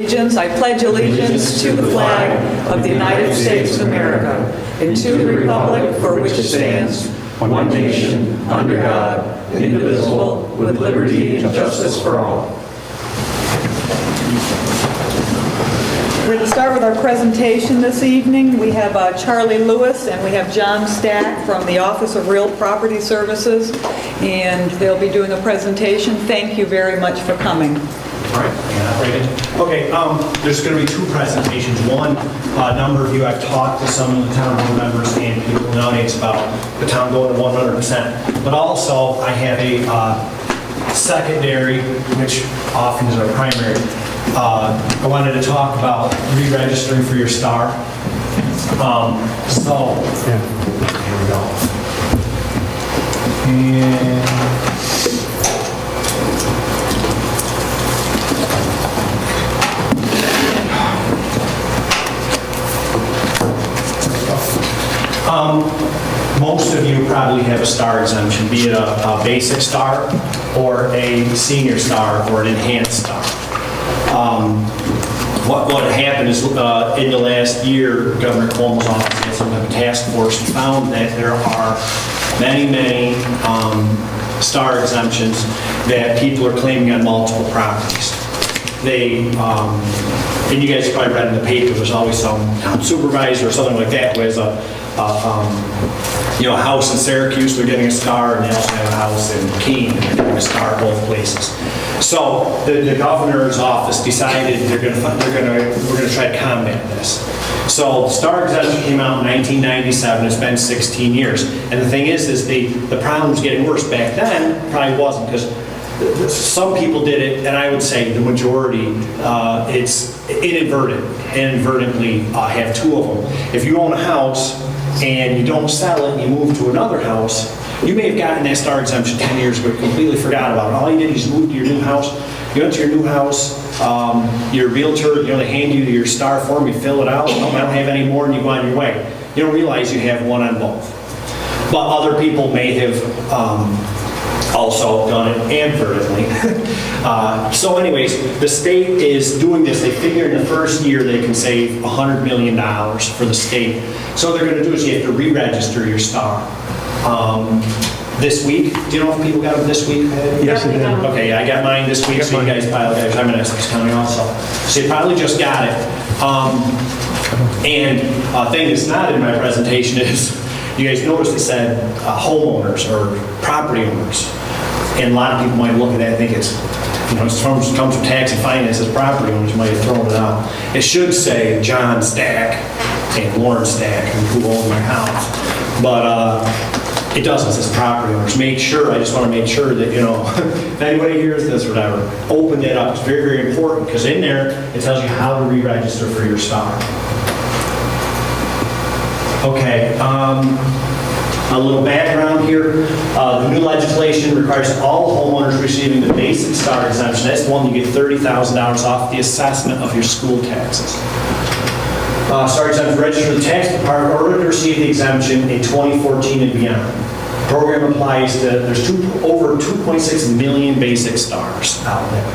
I pledge allegiance to the flag of the United States of America and to the republic for which it stands, one nation, under God, indivisible, with liberty and justice for all. We're going to start with our presentation this evening. We have Charlie Lewis and we have John Stack from the Office of Real Property Services, and they'll be doing a presentation. Thank you very much for coming. All right, okay, there's going to be two presentations. One, a number of you, I've talked to some of the town board members and people in the audience about the town going to 100%, but also I have a secondary, which often is our primary. I wanted to talk about re-registering for your star. Here we go. Most of you probably have a star exemption, be it a basic star or a senior star or an enhanced star. What happened is in the last year, Governor Cuomo's office had some type of task force and found that there are many star exemptions that people are claiming on multiple properties. And you guys probably read in the paper, there's always some town supervisor or something like that who has a house in Syracuse, they're getting a star, and they also have a house in Keene, and they're getting a star both places. So the governor's office decided we're going to try to combat this. So the star exemption came out in 1997. It's been 16 years, and the thing is the problem's getting worse. Back then, probably wasn't, because some people did it, and I would say the majority, it's inadvertently have two of them. If you own a house and you don't sell it and you move to another house, you may have gotten that star exemption 10 years ago, completely forgot about it. All you did is move to your new house. You went to your new house, your realtor, they hand you your star form, you fill it out, I don't have any more, and you go on your way. You don't realize you have one on both. But other people may have also done it inadvertently. So anyways, the state is doing this. They figure in the first year they can save $100 million for the state. So what they're going to do is you have to re-register your star. This week, do you know if people got them this week? Yes, I did. Okay, I got mine this week, so you guys probably, I'm in Essex County also. So you probably just got it. And a thing that's not in my presentation is, you guys noticed it said homeowners or property owners. And a lot of people might look at that and think it's, it comes from tax and finance as property owners, might have thrown it out. It should say John Stack and Lauren Stack, who own my house. But it doesn't, it says property owners. I just want to make sure that, if anybody hears this or whatever, open that up. It's very, very important, because in there, it tells you how to re-register for your star. Okay, a little background here. The new legislation requires all homeowners receiving the basic star exemption. That's the one you get $30,000 off the assessment of your school taxes. Star exemption, register with the tax department in order to receive the exemption in 2014 and beyond. The program applies to, there's over 2.6 million basic stars out there.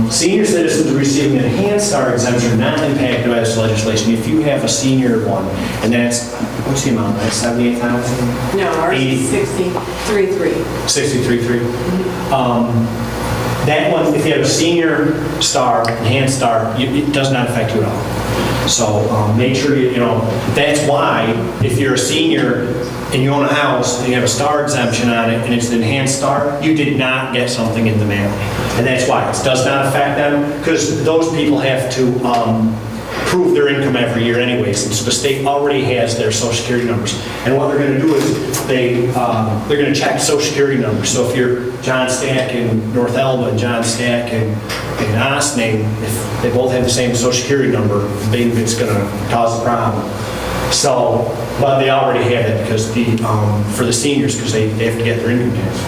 Senior citizens receiving an enhanced star exemption are not impacted by this legislation. If you have a senior one, and that's, what's the amount? That's 78,000? No, ours is 63.3. 63.3. That one, if you have a senior star, enhanced star, it does not affect you at all. So make sure that's why if you're a senior and you own a house and you have a star exemption on it and it's an enhanced star, you did not get something in the mail. And that's why it does not affect them, because those people have to prove their income every year anyways, and so the state already has their social security numbers. And what they're going to do is they're going to check social security numbers. So if you're John Stack in North Elba and John Stack in Osnane, if they both have the same social security number, it's going to cause a problem. So, but they already have it because for the seniors, because they have to get their income tax.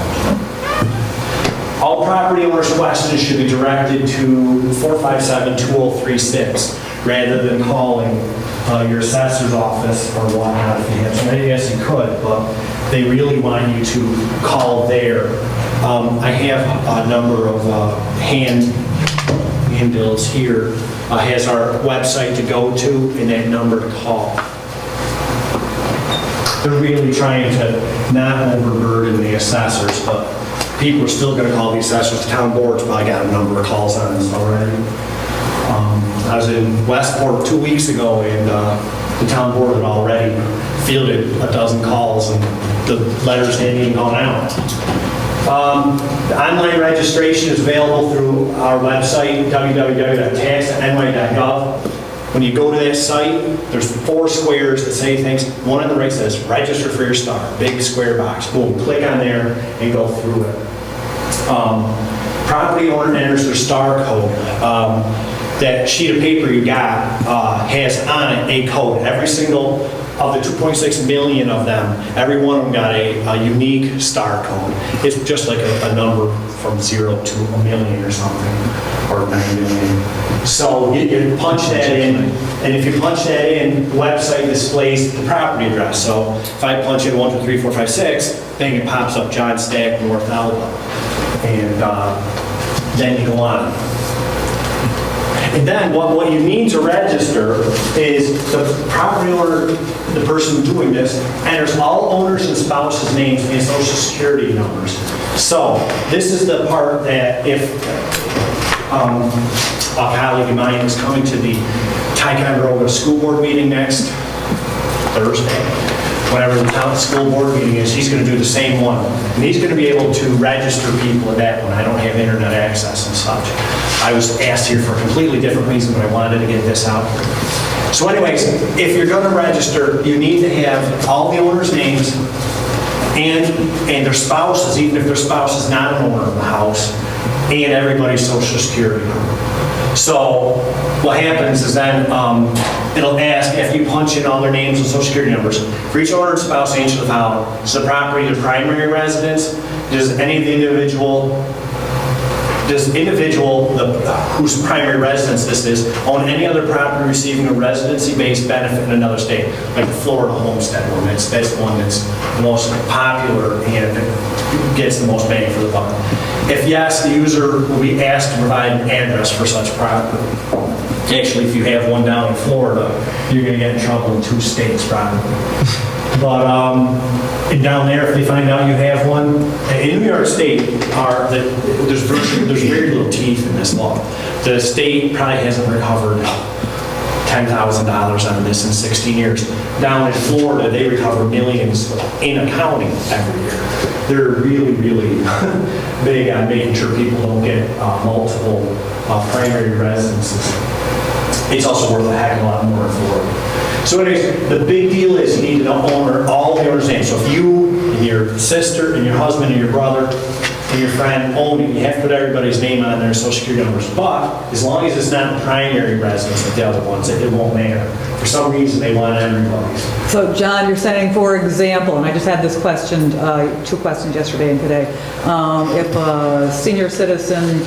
All property owners' questions should be directed to 457-2036 rather than calling your assessor's office or whatnot if you have somebody. Yes, you could, but they really want you to call there. I have a number of hand handbills here, has our website to go to and that number to call. They're really trying to not overburden the assessors, but people are still going to call the assessors. The town board's probably got a number of calls on this already. I was in Westport 2 weeks ago, and the town board had already fielded a dozen calls, and the letters hadn't even gone out. The online registration is available through our website, www.tax.ny.gov. When you go to that site, there's 4 squares that say things. One on the right says, register for your star, big square box. Boom, click on there and go through it. Property owner enters their star code. That sheet of paper you got has on it a code. Every single of the 2.6 million of them, every one of them got a unique star code. It's just like a number from 0 to a million or something, or 9 million. So you punch that in, and if you punch that in, the website displays the property address. So if I punch in 1, 2, 3, 4, 5, 6, bang, it pops up John Stack, North Alba. And then you go on. And then what you need to register is the property owner, the person doing this, enters all owners and spouses' names and social security numbers. So this is the part that if a colleague of mine is coming to the Ticonderoga school board meeting next Thursday, whatever the town school board meeting is, he's going to do the same one. And he's going to be able to register people at that one. I don't have internet access and such. I was asked here for a completely different reason, but I wanted to get this out. So anyways, if you're going to register, you need to have all the owners' names and their spouses, even if their spouse is not an owner of the house, and everybody's social security number. So what happens is then it'll ask, after you punch in all their names and social security numbers, for each owner and spouse, answer the following. Is the property their primary residence? Does any of the individual whose primary residence this is own any other property receiving a residency-based benefit in another state, like the Florida homestead one? That's the one that's the most popular and gets the most bang for the buck. If yes, the user will be asked to provide an address for such property. Actually, if you have one down in Florida, you're going to get in trouble in 2 states probably. But and down there, if they find out you have one, in New York State, there's very little teeth in this law. The state probably hasn't recovered $10,000 out of this in 16 years. Down in Florida, they recover millions in accounting every year. They're really, really big on making sure people don't get multiple primary residences. It's also worth a heck of a lot more in Florida. So anyways, the big deal is you need to know all the owner's names. So if you and your sister and your husband and your brother and your friend own it, you have to put everybody's name on their social security numbers. But as long as it's not the primary residence like the other ones, it won't matter. For some reason, they want everybody's. So John, you're saying, for example, and I just had this question, 2 questions yesterday and today. If a senior citizen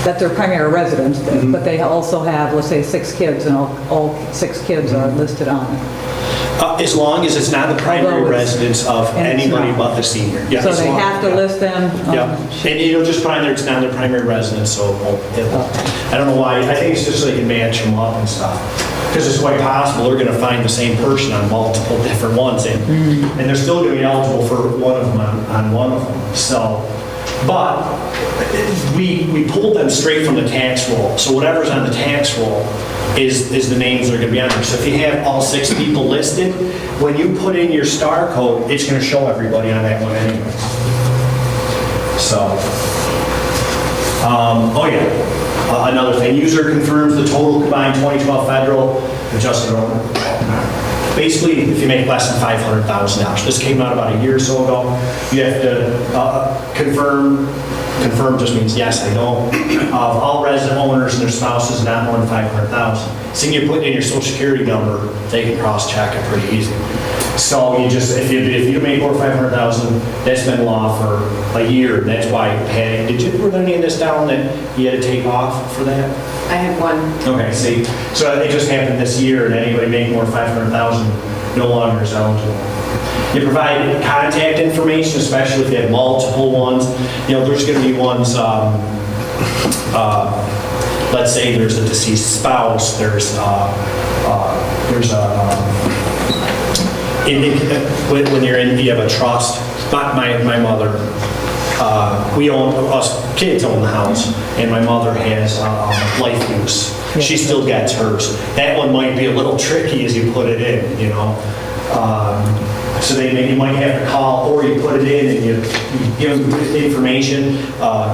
that's their primary residence, but they also have, let's say, 6 kids, and all 6 kids are listed on it. As long as it's not the primary residence of anybody but the senior. Yeah, so they have to list them? Yeah, and you'll just put on there it's not their primary residence, so it won't. I don't know why. I think it's just so they can match them up and stuff. Because it's quite possible they're going to find the same person on multiple different ones, and they're still going to be eligible for one of them on one of them. So, but we pulled them straight from the tax roll. So whatever's on the tax roll is the names that are going to be on there. So if you have all 6 people listed, when you put in your star code, it's going to show everybody on that one anyway. So, another thing, user confirms the total combined 2012 federal adjusted owner. Basically, if you make less than $500,000, this came out about a year or so ago, you have to confirm. Confirm just means yes, I don't. Of all resident owners and their spouses not more than $500,000. So you put in your social security number, they can cross-check it pretty easy. So you just, if you make over $500,000, that's been law for a year. That's why you pay. Were there any of this down that you had to take off for that? I had one. Okay, see, so it just happened this year, and anybody making more than $500,000 no longer is eligible. You provide contact information, especially if you have multiple ones. There's going to be ones let's say there's a deceased spouse, when you're in, you have a trust. My mother, us kids own the house, and my mother has life use. She still gets hers. That one might be a little tricky as you put it in, you know. So you might have to call, or you put it in and you give them information,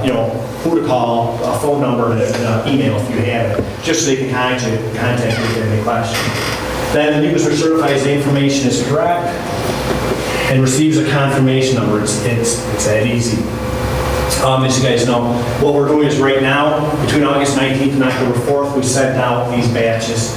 you know, who to call, a phone number, and an email if you have it, just so they can contact you if they have any questions. Then the user certifies the information is correct and receives a confirmation number. It's that easy. As you guys know, what we're doing is right now, between August 19th and October 4th, we sent out these batches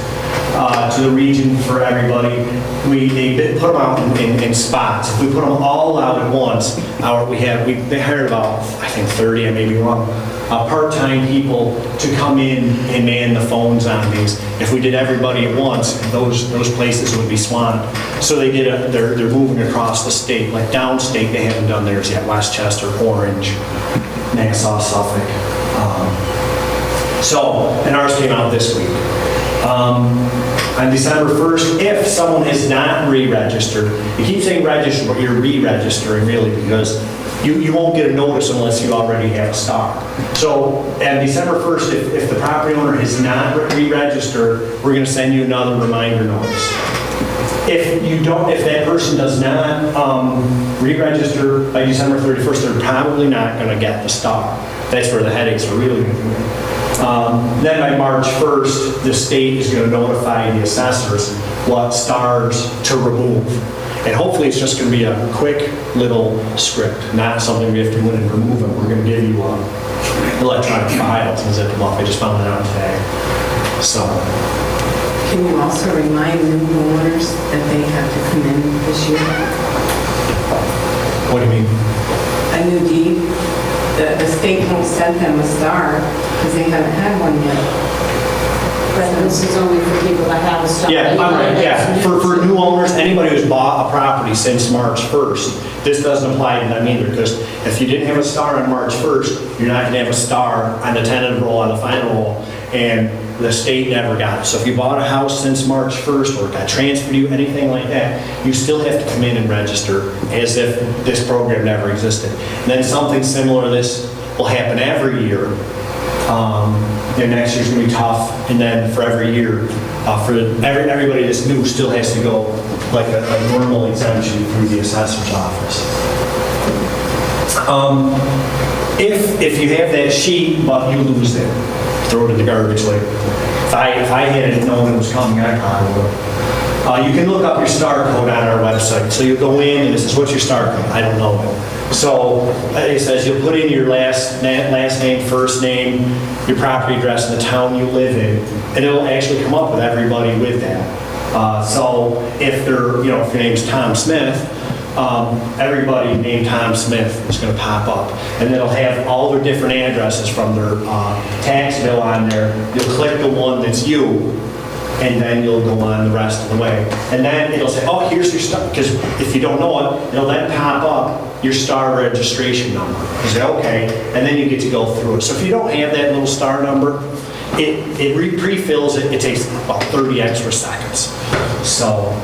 to the region for everybody. They put them out in spots. If we put them all out at once, they hired about, I think 30, I may be wrong, part-time people to come in and man the phones on these. If we did everybody at once, those places would be swamped. So they're moving across the state, like downstate, they haven't done theirs yet, Westchester, Orange, Nassau, Suffolk. And ours came out this week. On December 1st, if someone has not re-registered, you keep saying register, but you're re-registering really, because you won't get a notice unless you already have a star. So on December 1st, if the property owner has not re-registered, we're going to send you another reminder notice. If that person does not re-register by December 31st, they're probably not going to get the star. That's where the headaches are really going to come in. Then by March 1st, the state is going to notify the assessors what stars to remove. And hopefully it's just going to be a quick little script, not something we have to go in and remove them. We're going to give you electronic files and zip them up. I just found that out today. So. Can you also remind new homeowners that they have to come in this year? What do you mean? A new deed? The state won't send them a star because they haven't had one yet. But this is only for people that have a star. Yeah, I'm right, yeah. For new owners, anybody who's bought a property since March 1st, this doesn't apply to them either, because if you didn't have a star on March 1st, you're not going to have a star on the tentative roll, on the final roll, and the state never got it. So if you bought a house since March 1st, or it got transferred to you, anything like that, you still have to come in and register as if this program never existed. And then something similar to this will happen every year. And next year's going to be tough, and then for every year, for everybody that's new still has to go like a normal exemption through the assessor's office. If you have that sheet, but you lose it, throw it in the garbage later. If I had it known it was coming, I probably would. You can look up your star code on our website. So you go in and it says, what's your star code? I don't know it. So it says you'll put in your last name, first name, your property address, and the town you live in, and it'll actually come up with everybody with that. So if your name's Tom Smith, everybody named Tom Smith is going to pop up, and it'll have all their different addresses from their tax bill on there. You'll click the one that's you, and then you'll go on the rest of the way. And then it'll say, oh, here's your star, because if you don't know it, it'll then pop up your star registration number. You say, okay, and then you get to go through it. So if you don't have that little star number, it pre-fills it. It takes about 30 extra seconds. So,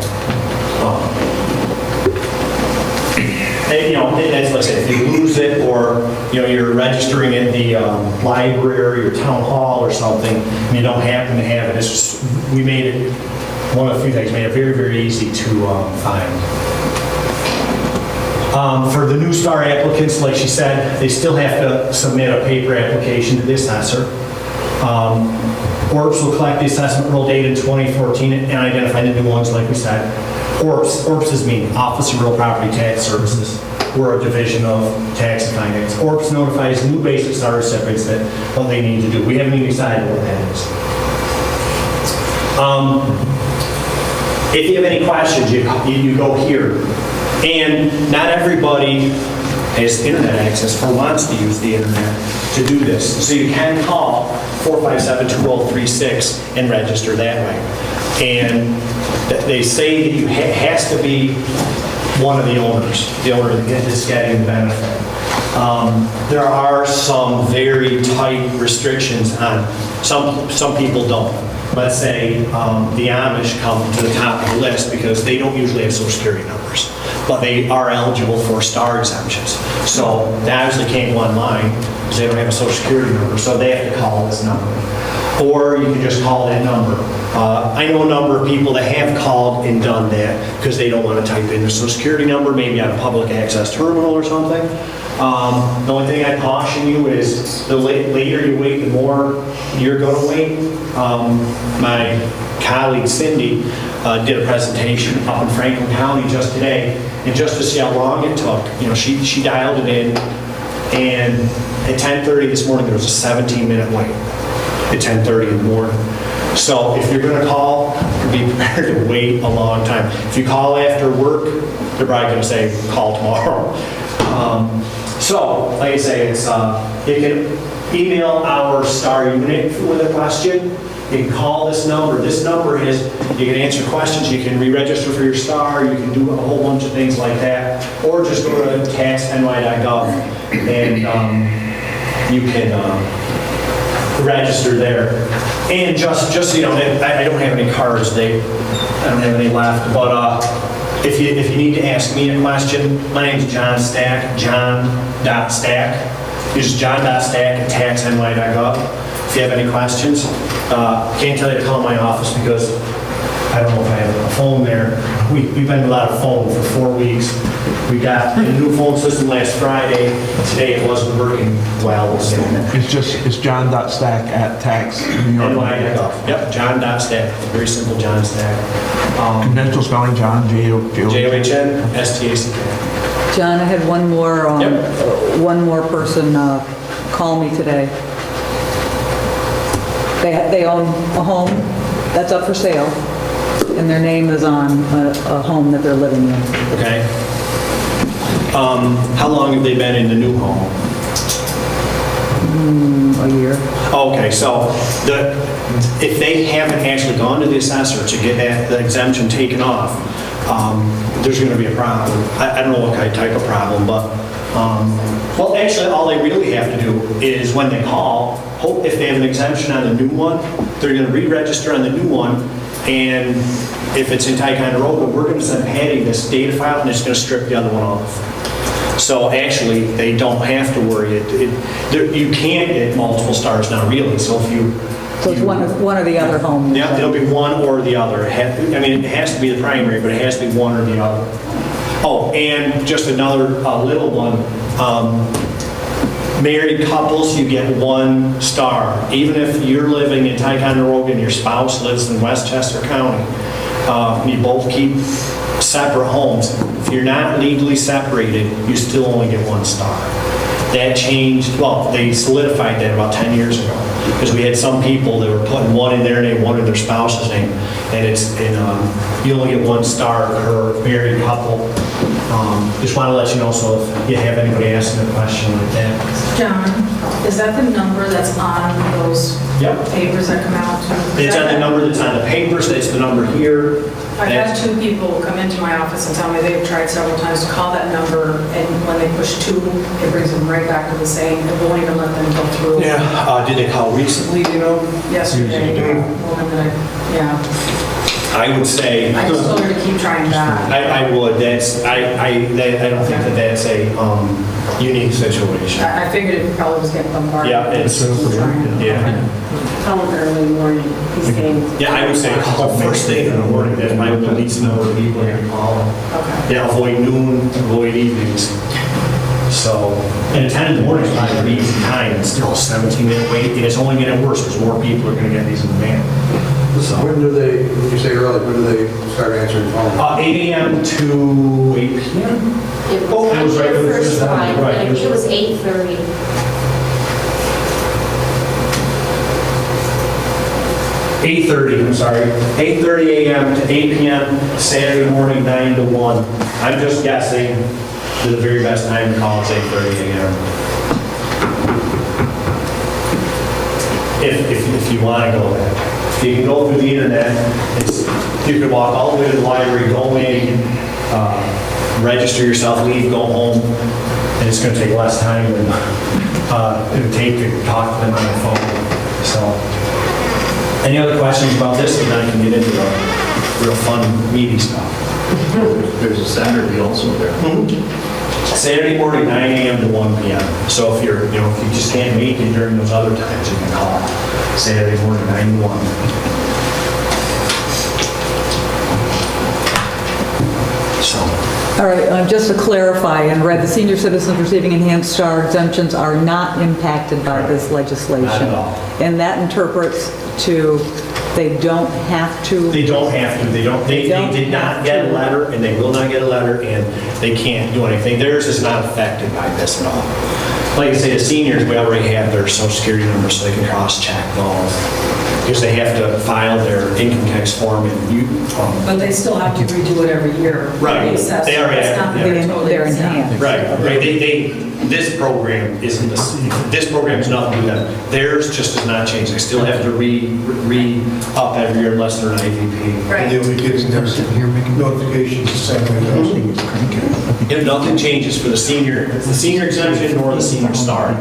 that's like I said, if you lose it, or you're registering at the library or town hall or something, and you don't happen to have it, we made it, one of the few things, made it very, very easy to find. For the new star applicants, like she said, they still have to submit a paper application to the assessor. ORPS will collect the assessment roll data in 2014 and identify the new ones, like we said. ORPS is mean Office of Real Property Tax Services. We're a division of tax and finance. ORPS notifies new basic star recipients that what they need to do. We haven't even decided what that is. If you have any questions, you go here. And not everybody has internet access or wants to use the internet to do this. So you can call 457-2036 and register that way. And they say that you has to be one of the owners, the owner that's getting the benefit. There are some very tight restrictions on, some people don't. Let's say the Amish come to the top of the list because they don't usually have social security numbers, but they are eligible for star exemptions. So they obviously can't go online because they don't have a social security number, so they have to call this number. Or you can just call that number. I know a number of people that have called and done that because they don't want to type in their social security number, maybe on a public access terminal or something. The only thing I caution you is the later you wait, the more you're going to wait. My colleague Cindy did a presentation up in Franklin County just today, and just to see how long it took, she dialed it in, and at 10:30 this morning there was a 17-minute wait. At 10:30 in the morning. So if you're going to call, be prepared to wait a long time. If you call after work, they're probably going to say, call tomorrow. So, like I say, it's you can email our star unit with a question. You can call this number. This number is, you can answer questions, you can re-register for your star, you can do a whole bunch of things like that, or just go to taxny.gov and you can register there. And just so you know, I don't have any cards, I don't have any left, but if you need to ask me a question, my name's John Stack, john.stack. It's john.stack@taxny.gov. If you have any questions, can't tell you to call my office because I don't know if I have a phone there. We've been without a phone for 4 weeks. We got a new phone system last Friday. Today it wasn't working well. So. It's john.stack@tax.ny.gov. Yep, john.stack. Very simple, John Stack. Conventional spelling, John, John-S-T-A-C-K. John, I had one more person call me today. They own a home that's up for sale, and their name is on a home that they're living in. Okay. How long have they been in the new home? A year. Okay, so if they haven't actually gone to the assessor to get the exemption taken off, there's going to be a problem. I don't know what type of problem, but, well, actually, all they really have to do is when they call, if they have an exemption on the new one, they're going to re-register on the new one, and if it's in Ticonderoga, we're going to send Patty this data file, and it's going to strip the other one off. So actually, they don't have to worry. You can get multiple stars now, really. So if you... So it's one or the other home? Yeah, it'll be one or the other. It has to be the primary, but it has to be one or the other. Oh, and just another little one. Married couples, you get 1 star. Even if you're living in Ticonderoga and your spouse lives in Westchester County, you both keep separate homes. If you're not legally separated, you still only get 1 star. That changed, well, they solidified that about 10 years ago. Because we had some people that were putting 1 in their name, 1 in their spouse's name, and you only get 1 star per married couple. Just want to let you know, so if you have anybody asking a question like that. John, is that the number that's on those papers that come out? It's on the number that's on the papers, that's the number here. I've had 2 people come into my office and tell me they've tried several times to call that number, and when they push 2, it brings them right back to the same. It won't even let them go through. Yeah, did they call recently, do you know? Yesterday, woman that I would say... I just told her to keep trying back. I would. I don't think that's a unique situation. I figured it probably was getting bombarded. Yeah, it's... Yeah. Call him early morning. He's getting... Yeah, I would say call first thing in the morning. That's my least number of people you call. Okay. Yeah, avoid noon, avoid evenings. So, and 10 in the morning is probably an easy time. It's still a 17-minute wait, and it's only getting worse because more people are going to get these in the van. So. When do they, when you say early, when do they start answering phones? 8 a.m. to 8 p.m. It was right your with the first time, line, right. and it was 8:30. 8:30, I'm sorry. 8:30 a.m. to 8 p.m. Saturday morning, 9 to 1. I'm just guessing the very best time to call is 8:30 a.m. If you want to go there. If you can go through the internet, you can walk all the way to the library, go in, register yourself, leave, go home. And it's going to take less time than it would take to talk to them on the phone. So, any other questions about this? And then I can get into the real fun, meaty stuff. There's a Saturday also there. Saturday morning, 9 a.m. to 1 p.m. So if you're, if you just can't make it during those other times, you can call Saturday morning, 9 to 1. So, All right, just to clarify, in red, the senior citizens receiving enhanced star exemptions are not impacted by this legislation. Not at all. And that interprets to they don't have to. they don't have to, they did not get a letter, and they will not get a letter, and they can't do anything. Theirs is not affected by this at all. Like I say, the seniors, we already have their social security number, so they can cross-check those. Because they have to file their income tax form and But they still have to redo it every year. Right. Reassess. They already It's not have, that yeah. totally They're exempt. enhanced. Right. This program isn't, this program is nothing to them. Theirs just does not change. They still have to re-up every year unless they're an IVP. Right. And they'll be getting their notifications the same way those. If nothing changes for the senior exemption nor the senior star.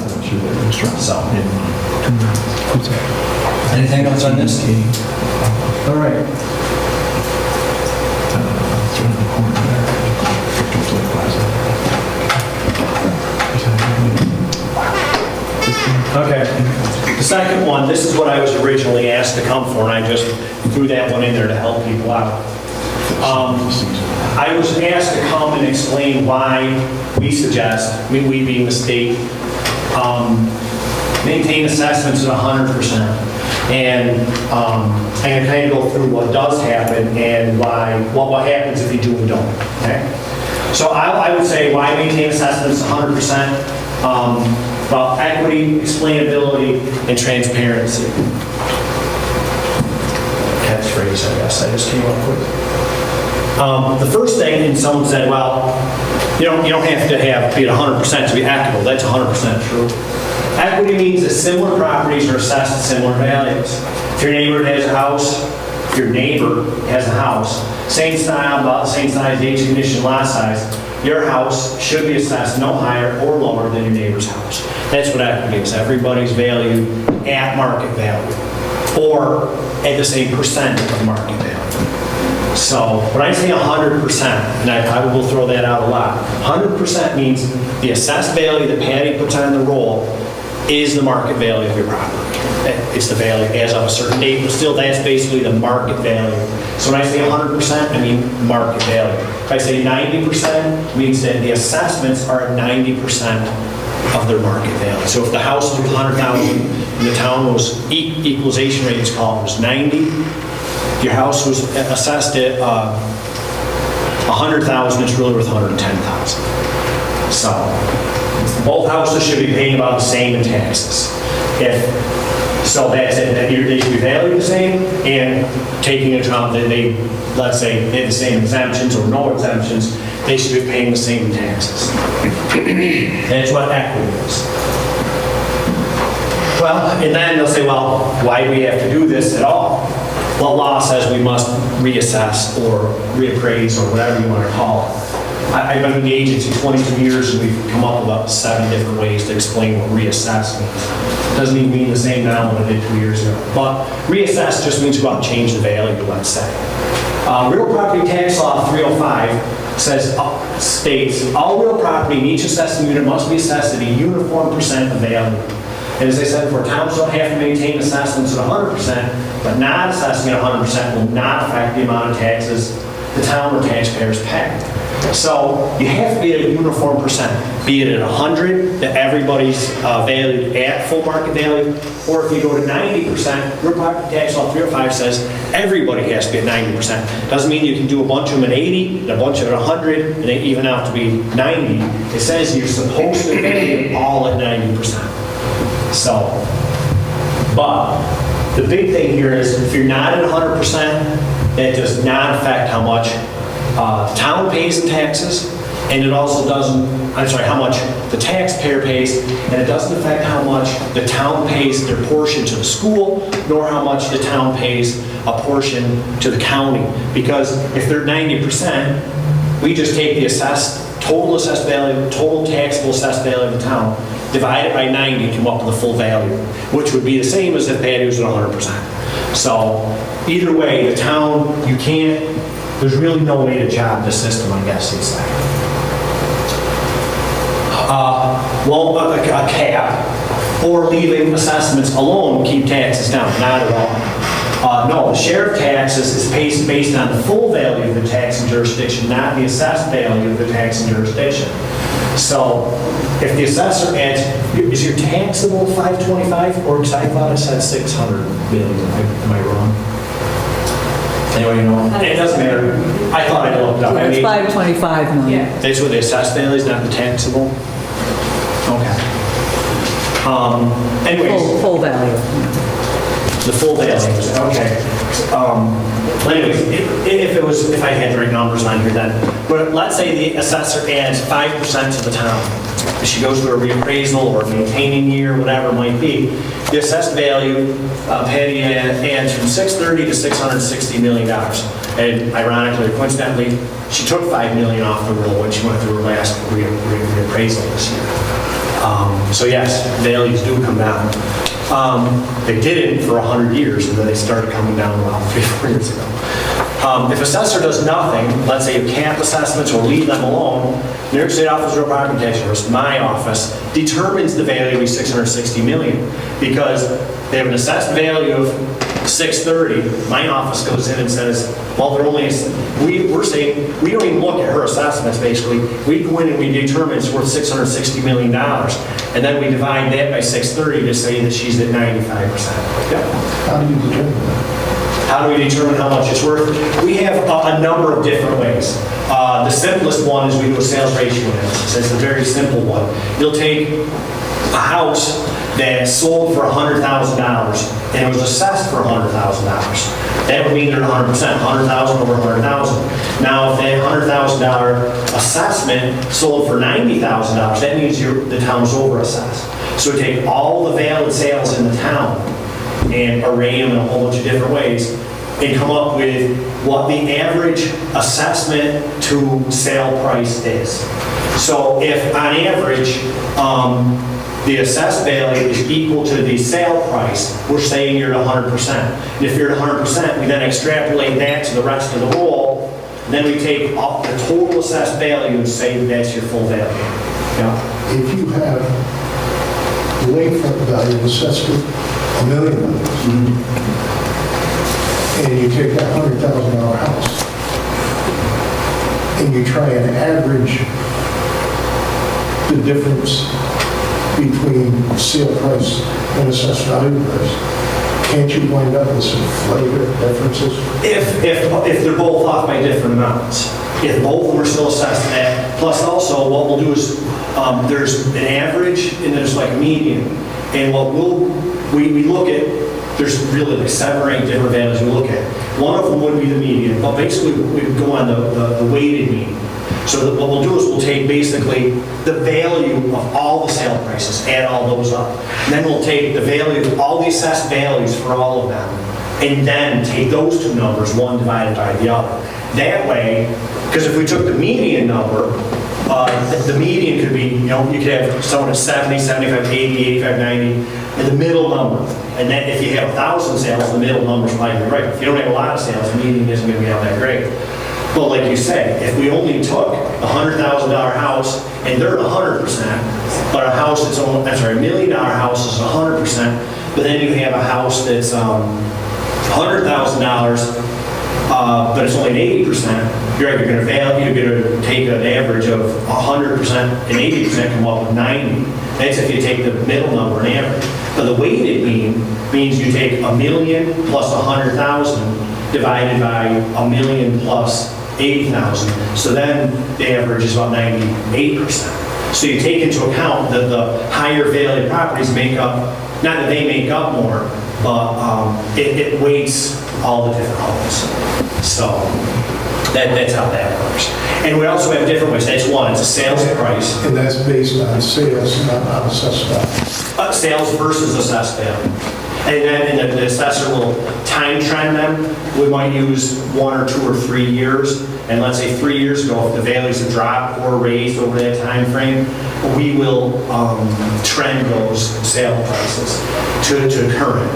So. Anything else on this? All right. Okay. The second one, this is what I was originally asked to come for, and I just threw that one in there to help people out. I was asked to come and explain why we suggest, we being the state, maintain assessments at 100%. And I'm going to kind of go through what does happen and what happens if you do and don't. Okay? So I would say why maintain assessments 100%? Well, equity, explainability, and transparency. Catchphrase, I guess, I just came up with. The first thing, and someone said, well, you don't have to be at 100% to be equitable. That's 100% true. Equity means that similar properties are assessed at similar values. If your neighbor has a house, if your neighbor has a house, same style, about the same size, age, condition, lot size, your house should be assessed no higher or lower than your neighbor's house. That's what equity is. Everybody's valued at market value or at the same percent of market value. So when I say 100%, and I will throw that out a lot, 100% means the assessed value that Patty puts on the roll is the market value of your property. It's the value as of a certain date, but still that's basically the market value. So when I say 100%, I mean market value. If I say 90%, it means that the assessments are at 90% of their market value. So if the house was 100,000 and the town was, equalization rate is called, was 90, your house was assessed at 100,000, it's really worth 110,000. So both houses should be paying about the same in taxes. So that's it, that they should be valued the same, and taking into account that they, let's say, they have the same exemptions or no exemptions, they should be paying the same in taxes. That's what equity is. Well, and then they'll say, well, why do we have to do this at all? Well, law says we must reassess or reappraise or whatever you want to call it. I've been in the agency 22 years, and we've come up with about 7 different ways to explain what reassess means. It doesn't even mean the same now what it did 2 years ago. But reassess just means go out and change the value, let's say. Real property tax law 305 states, all real property in each assessing unit must be assessed at a uniform percent of value. And as I said before, towns don't have to maintain assessments at 100%, but not assessing at 100% will not affect the amount of taxes the town or taxpayers pay. So you have to be at a uniform percent, be it at 100, that everybody's valued at full market value, or if you go to 90%, real property tax law 305 says everybody has to be at 90%. Doesn't mean you can do a bunch of them at 80, and a bunch of them at 100, and they even out to be 90. It says you're supposed to value all at 90%. So, but the big thing here is if you're not at 100%, that does not affect how much town pays in taxes, and it also doesn't, how much the taxpayer pays, and it doesn't affect how much the town pays their portion to the school, nor how much the town pays a portion to the county. Because if they're 90%, we just take the assessed total assessed value, total taxable assessed value of the town, divide it by 90 and come up with the full value, which would be the same as if they had used it 100%. So either way, the town, you can't, there's really no way to job the system, I guess you'd say. Well, a cap or leaving assessments alone will keep taxes down, not at all. No, the share of taxes is based on the full value of the taxing jurisdiction, not the assessed value of the taxing jurisdiction. So if the assessor adds, is your taxable 525, or because I thought it said 600 million, am I wrong? Anyway, you know, it doesn't matter. I thought I looked up. I It's mean, 525 million. Yeah. that's what the assessed value is, not the taxable? Okay. Anyways. Full value. The full value, okay. Well, anyways, if I had the right numbers on here then, but let's say the assessor adds 5% to the town. If she goes through a reappraisal or a maintaining year, whatever it might be, the assessed value of Patty adds from 630 to $660 million. And ironically or coincidentally, she took $5 million off the roll when she went through her last reappraisal this year. So yes, values do come down. They didn't for 100 years, and then they started coming down about 3-4 years ago. If assessor does nothing, let's say you cap assessments or leave them alone, New York State Office of Real Property Tax Service, my office, determines the value to be $660 million because they have an assessed value of 630. My office goes in and says, well, they're only, we're saying, we don't even look at her assessments, basically. We go in and we determine it's worth $660 million. And then we divide that by 630 to say that she's at 95%. Yep. How do you determine that? How do we determine how much it's worth? We have a number of different ways. The simplest one is we do a sales ratio analysis. It's a very simple one. You'll take a house that sold for $100,000 and it was assessed for $100,000. That would mean they're 100%, 100,000 over 100,000. Now, if that $100,000 assessment sold for $90,000, that means the town's over-assessed. So we take all the valid sales in the town and array them in a whole bunch of different ways and come up with what the average assessment to sale price is. So if on average, the assessed value is equal to the sale price, we're saying you're at 100%. And if you're at 100%, we then extrapolate that to the rest of the roll, and then we take off the total assessed value and say that's your full value. Yeah. If you have the lakefront value assessed at $1 million, and you take that $100,000 house, and you try and average the difference between sale price and assessed value price, can't you wind up with some flavor differences? If they're both off by different amounts. If both of them are still assessed at, plus also what we'll do is there's an average and there's like a median. And what we look at, there's really like 7 or 8 different values we look at. One of them would be the median, but basically we would go on the weighted mean. So what we'll do is we'll take basically the value of all the sale prices, add all those up. And then we'll take the value of all the assessed values for all of them, and then take those two numbers, one divided by the other. That way, because if we took the median number, the median could be, you could have someone at 70, 75, 80, 85, 90, and the middle number. And then if you have 1,000 sales, the middle number's probably right. If you don't have a lot of sales, the median isn't going to be all that great. But like you say, if we only took a $100,000 house and they're at 100%, but a house that's $1 million house is 100%, but then you have a house that's $100,000, but it's only at 80%, you're going to take an average of 100% and 80% come up with 90. That's if you take the middle number and average. But the weighted mean means you take $1 million plus 100,000 divided by $1 million plus 80,000. So then the average is about 98%. So you take into account that the higher value properties make up, not that they make up more, but it weights all the different homes. So that's how that works. And we also have different ways. That's one, it's a sales price. And that's based on sales, not on assessed value. Sales versus assessed value. And then the assessor will time trend them. We might use 1 or 2 or 3 years. And let's say 3 years ago, if the values have dropped or raised over that time frame, we will trend those sale prices to current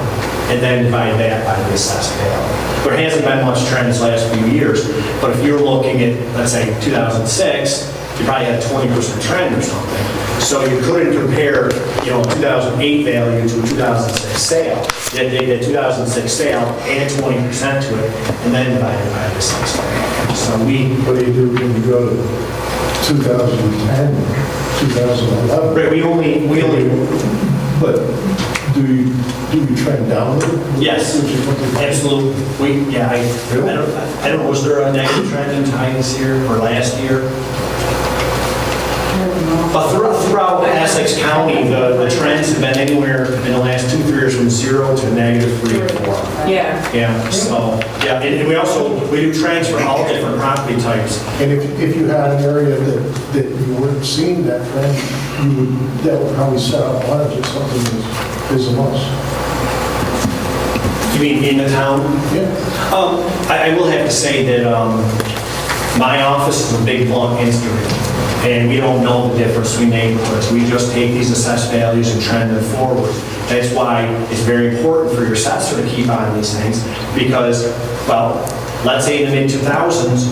and then divide that by the assessed value. There hasn't been much trend this last few years, but if you're looking at, let's say, 2006, you probably had a 20% trend or something. So you couldn't compare, 2008 value to a 2006 sale. They did 2006 sale, add 20% to it, and then divide it by the assessed value. So What do you do when you go to 2010, 2011? right, we only, But do you trend downward? yes, Which is what they- absolutely. I don't know, was there a negative trend in Thai this year or last year? But throughout Essex County, the trends have been anywhere in the last 2-3 years from 0 to -3 or 4. Yeah. Yeah, so, yeah, and we do trends for all different property types. And if you had an area that you weren't seeing that trend, that would probably set up budget, something is a must. You mean in the town? Yeah. I will have to say that my office is a big blunt instrument, and we don't know the difference between neighborhoods. We just take these assessed values and trend them forward. That's why it's very important for your assessor to keep on these things, because, well, let's say in the mid-2000s,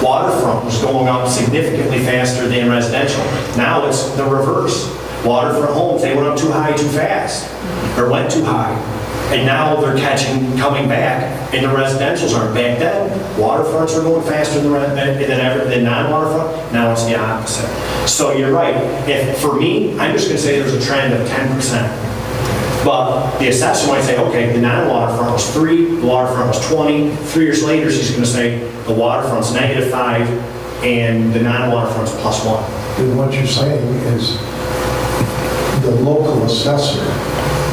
waterfront was going up significantly faster than residential. Now it's the reverse. Waterfront homes, they went up too high too fast, or went too high. And now they're coming back, and the residentials aren't. Back then, waterfronts were going faster than non-waterfront. Now it's the opposite. So you're right. For me, I'm just going to say there's a trend of 10%. But the assessor might say, okay, the non-waterfront was 3, the waterfront was 20. 3 years later, she's going to say the waterfront's -5, and the non-waterfront's +1. And what you're saying is the local assessor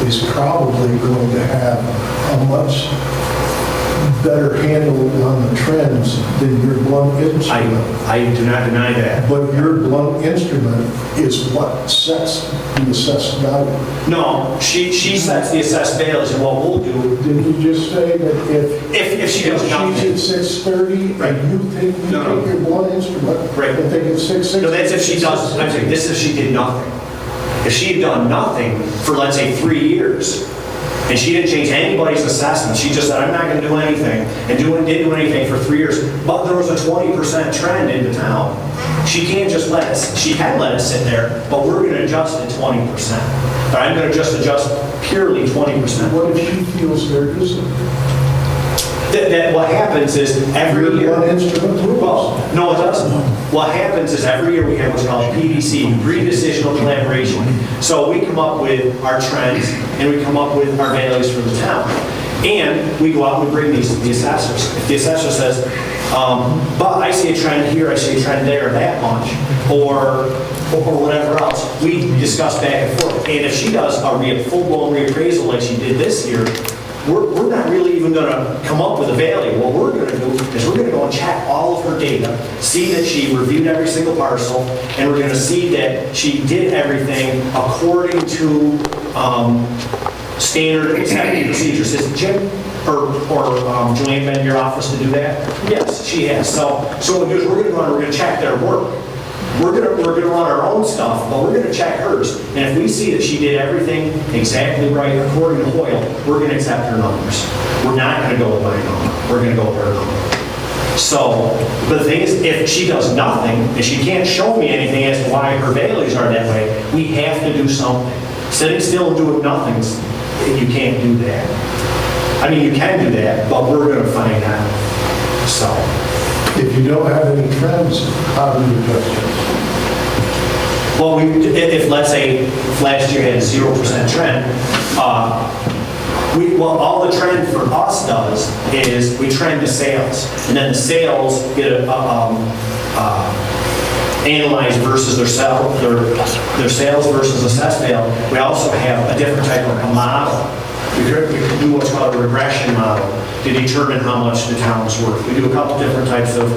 is probably going to have a much better handle on the trends than your blunt instrument. I do not deny that. But your blunt instrument is what sets the assessed value. No, she sets the assessed values, and what we'll do, Didn't you just say that if she does she's nothing. at 630 Right. and you think you No, no. take your blunt instrument Right. and think it's 660? No, that's if she does, I'm saying, this is if she did nothing. If she had done nothing for, let's say, 3 years, and she didn't change anybody's assessment, she just said, I'm not going to do anything, and didn't do anything for 3 years, but there was a 20% trend in the town, she can't just she can let it sit there, but we're going to adjust it 20%. But I'm going to just adjust purely 20%. What if she feels there isn't? That what happens is every Your year. blunt instrument rules. Well, no, it doesn't. What happens is every year we have what's called PDC, pre-decisional collaboration. So we come up with our trends and we come up with our values for the town. And we go out and we bring these to the assessors. If the assessor says, but I see a trend here, I see a trend there, that much, or whatever else, we discuss back and forth. And if she does a full-blown reappraisal like she did this year, we're not really even going to come up with a value. What we're going to do is we're going to go and check all of her data, see that she reviewed every single parcel, and we're going to see that she did everything according to standard accepted procedures. Has Jim or Joanne been in your office to do that? Yes, she has. So what we're going to do is we're going to check their work. We're going to run our own stuff, but we're going to check hers. And if we see that she did everything exactly right according to Hoyle, we're going to accept her numbers. We're not going to go with my number. We're going to go with her number. So, but the thing is, if she does nothing, and she can't show me anything as to why her values are that way, we have to do something. Sitting still and doing nothing, you can't do that. I mean, you can do that, but we're going to find out. So. If you don't have any trends, how do you adjust it? Well, if let's say last year had a 0% trend, all the trend for us does is we trend the sales, and then the sales get analyzed versus their sales versus assessed value. We also have a different type of a model. We do what's called a regression model to determine how much the town's worth. We do a couple different types of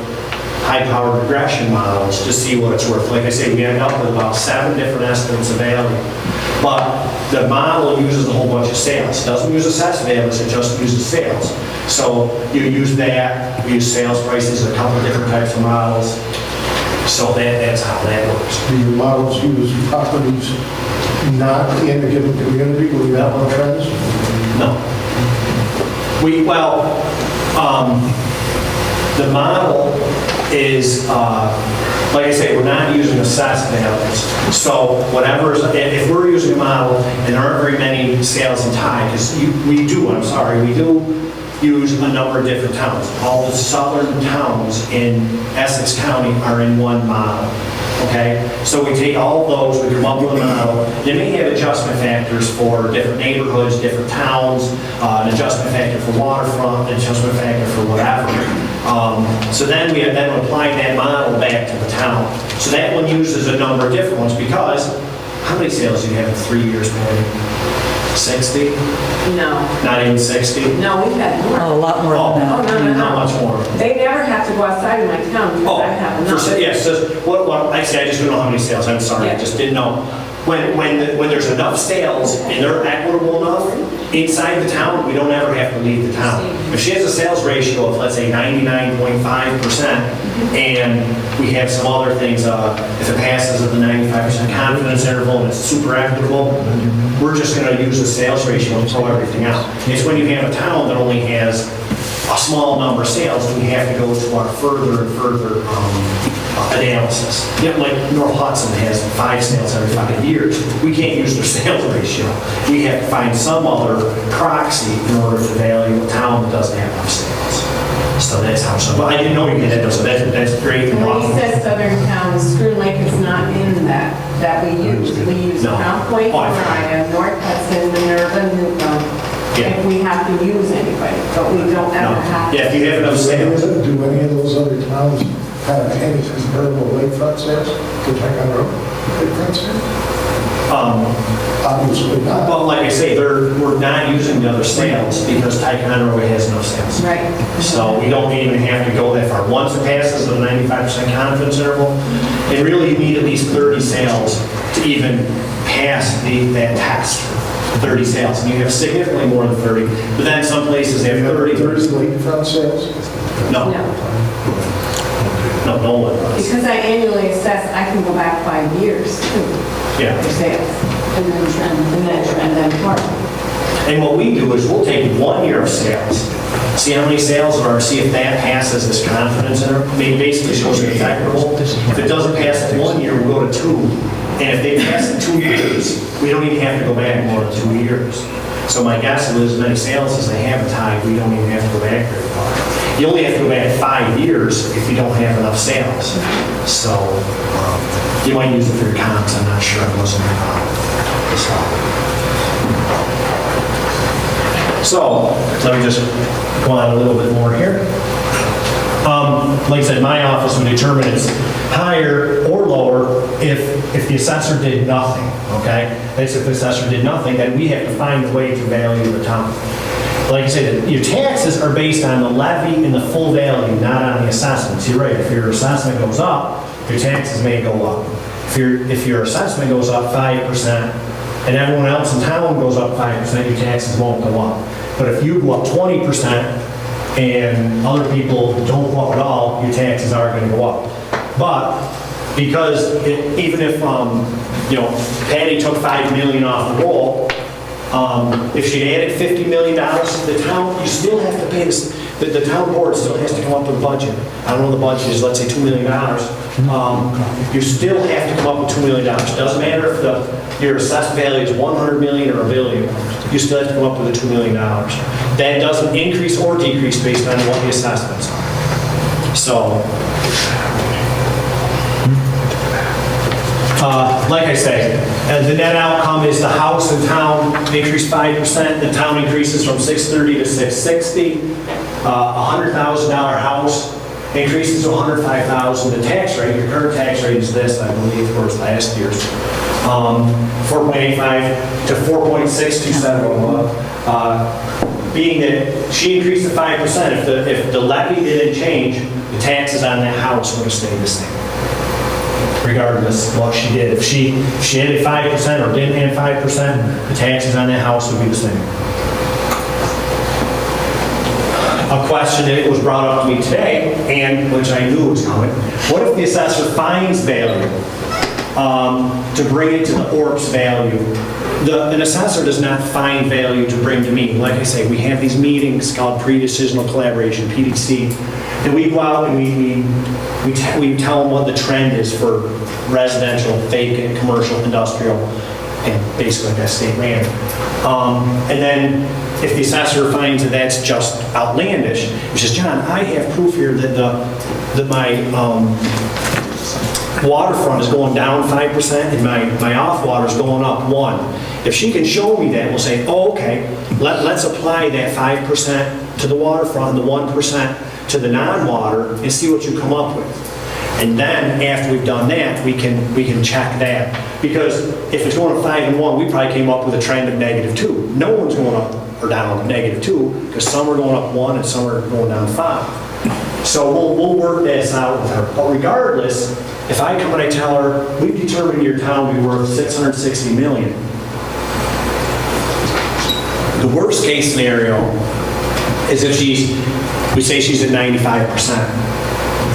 high-powered regression models to see what it's worth. Like I say, we end up with about 7 different estimates of value. But the model uses a whole bunch of sales. It doesn't use assessed values, it just uses sales. So you use that, you use sales prices, a couple of different types of models. So that's how that works. Do your models use properties not in a given community where you have no trends? No. The model is, like I say, we're not using assessed values. So whatever, if we're using a model and there aren't very many sales in Ty, because we do use a number of different towns. All the southern towns in Essex County are in one model. Okay, so we take all of those, we come up with a model. They may have adjustment factors for different neighborhoods, different towns, an adjustment factor for waterfront, an adjustment factor for whatever. So then we have then applied that model back to the town. So that one uses a number of different ones because how many sales do you have in 3 years, Patty? 60? No, Not even 60? no, we've had more. Oh, a lot more Oh, than that. Oh, no. Not much more. They never have to go outside of my town because Oh, I have for enough. sa- yes, I say I just don't know how many sales, I'm sorry, I Yeah. just didn't know. When there's enough sales and they're equitable enough inside the town, we don't ever have to leave the town. If she has a sales ratio of, let's say, 99.5%, and we have some other things, if it passes at the 95% confidence interval and it's super equitable, we're just gonna use the sales ratio and throw everything out. It's when you have a town that only has a small number of sales, we have to go to our further and further analysis. Yeah, like North Hudson has 5 sales every 5 years. We can't use their sales ratio. We have to find some other proxy in order to value a town that doesn't have enough sales. So that's how, but I didn't know you did that, so that's great. And when you said southern towns, Screw Lake is not in that we use. We use No. Crown Point, Oh, I- Mariah, North Hudson, Minerva, Newcomb, Yeah. if we have to use anybody, but we don't No. ever have. Yeah, if you have enough sales. Do any of those other towns have any comparable lakefront sales to Ticonderoga lakefront sales? Obviously not. Well, like I say, we're not using the other sales because Ticonderoga has no sales. Right. So we don't even have to go that far. Once it passes the 95% confidence interval, and really you need at least 30 sales to even pass that test. 30 sales, and you have significantly more than 30, but then some places they have 30. There's lakefront sales? No, No, no one does. because I annually assess, I can go back 5 years Yeah. for sales. And then part. And what we do is we'll take 1 year of sales, see how many sales there are, see if that passes this confidence interval. I mean, basically shows it's equitable. If it doesn't pass it 1 year, we'll go to 2. And if they pass it 2 years, we don't even have to go back more than 2 years. So my guess is as many sales as they have in time, we don't even have to go back very far. You only have to go back 5 years if you don't have enough sales. So you might use it for your comps, I'm not sure, I wasn't So let me just go on a little bit more here. Like I said, my office would determine it's higher or lower if the assessor did nothing, okay? That's if the assessor did nothing, then we have to find a way to value the town. Like I said, your taxes are based on the levy and the full value, not on the assessments. You're right, if your assessment goes up, your taxes may go up. If your assessment goes up 5% and everyone else in town goes up 5%, your taxes won't go up. But if you go up 20%, and other people don't go up at all, your taxes are going to go up. But because even if Patty took $5 million off the roll, if she added $50 million to the town, you still have to pay this. The town board still has to come up with a budget. I don't know what the budget is, let's say $2 million. You still have to come up with $2 million. It doesn't matter if your assessed value is $100 million or $1 billion. You still have to come up with $2 million. That doesn't increase or decrease based on what the assessments are. So, like I say, the net outcome is the house in town increased 5%. The town increases from 630 to 660. $100,000 house increases to $105,000. The tax rate, your current tax rate is this, I believe, of course, last year's. 4.85 to 4.627. Being that she increased to 5%, if the levy didn't change, the taxes on that house would have stayed the same. regardless what she did. If she had 5% or didn't have 5%, the taxes on that house would be the same. A question that was brought up to me today, and which I knew was coming, what if the assessor finds value to bring it to the ORP's value? An assessor does not find value to bring to me. Like I say, we have these meetings called pre-decisional collaboration, PDC, and we go out and we tell them what the trend is for residential, vacant, commercial, industrial, and basically that state land. And then if the assessor finds that that's just outlandish, he says, John, I have proof here that my waterfront is going down 5% and my off water is going up 1%. If she can show me that, we'll say, oh, okay, let's apply that 5% to the waterfront and the 1% to the non-water and see what you come up with. And then after we've done that, we can check that. Because if it's going to 5 and 1, we probably came up with a trend of -2. No one's going up or down -2 because some are going up 1 and some are going down 5. So we'll work this out with her. But regardless, if I come and I tell her, we've determined your town to be worth $660 million. The worst case scenario is if we say she's at 95%,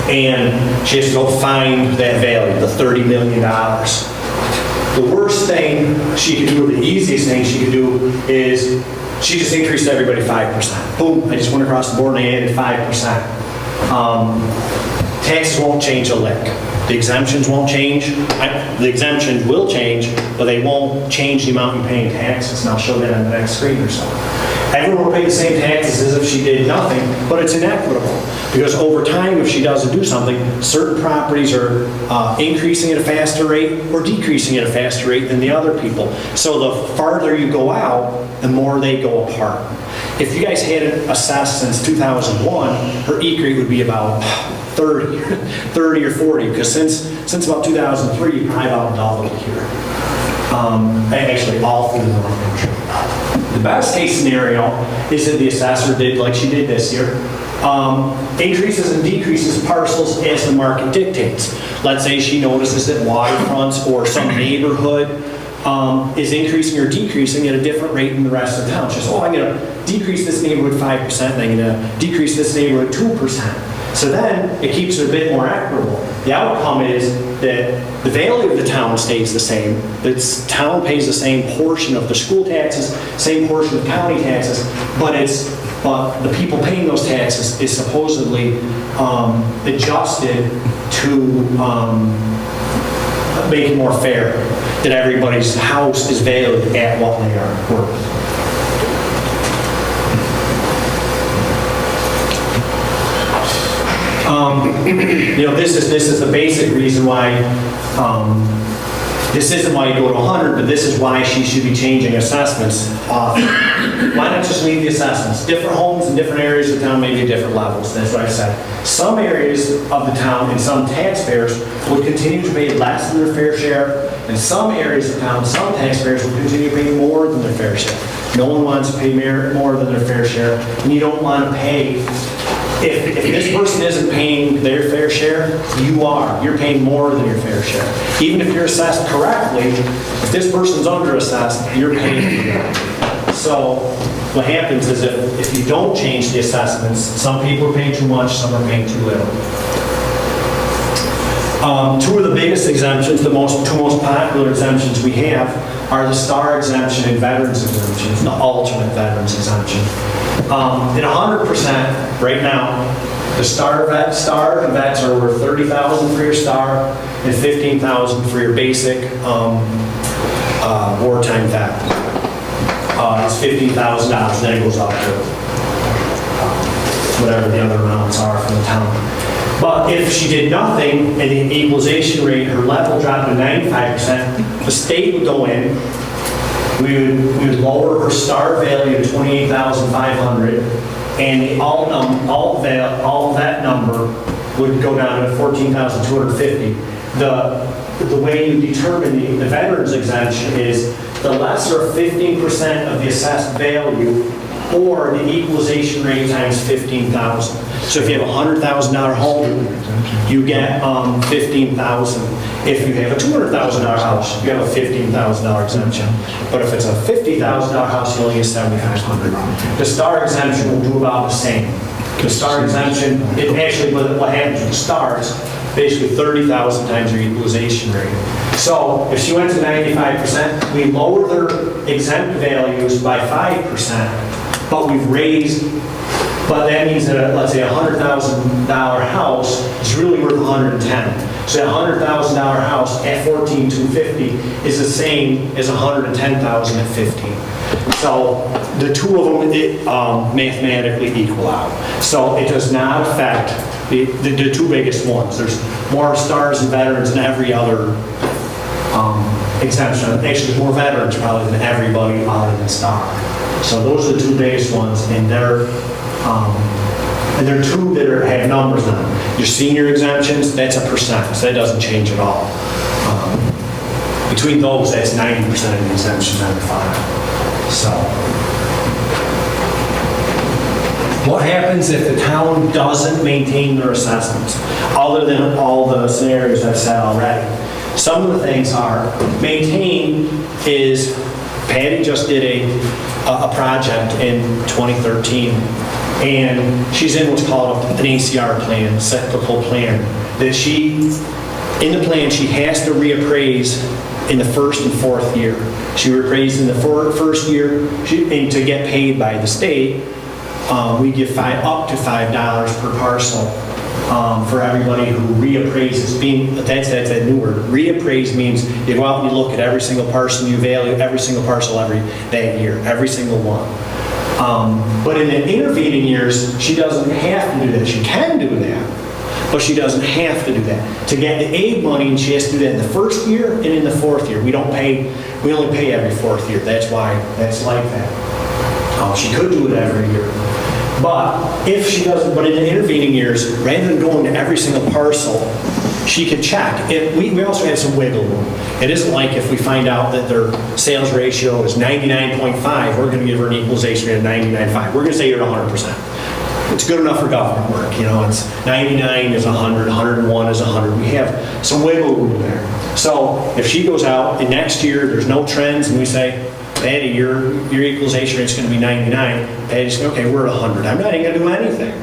and she has to go find that value, the $30 million. The worst thing she could do, or the easiest thing she could do, is she just increased everybody 5%. Boom, I just went across the board and I added 5%. Taxes won't change a lick. The exemptions won't change. The exemptions will change, but they won't change the amount you pay in taxes, and I'll show that on the next screen or so. Everyone will pay the same taxes as if she did nothing, but it's inequitable. Because over time, if she doesn't do something, certain properties are increasing at a faster rate or decreasing at a faster rate than the other people. So the farther you go out, the more they go apart. If you guys had it assessed since 2001, her ECRE would be about 30 or 40, because since about 2003, you probably about doubled it here. Actually, all through the North Country. The best case scenario is that the assessor did like she did this year, increases and decreases parcels as the market dictates. Let's say she notices that waterfronts or some neighborhood is increasing or decreasing at a different rate than the rest of the town. She says, oh, I'm going to decrease this neighborhood 5%, and I'm going to decrease this neighborhood 2%. So then it keeps it a bit more equitable. The outcome is that the value of the town stays the same. The town pays the same portion of the school taxes, same portion of county taxes, but the people paying those taxes is supposedly adjusted to make it more fair, that everybody's house is valued at what they are worth. This is the basic reason why, this isn't why you go to 100, but this is why she should be changing assessments often. Why not just leave the assessments? Different homes in different areas of town may be at different levels, that's what I said. Some areas of the town and some taxpayers would continue to pay less than their fair share, and some areas of town, some taxpayers will continue to pay more than their fair share. No one wants to pay more than their fair share, and you don't want to pay. If this person isn't paying their fair share, you are. You're paying more than your fair share. Even if you're assessed correctly, if this person's under-assessed, you're paying more. So what happens is if you don't change the assessments, some people are paying too much, some are paying too little. Two of the biggest exemptions, two most popular exemptions we have are the STAR exemption and veterans exemption, the alternate veterans exemption. At 100% right now, the STAR vets are worth $30,000 for your STAR and $15,000 for your basic wartime vet. It's $15,000, then it goes up to whatever the other amounts are from the town. But if she did nothing and the equalization rate, her level dropped to 95%, the state would go in, we would lower her STAR value to $28,500, and the alt that number would go down to $14,250. The way you determine the veterans exemption is the lesser of 15% of the assessed value or the equalization rate times 15,000. So if you have a $100,000 home, you get 15,000. If you have a $200,000 house, you have a $15,000 exemption. But if it's a $50,000 house, you only get 7,500. The star exemption will do about the same. The star exemption, it actually, what happens with stars, basically 30,000 times your equalization rate. So if she went to 95%, we lowered their exempt values by 5%, but we've raised, but that means that, let's say, a $100,000 house is really worth 110. So that $100,000 house at 14,250 is the same as 110,000 at 15. So the two of them mathematically equal out. So it does not affect the two biggest ones. There's more stars and veterans than every other exemption. Actually, there's more veterans probably than everybody other than star. So those are the two biggest ones, and they're two that have numbers on them. Your senior exemptions, that's a percent, so that doesn't change at all. Between those, that's 90% of the exemptions on the file. So, what happens if the town doesn't maintain their assessments, other than all the scenarios I've said already? Some of the things are, maintain is, Patty just did a project in 2013, and she's in what's called an ACR plan, cyclical plan, that in the plan, she has to reappraise in the first and fourth year. She reappraised in the first year, and to get paid by the state, we give up to $5 per parcel for everybody who reappraises. That's a new word. Reappraise means you go out and you look at every single parcel, you value every single parcel that year, every single one. But in the intervening years, she doesn't have to do that. She can do that, but she doesn't have to do that. To get the aid money, she has to do that in the first year and in the fourth year. We only pay every fourth year. That's why that's like that. She could do it every year. But if she doesn't, but in the intervening years, rather than going to every single parcel, she can check. We also have some wiggle room. It isn't like if we find out that their sales ratio is 99.5, we're going to give her an equalization rate of 99.5. We're going to say you're at 100%. It's good enough for government work. It's 99 is 100, 101 is 100. We have some wiggle room there. So if she goes out and next year there's no trends and we say, Patty, your equalization rate is going to be 99. Patty's going, okay, we're at 100. I'm not even going to do anything.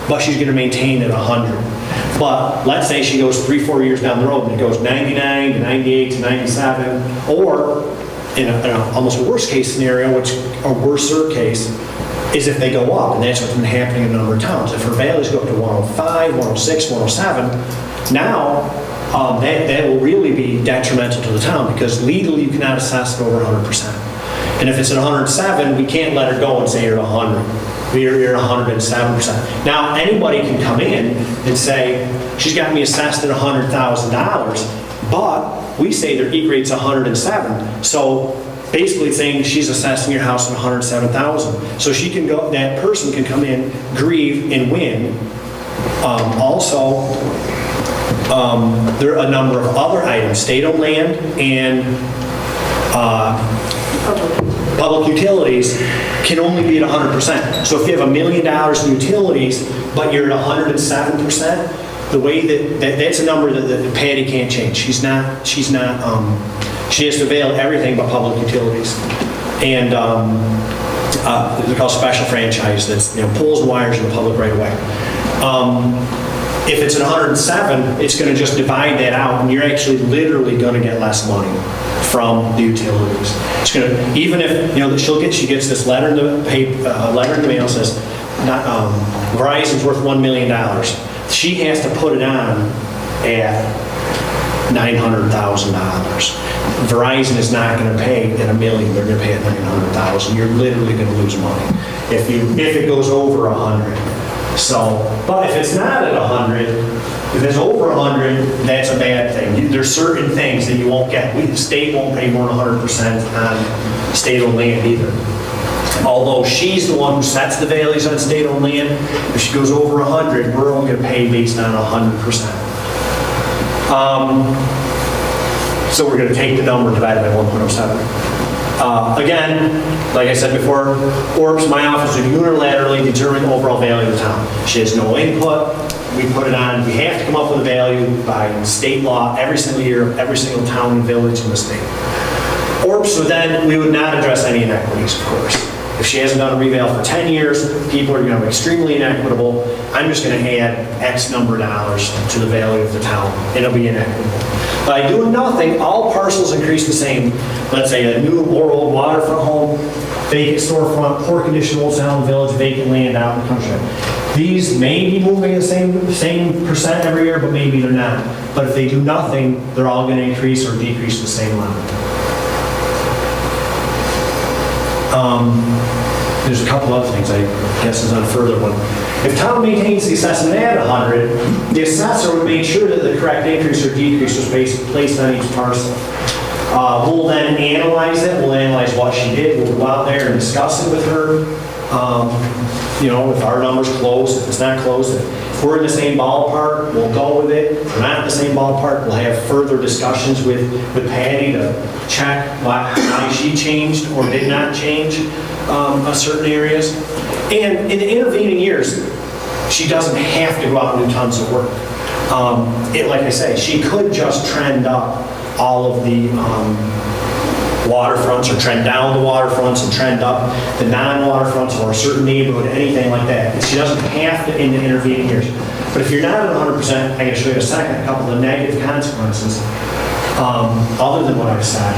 But she's going to maintain at 100. But let's say she goes 3-4 years down the road and it goes 99 to 98 to 97, or in a almost worst case scenario, which a worser case, is if they go up, and that's what's been happening in a number of towns. If her values go up to 105, 106, 107, now that will really be detrimental to the town because legally you cannot assess it over 100%. And if it's at 107, we can't let her go and say you're at 100. You're at 107%. Now, anybody can come in and say, she's got me assessed at $100,000, but we say their E rate's 107. So basically it's saying she's assessing your house at 107,000. So she can go, that person can come in, grieve, and win. Also, there are a number of other items, state-owned land and public utilities can only be at 100%. So if you have $1 million in utilities, but you're at 107%, the way that's a number that Patty can't change. She has to avail everything but public utilities. And they're called special franchise, that's poles and wires in the public right away. If it's at 107, it's going to just divide that out, and you're actually literally going to get less money from the utilities. It's going to, even if she gets this letter in the mail says, Verizon's worth $1 million. She has to put it on at $900,000. Verizon is not going to pay at $1 million. They're going to pay at $900,000. You're literally going to lose money if it goes over 100. So, but if it's not at 100, if it's over 100, that's a bad thing. There's certain things that you won't get. The state won't pay more than 100% on state-owned land either. Although she's the one who sets the values on state-owned land, if she goes over 100, we're only going to pay based on 100%. So we're going to take the number divided by 1.07. Again, like I said before, ORPS, my office would unilaterally determine the overall value of the town. She has no input. We put it on, we have to come up with a value by state law every single year of every single town and village in the state. ORPS would then, we would not address any inequities, of course. If she hasn't done a reval for 10 years, people are going to be extremely inequitable. I'm just going to add X number of dollars to the value of the town. It'll be inequitable. By doing nothing, all parcels increase the same. Let's say a new or old waterfront home, vacant storefront, poor condition old town village, vacant land out in the country. These may be moving the same percent every year, but maybe they're not. But if they do nothing, they're all going to increase or decrease the same amount. There's a couple other things, I guess, is on a further one. If town maintains the assessment at 100, the assessor would make sure that the correct increase or decrease was placed on each parcel. We'll then analyze it. We'll analyze what she did. We'll go out there and discuss it with her. If our number's close, if it's not close, if we're in the same ballpark, we'll go with it. If we're not in the same ballpark, we'll have further discussions with Patty to check why she changed or did not change certain areas. And in the intervening years, she doesn't have to go out and do tons of work. Like I say, she could just trend up all of the waterfronts or trend down the waterfronts and trend up the non-waterfronts or a certain neighborhood, anything like that. She doesn't have to in the intervening years. But if you're not at 100%, I'm going to show you in a second a couple of negative consequences other than what I've said.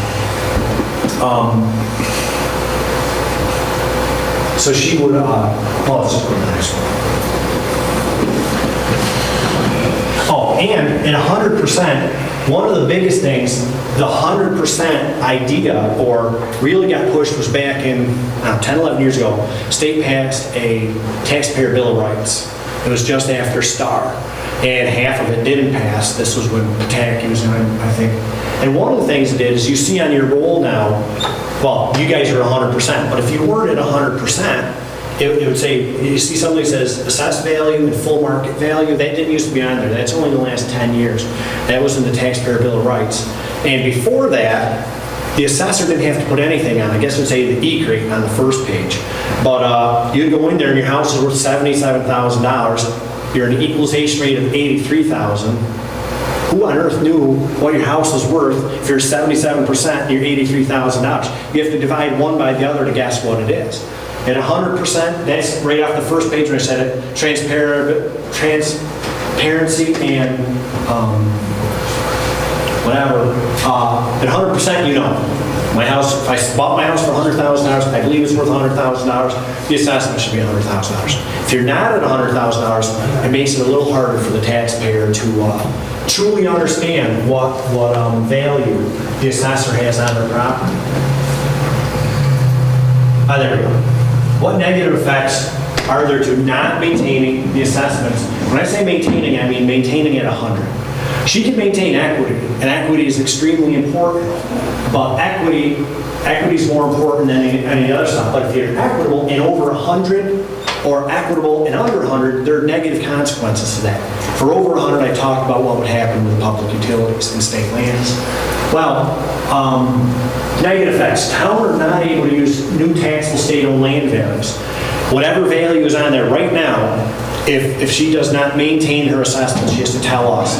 So she would, let's just go to the next one. Oh, and at 100%, one of the biggest things, the 100% idea, or really got pushed, was back in 10, 11 years ago. State passed a taxpayer bill of rights. It was just after STAR, and half of it didn't pass. This was when Pataki was in, I think. And one of the things it did is you see on your roll now, well, you guys are 100%, but if you weren't at 100%, it would say, you see something that says assessed value and full market value. That didn't used to be on there. That's only the last 10 years. That was in the taxpayer bill of rights. And before that, the assessor didn't have to put anything on. I guess it would say the E-crate on the first page. But you'd go in there and your house is worth $77,000. You're an equalization rate of 83,000. Who on earth knew what your house was worth if you're 77%, you're $83,000? You have to divide one by the other to guess what it is. At 100%, that's right off the first page when I said it, transparency and whatever. At 100%, you know. My house, if I bought my house for $100,000, I believe it's worth $100,000, the assessment should be $100,000. If you're not at $100,000, it makes it a little harder for the taxpayer to truly understand what value the assessor has on their property. There we go. What negative effects are there to not maintaining the assessments? When I say maintaining, I mean maintaining at 100. She can maintain equity, and equity is extremely important, but equity is more important than any other stuff. But if you're equitable in over 100 or equitable in under 100, there are negative consequences to that. For over 100, I talked about what would happen with public utilities and state lands. Well, negative effects. Town are not able to use new taxable state-owned land values. Whatever value is on there right now, if she does not maintain her assessments, she has to tell us,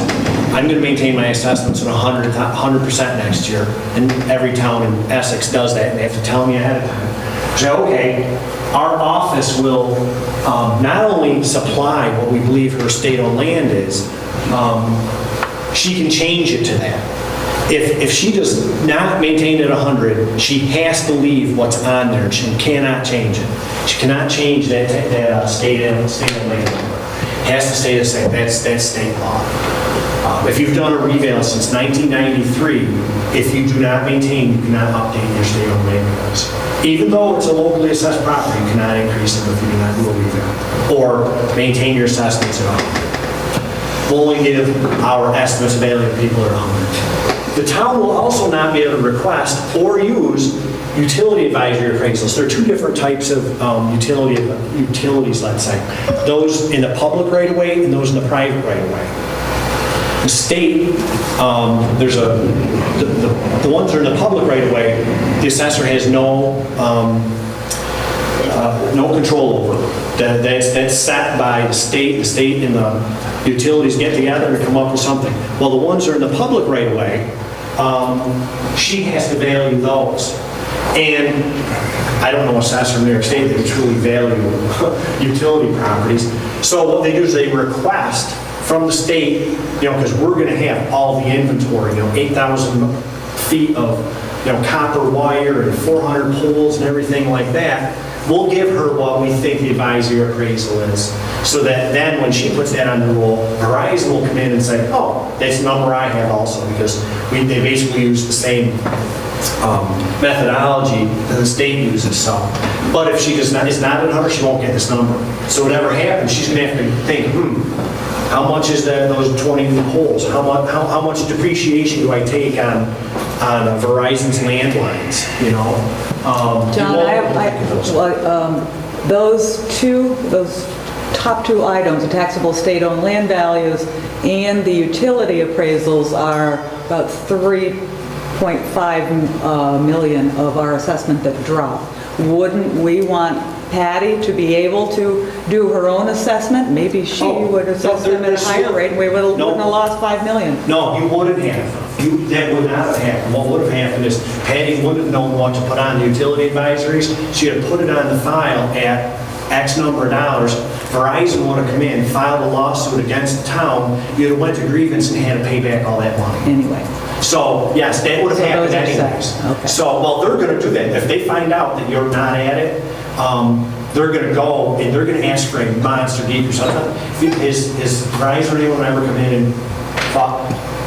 I'm going to maintain my assessments at 100% next year. And every town in Essex does that, and they have to tell me ahead of time. So, okay, our office will not only supply what we believe her state-owned land is, she can change it to that. If she does not maintain it at 100, she has to leave what's on there. She cannot change it. She cannot change that state-owned land number. It has to stay the same. That's state law. If you've done a reval since 1993, if you do not maintain, you cannot update your state-owned land values. Even though it's a locally assessed property, you cannot increase them if you do not do a reval or maintain your assessments at 100. We'll only give our estimates of value to people at 100. The town will also not be able to request or use utility advisory appraisals. There are two different types of utilities, let's say. Those in the public right-of-way and those in the private right-of-way. The state, there's the ones that are in the public right away, the assessor has no control over. That's set by the state. The state and the utilities get together to come up with something. Well, the ones that are in the public right away, she has to value those. And I don't know assessor in New York State that truly value utility properties. So what they do is they request from the state, because we're going to have all the inventory, 8,000 feet of, copper wire and 400 poles and everything like that. We'll give her what we think the advisory appraisal is, so that then when she puts that on the roll, Verizon will come in and say, oh, that's the number I have also, because they basically use the same methodology that the state uses. So, but if she is not at 100, she won't get this number. So whatever happens, she's going to have to think, how much is that? Those 20 new poles? How much depreciation do I take on Verizon's landlines? John, those top two items, the taxable state-owned land values and the utility appraisals, are about 3.5 million of our assessment that drop. Wouldn't we want Patty to be able to do her own assessment? Maybe she would assess them at a higher rate, and we wouldn't have lost 5 million. No, you wouldn't have. That would not have happened. What would have happened is Patty wouldn't have known what to put on the utility advisories. She would have put it on the file at X number of dollars. Verizon would have come in, filed a lawsuit against the town. You'd have went to grievance and had to pay back all that money. Anyway. So, yes, that would have happened anyways. Okay. So, well, they're going to do that. If they find out that you're not at it, they're going to go and they're going to ask for a monster deed or something. Is Verizon or anyone ever come in and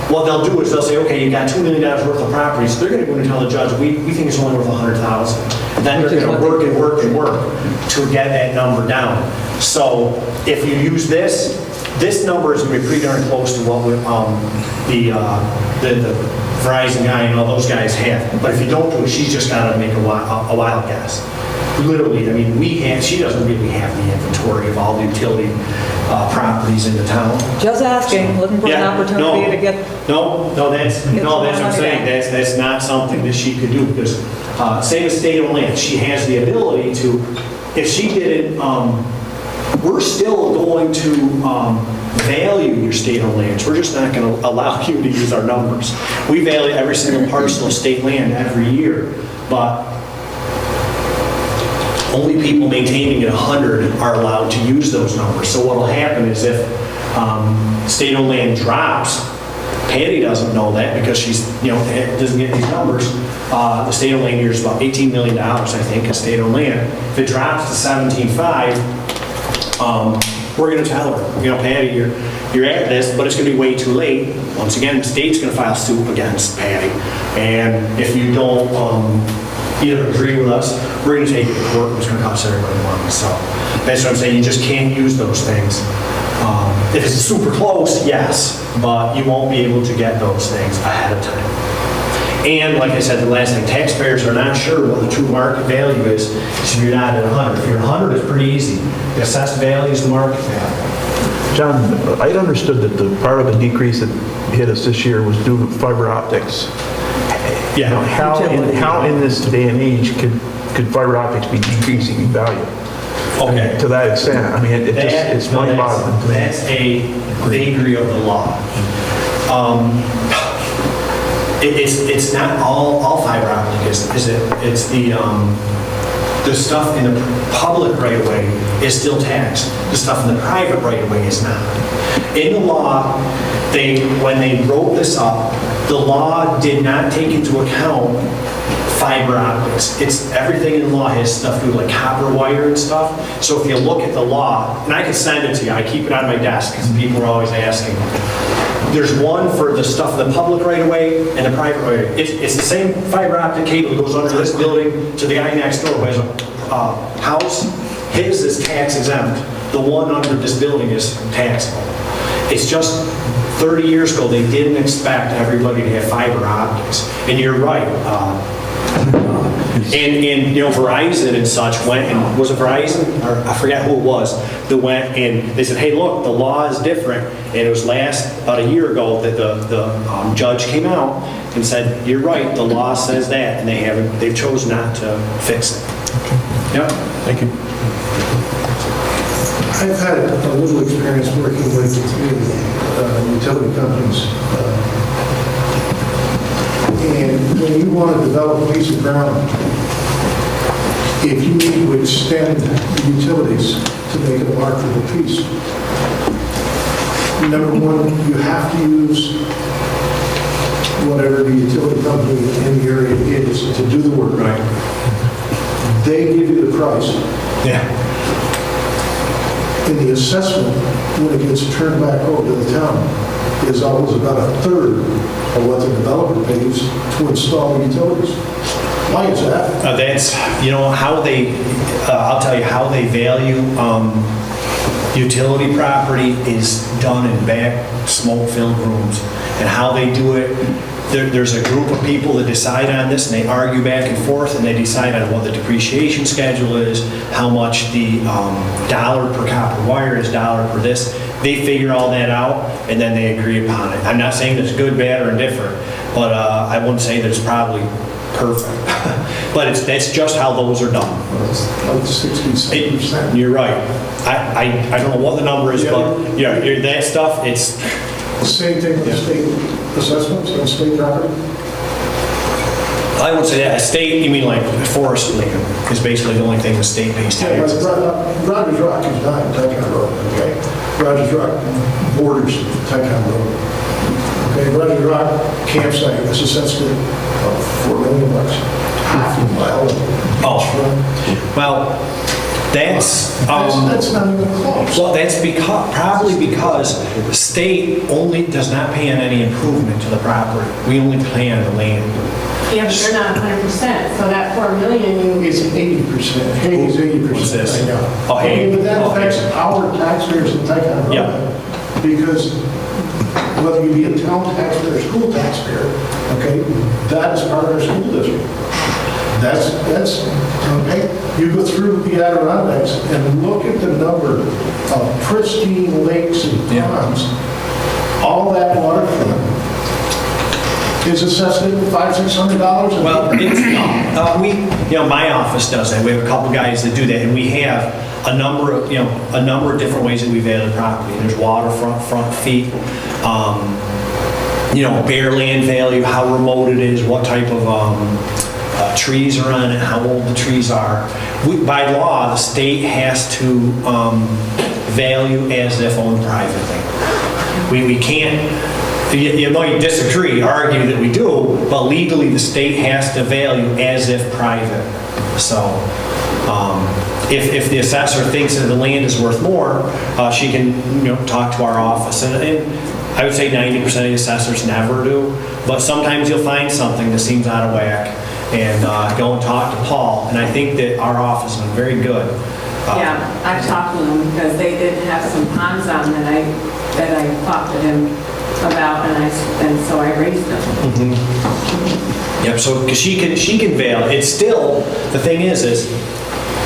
what they'll do is they'll say, okay, you got $2 million worth of properties. They're going to go and tell the judge, we think it's only worth $100,000. Then they're going to work and work and work to get that number down. So if you use this number is going to be pretty darn close to what the Verizon guy and all those guys have. But if you don't do it, she's just got to make a wild guess. Literally, I mean, she doesn't really have the inventory of all the utility properties in the town. Just asking, looking for an opportunity to get... That's what I'm saying. That's not something that she could do, because same as state-owned land, she has the ability to, if she did it, we're still going to value your state-owned lands. We're just not going to allow you to use our numbers. We value every single parcel of state land every year, but only people maintaining at 100 are allowed to use those numbers. So what will happen is if state-owned land drops, Patty doesn't know that because she's, doesn't get these numbers. The state-owned land here is about $18 million, I think, in state-owned land. If it drops to 17.5, we're going to tell her, Patty, you're at this, but it's going to be way too late. Once again, the state's going to file suit against Patty. And if you don't either agree with us, we're going to take it to court, and it's going to cost everybody money. So that's what I'm saying. You just can't use those things. If it's super close, yes, but you won't be able to get those things ahead of time. And like I said, the last thing, taxpayers are not sure what the true market value is if you're not at 100. If you're 100, it's pretty easy. The assessed value is the market value. John, I'd understood that the part of the decrease that hit us this year was due to fiber optics. Yeah. How in this day and age could fiber optics be decreasing in value? Okay. To that extent, it's mind-boggling to me. That's a vagary of the law. It's not all fiber optic, is it? It's the stuff in the public right of way is still taxed. The stuff in the private right of way is not. In the law, when they wrote this up, the law did not take into account fiber optics. It's everything in the law has stuff to do like copper wire and stuff. So if you look at the law, and I can send it to you, I keep it on my desk because people are always asking. There's one for the stuff in the public right away and the private right away. It's the same fiber optic cable that goes under this building to the guy next door who has a house. His is tax exempt. The one under this building is taxable. It's just 30 years ago they didn't expect everybody to have fiber optics. And you're right. And, you know, Verizon and such went, and was it Verizon? Or I forget who it was, that went and they said, hey, look, the law is different. And it was about a year ago that the judge came out and said, you're right, the law says that, and they've chosen not to fix it. Yep. Thank you. I've had a little experience working with utility companies. And when you want to develop a piece of ground, if you need to extend the utilities to make it a marketable piece, number one, you have to use whatever the utility company in the area is to do the work. Right. They give you the price. Yeah. In the assessment, when it gets turned back over to the town, is always about a third of what the developer pays to install the utilities. Why is that? That's, you know, how they, I'll tell you, how they value utility property is done in back smoke-filled rooms. And how they do it, there's a group of people that decide on this, and they argue back and forth, and they decide on what the depreciation schedule is, how much the dollar per copper wire is, dollar per this. They figure all that out, and then they agree upon it. I'm not saying that it's good, bad, or indifferent, but I wouldn't say that it's probably perfect. But that's just how those are done. Like 67%. You're right. I don't know what the number is, but yeah, that stuff, it's... The same thing with state assessments on state property? I would say that, a state, you mean like forest land, is basically the only thing the state pays Yeah, taxes. Rogers Rock is not Ticonderoga Road, okay? Rogers Rock borders Ticonderoga Road. Okay, Rogers Rock campsite is assessed at $4 million, half a mile. Oh, well, that's not even close. well, that's probably because the state only does not pay on any improvement to the property. We only pay on the land. Yeah, but they're not 100%, so that 4 million, It's 80%. Hayes 80%. What's this? I know. Oh, Hayes. But that Oh, affects Hayes. our taxpayers in Ticonderoga. Yeah. Because whether you be a town taxpayer or school taxpayer, okay, that is part of our school district. That's, okay. You go through the Adirondacks and look at the number of pristine lakes and ponds. All that waterfront is assessed at $500-600. Well, it's, my office does that. We have a couple guys that do that, and we have a number of different ways that we value property. There's waterfront, front feet, bare land value, how remote it is, what type of trees are on it, how old the trees are. By law, the state has to value as if owned privately. We can't. You might disagree, argue that we do, but legally the state has to value as if private. So if the assessor thinks that the land is worth more, she can talk to our office. And I would say 90% of the assessors never do, but sometimes you'll find something that seems out of whack and go and talk to Paul. And I think that our office has been very good. yeah, I've talked to them because they did have some ponds on that I talked to him about, and so I raised them. Yep. So because she can value. It's still, the thing is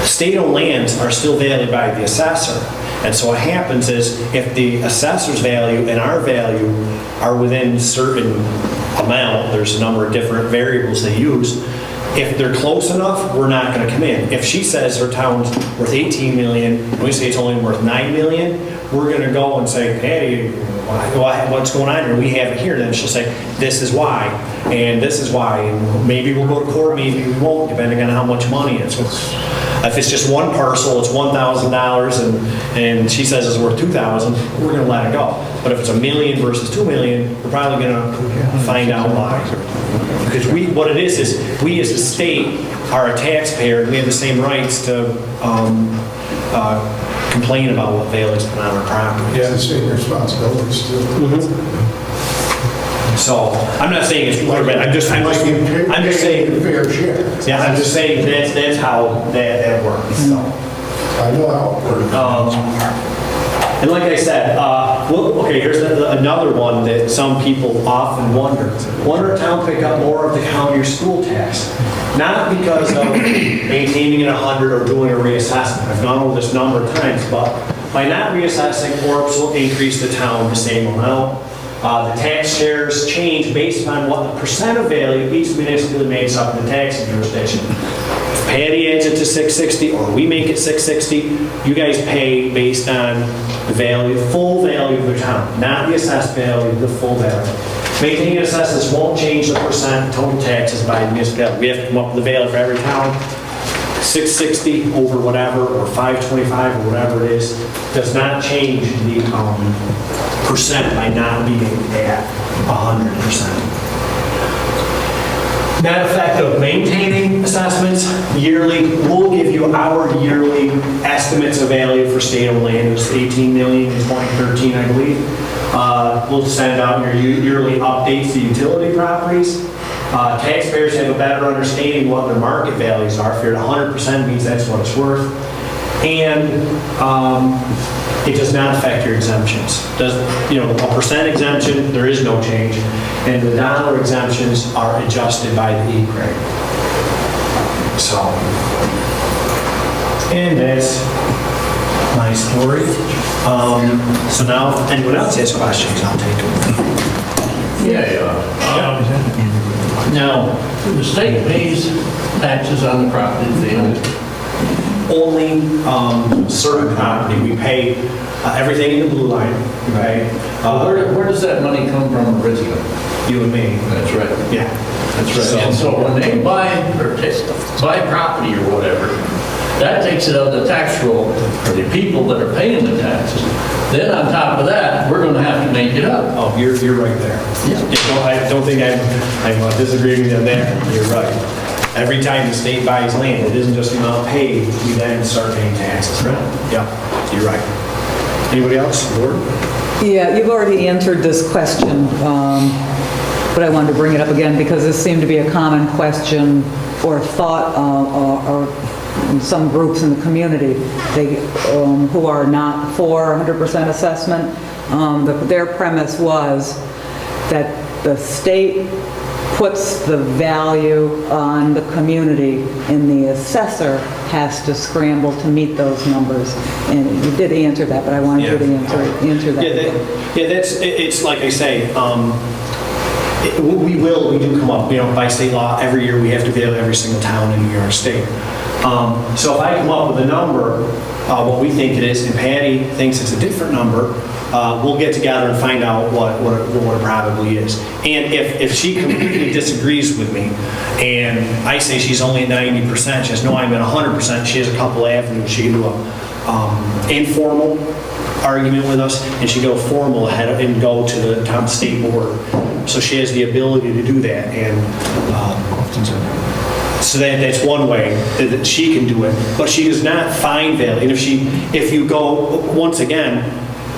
state-owned lands are still valued by the assessor. And so what happens is if the assessor's value and our value are within certain amount, there's a number of different variables they use. If they're close enough, we're not going to come in. If she says her town's worth 18 million, and we say it's only worth 9 million, we're going to go and say, hey, what's going on here? We have it here. Then she'll say, this is why, and this is why. And maybe we'll go to court, maybe we won't, depending on how much money it's worth. If it's just one parcel, it's $1,000, and she says it's worth $2,000, we're going to let it go. But if it's $1 million versus $2 million, we're probably going to find out why. Because what it is we as a state are a taxpayer, and we have the same rights to complain about what value is put on our property. Yeah, the same responsibilities too. So I'm not saying it's good or bad. I'm just saying. Fair share. Yeah, I'm just saying that's how that works. So. I know how it works. And like I said, okay, here's another one that some people often wonder. Wonder if town pick up more of the county or school tax? Not because of maintaining it 100 or doing a reassessment. I've gone over this number of times, but by not reassessing, Orbs will increase the town the same amount. The tax shares change based on what the percent of value each municipality makes up in the taxing jurisdiction. If Patty adds it to 660 or we make it 660, you guys pay based on the value, full value of the town, not the assessed value, the full value. Maintaining assessments won't change the percent total taxes by the municipality. We have to come up with the value for every town. 660 over whatever, or 525 or whatever it is, does not change the percent by not being at 100%. Net effect of maintaining assessments yearly, we'll give you our yearly estimates of value for state-owned land. It was 18 million in 2013, I believe. We'll send out your yearly updates to utility properties. Taxpayers have a better understanding what their market values are. If you're at 100%, means that's what it's worth. And it does not affect your exemptions. A percent exemption, there is no change. And the dollar exemptions are adjusted by the E-grade. So, and that's my story. So now, if anyone else has questions, I'll take them. Now, the state pays taxes on the property they own. Only certain property. We pay everything in the blue line. We pay. Where does that money come from originally? You and me. That's right. Yeah. That's right. And so when they buy property or whatever, that takes it out of the tax roll for the people that are paying the taxes. Then on top of that, we're going to have to make it up. Oh, you're right there. Yeah. I don't think I'm disagreeing with you there. You're right. Every time the state buys land, it isn't just the amount paid, we then start paying taxes. Right. Yeah, you're right. Anybody else? Board? Yeah, you've already answered this question, but I wanted to bring it up again because this seemed to be a common question or thought or some groups in the community who are not for 100% assessment. Their premise was that the state puts the value on the community and the assessor has to scramble to meet those numbers. And you did answer that, but I wanted you to answer that. It's like I say, we do come up, by state law, every year we have to bill every single town in New York State. So if I come up with a number, what we think it is, and Patty thinks it's a different number, we'll get together and find out what it probably is. And if she completely disagrees with me, and I say she's only at 90%, she says, no, I'm at 100%, she has a couple avenues. She can do a informal argument with us, and she go formal ahead and go to the top state board. So she has the ability to do that, and so that's one way that she can do it. But she does not find value. And if you go, once again,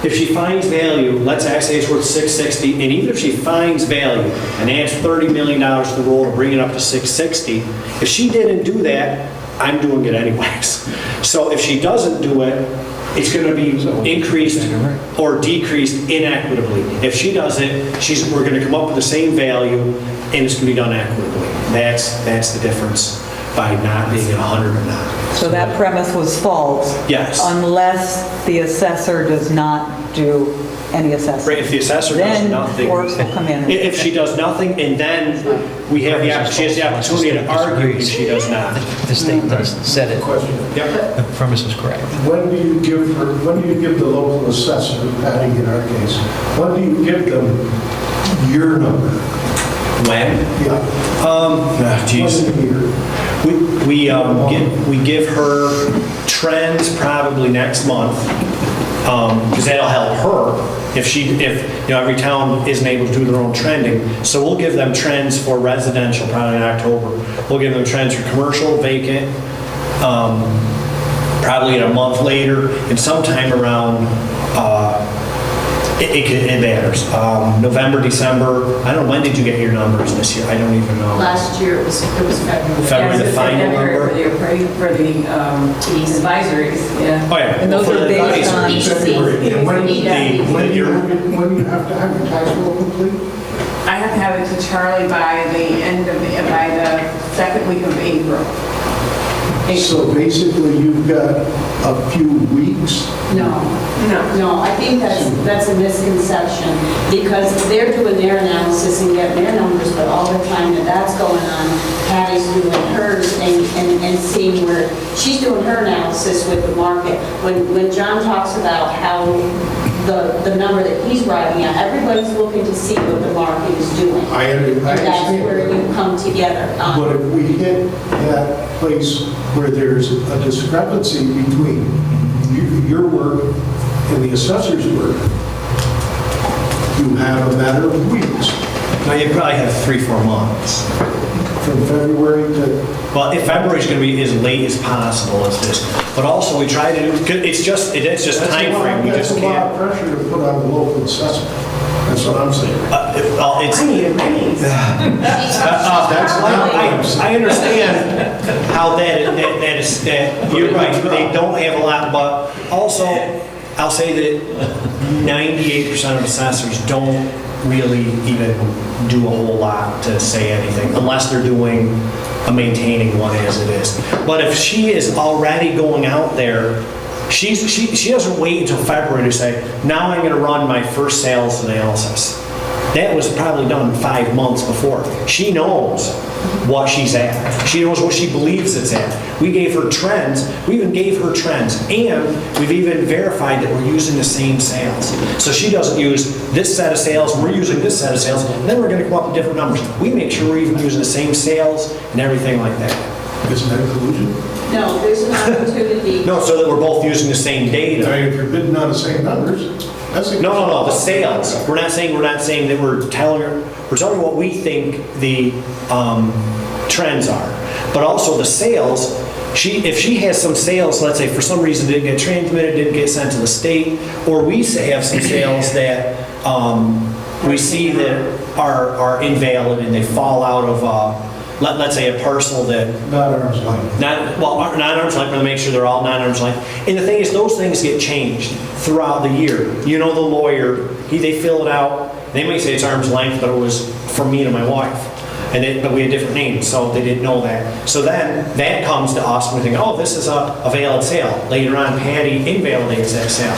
if she finds value, let's say it's worth 660, and even if she finds value and adds $30 million to the roll to bring it up to 660, if she didn't do that, I'm doing it anyways. So if she doesn't do it, it's going to be increased or decreased inequitably. If she does it, we're going to come up with the same value, and it's going to be done equitably. That's the difference by not being at 100 or not. So that premise was false? Yes. Unless the assessor does not do any assessment. Right, if the assessor does nothing. Then Orbs will come in. If she does nothing, and then she has the opportunity to argue if she does not. The state does set it. Yep. The premise is correct. When do you give the local assessor, Patty in our case, when do you give them your number? When? Yeah. Geez. Once a year. We give her trends probably next month, because that'll help her if every town isn't able to do their own trending. So we'll give them trends for residential probably in October. We'll give them trends for commercial, vacant, probably in a month later, and sometime around It matters. November, December, I don't know, when did you get your numbers this year? I don't even know. Last year, it was February. February, the Yes, final February number? For the advisories, yeah. Oh, yeah. And those For are the based on- advisories. February. And when do The- when do you have to have your tax roll complete? I have to have it to Charlie by by the second week of April. So basically, you've got a few weeks. No, I think that's a misconception, because they're doing their analysis and getting their numbers, but all the time that that's going on, Patty's doing hers and seeing where, she's doing her analysis with the market. When John talks about how the number that he's writing at, everybody's looking to see what the market is doing. I And that's understand. where you come together. But if we hit that place where there's a discrepancy between your work and the assessor's work, you have a matter of weeks No, you probably have 3-4 months. from February to, Well, if February's going to be as late as possible as this, but also we try to do, 'cause it's just time frame, we that's just a lot can't. of pressure to put on the local assessor. That's what I'm saying. Well, it's, That's not what I'm saying. I understand how that is, that, you're right, they don't have a lot, but also, I'll say that 98% of assessors don't really even do a whole lot to say anything, unless they're doing a maintaining one as it is. But if she is already going out there, she doesn't wait until February to say, now I'm gonna run my first sales analysis. That was probably done 5 months before. She knows what she's at. She knows what she believes it's at. We gave her trends, we even gave her trends, and we've even verified that we're using the same sales. So she doesn't use this set of sales, we're using this set of sales, and then we're gonna come up with different numbers. We make sure we're even using the same sales and everything like that. Isn't that collusion? No, there's an opportunity. No, so that we're both using the same I data. mean, if you're bidding on the same numbers, that's a... No, the sales. We're not saying that we're telling her what we think the trends are. But also the sales, if she has some sales, let's say for some reason didn't get transmitted, didn't get sent to the state, or we have some sales that we see that are invalid and they fall out of, let's say a parcel that Not arm's length. not arm's length, but to make sure they're all not arm's length. And the thing is, those things get changed throughout the year. You know, the lawyer, they fill it out. They may say it's arm's length, but it was from me to my wife. But we had different names, so they didn't know that. So then that comes to us, and we think, oh, this is a valid sale. Later on, Patty invalidates that sale.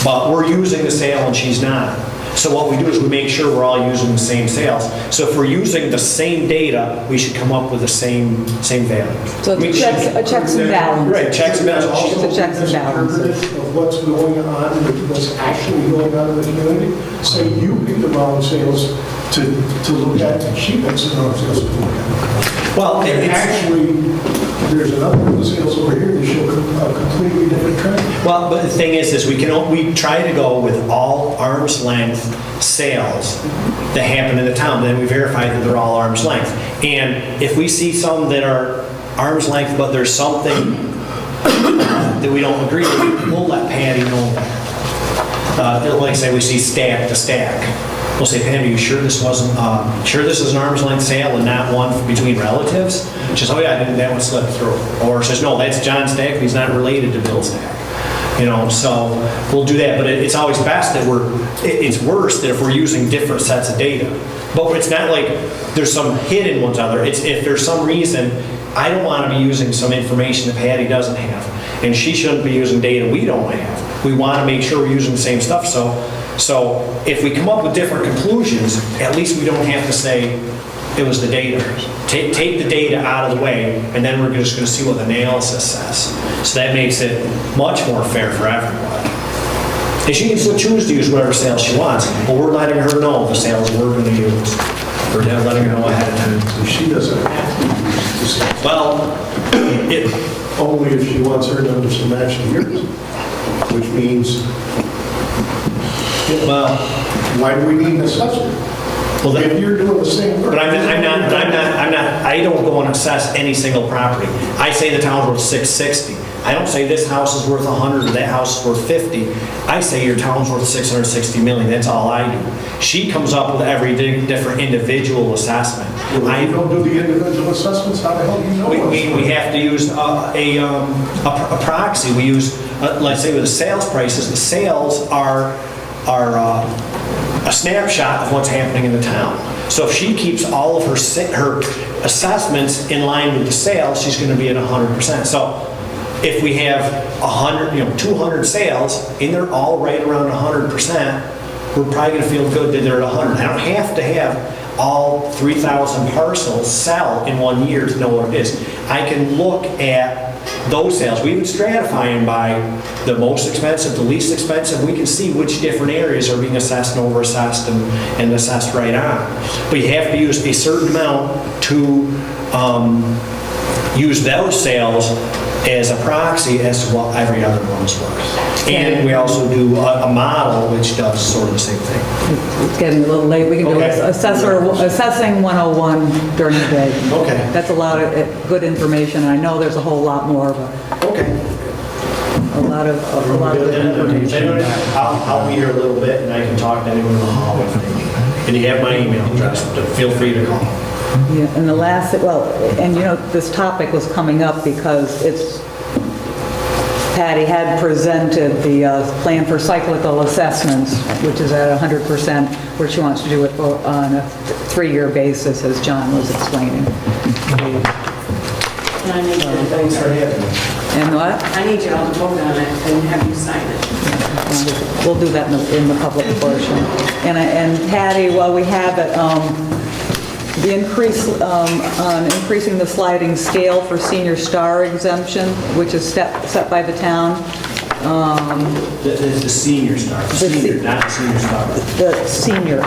But we're using the sale and she's not. So what we do is we make sure we're all using the same sales. So if we're using the same data, we should come up with the same value. So it's checks and balances. Right, checks and balances. Also, It's a checks and balances. misinterpretation of what's going on, what's actually going on in the community. Say you pick the wrong sales to look at, and she picks the wrong sales to look at. Well, And actually, there's another group of sales over here that show a completely different trend. well, but the thing is we try to go with all arm's length sales that happen in the town. Then we verify that they're all arm's length. And if we see some that are arm's length, but there's something that we don't agree with, we'll let Patty know that. Like say we see stack to stack. We'll say, Patty, you sure this wasn't, sure this is an arm's length sale and not one between relatives? She says, oh yeah, that one slipped through. Or says, no, that's John Stack, he's not related to Bill Stack. You know, so we'll do that, but it's always best that it's worse that if we're using different sets of data. But it's not like there's some hidden ones out there. It's if there's some reason, I don't want to be using some information that Patty doesn't have, and she shouldn't be using data we don't have. We want to make sure we're using the same stuff, so if we come up with different conclusions, at least we don't have to say it was the data. Take the data out of the way, and then we're just going to see what the analysis says. So that makes it much more fair for everyone. And she can still choose to use whatever sales she wants, but we're letting her know the sales we're going to use. We're letting her know ahead of time. So she doesn't have to use the sales. Well, Only if she wants her numbers to match yours, which means, well, why do we need an assessor? Well, If you're doing the same work. But I don't go and assess any single property. I say the town's worth 660. I don't say this house is worth 100 or that house is worth 50. I say your town's worth 660 million, that's all I do. She comes up with every different individual assessment. If you don't do the individual assessments, how the hell do you know? We have to use a proxy. We use, let's say with the sales prices, the sales are a snapshot of what's happening in the town. So if she keeps all of her assessments in line with the sales, she's going to be at 100%. So if we have 200 sales and they're all right around 100%, we're probably going to feel good that they're at 100. I don't have to have all 3,000 parcels sell in 1 year to know what it is. I can look at those sales. We would stratify them by the most expensive, the least expensive. We can see which different areas are being assessed and over-assessed and assessed right on. But you have to use a certain amount to use those sales as a proxy as to what every other one's worth. And we also do a model which does sort of the same thing. It's getting a little late. We can do Okay. assessing 101 during the day. Okay. That's a lot of good information. I know there's a whole lot more, but Okay. a lot of good information. I'll be here a little bit and I can talk to anyone in the hall if they need. And you have my email address, but feel free to call. Yeah, and the last, and this topic was coming up because Patty had presented the plan for cyclical assessments, which is at 100%, where she wants to do it on a 3-year basis, as John was explaining. And I need you to vote on it. And what? I need you all to vote on it and have you sign it. We'll do that in the public portion. And Patty, while we have it, the increase on increasing the sliding scale for senior star exemption, which is set by the town. The senior star, not senior star. The senior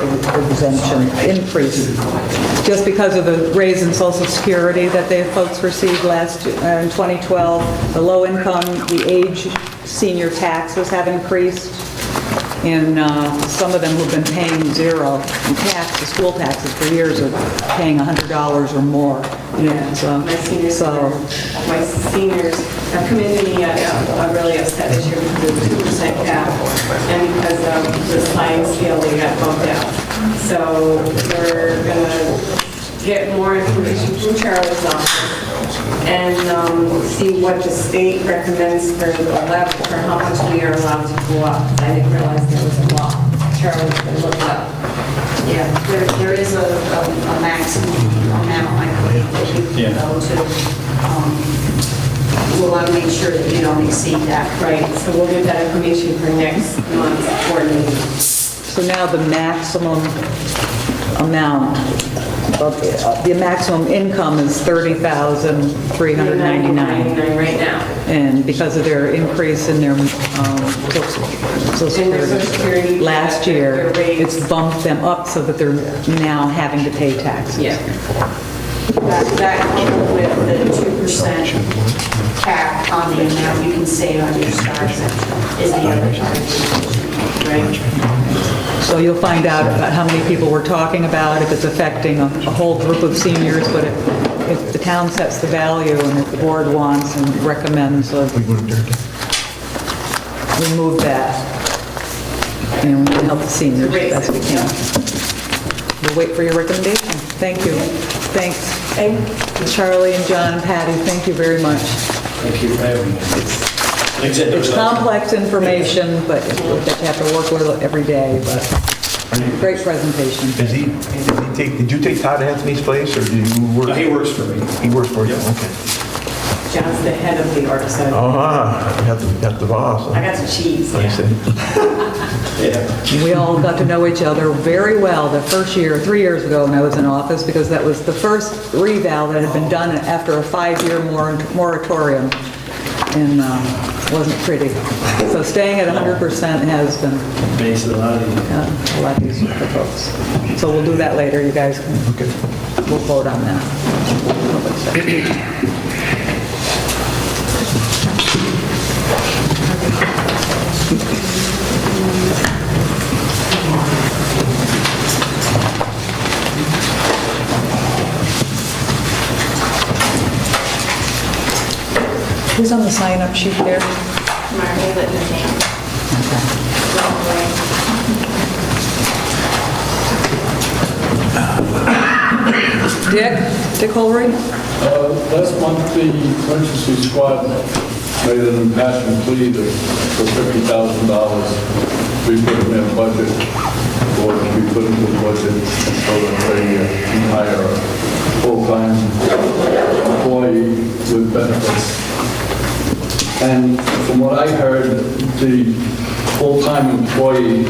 exemption increase, just because of the raise in Social Security that they folks received in 2012. The low income, the age senior taxes have increased. And some of them who've been paying zero in taxes, school taxes for years, are paying $100 or more. Yeah, my seniors have come into me really upset this year because of the 2% cap and because of the sliding scale they got bumped out. So we're gonna get more information from Charlie's office and see what the state recommends for the level, for how much we are allowed to go up. I didn't realize there was a law. Charlie's gonna look it up. Yeah, there is a maximum amount, I believe, that you can go to. We'll want to make sure that you don't exceed that. Right, so we'll get that information for next month's board meeting. So now the maximum amount the maximum income is $30,399. right now. And because of their increase in their Social Security last year, it's bumped them up so that they're now having to pay taxes. Yeah. That coupled with the 2% cap on the amount you can save on your star exemption is the other part, right? So you'll find out about how many people we're talking about, if it's affecting a whole group of seniors, but if the town sets the value and if the board wants and recommends, we move that. And we can help the seniors as best we can. We'll wait for your recommendation. Thank you. Thanks. Charlie and John and Patty, thank you very much. Thank you for having me. It's complex information, but you have to work with it every day, but great presentation. Did you take Todd Anthony's place, or did you work? No, he works for me. He works for you? Yep. Okay. John's the head of the org, so Got the boss. I got some cheese. I see. Yeah. We all got to know each other very well the first year, 3 years ago when I was in office, because that was the first reval that had been done after a 5-year moratorium, and wasn't pretty. So staying at 100% has been Makes it a lot easier. a lot easier for folks. So we'll do that later, you guys can, we'll vote on that. Who's on the sign-up sheet there? Marty, but his name. Dick Holroyd? Last month, the emergency squad made an impassioned plea for $50,000 we put in their budget, or to be put into the budget so that they can hire a full-time employee with benefits. And from what I heard, the full-time employee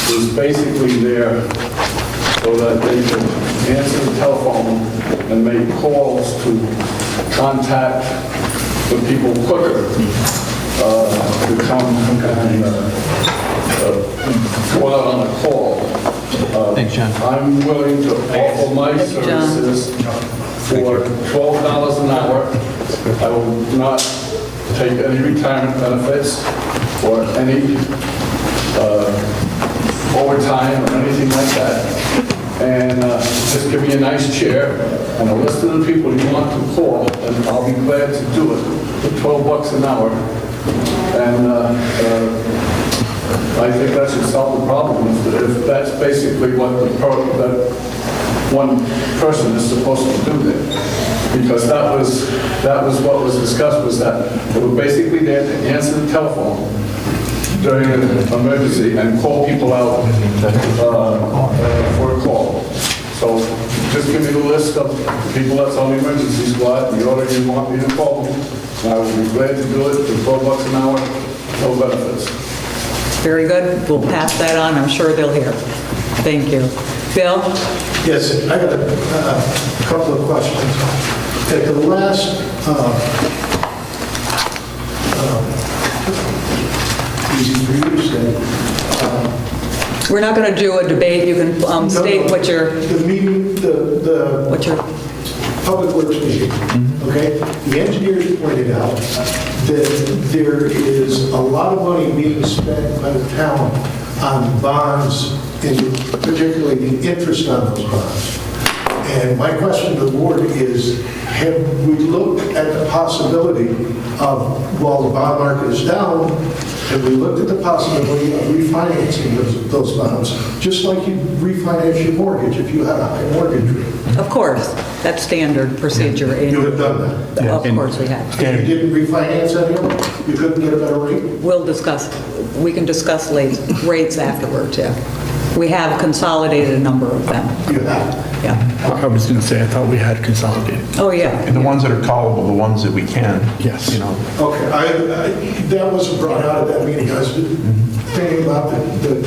was basically there so that they could answer the telephone and make calls to contact the people quicker, to come and go out on a call. Thanks, John. I'm willing to offer my services for $12 an hour. I will not take any retirement benefits or any overtime or anything like that. And just give me a nice chair and a list of the people you want to call, and I'll be glad to do it for $12 an hour. And I think that should solve the problem if that's basically what that one person is supposed to do there. Because that was what was discussed, was that they were basically there to answer the telephone during an emergency and call people out for a call. So just give me the list of people that's on the emergency squad, the order you want me to call them, and I will be glad to do it for $12 an hour, no benefits. Very good. We'll pass that on. I'm sure they'll hear. Thank you. Bill? Yes, I got a couple of questions. At the last easy for you to say. We're not going to do a debate. You can state what your... The meeting, the What your... Public Works meeting, okay? The engineers pointed out that there is a lot of money being spent by the town on bonds, and particularly the interest on those bonds. And my question to the board is, have we looked at the possibility of, while the bond market is down, have we looked at the possibility of refinancing those bonds, just like you refinance your mortgage if you had a high mortgage rate? Of course, that's standard procedure. You have done that? Of course we have. And you didn't refinance any of them? You couldn't get a better rate? We can discuss rates afterwards, yeah. We have consolidated a number of them, You have. yeah. I was going to say, I thought we had consolidated. Oh, yeah. And the ones that are callable, the ones that we can. Yes. You know. Okay, that wasn't brought out at that meeting. I was thinking about the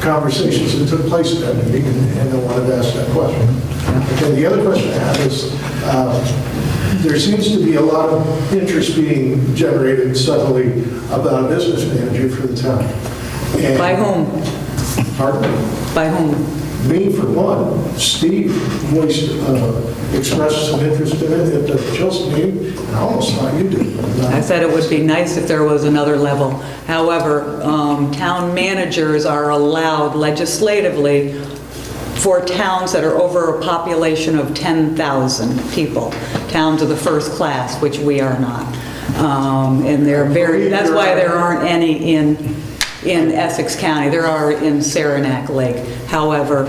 conversations that took place at that meeting, and I wanted to ask that question. Okay, the other question I have is, there seems to be a lot of interest being generated suddenly about a business manager for the town. And- By whom? Pardon? By whom? Me, for one. Steve expressed some interest in it at the Chelsea meeting, and I almost thought you did. I said it would be nice if there was another level. However, town managers are allowed legislatively for towns that are over a population of 10,000 people, towns of the first class, which we are not. And that's why there aren't any in Essex County. There are in Saranac Lake. However,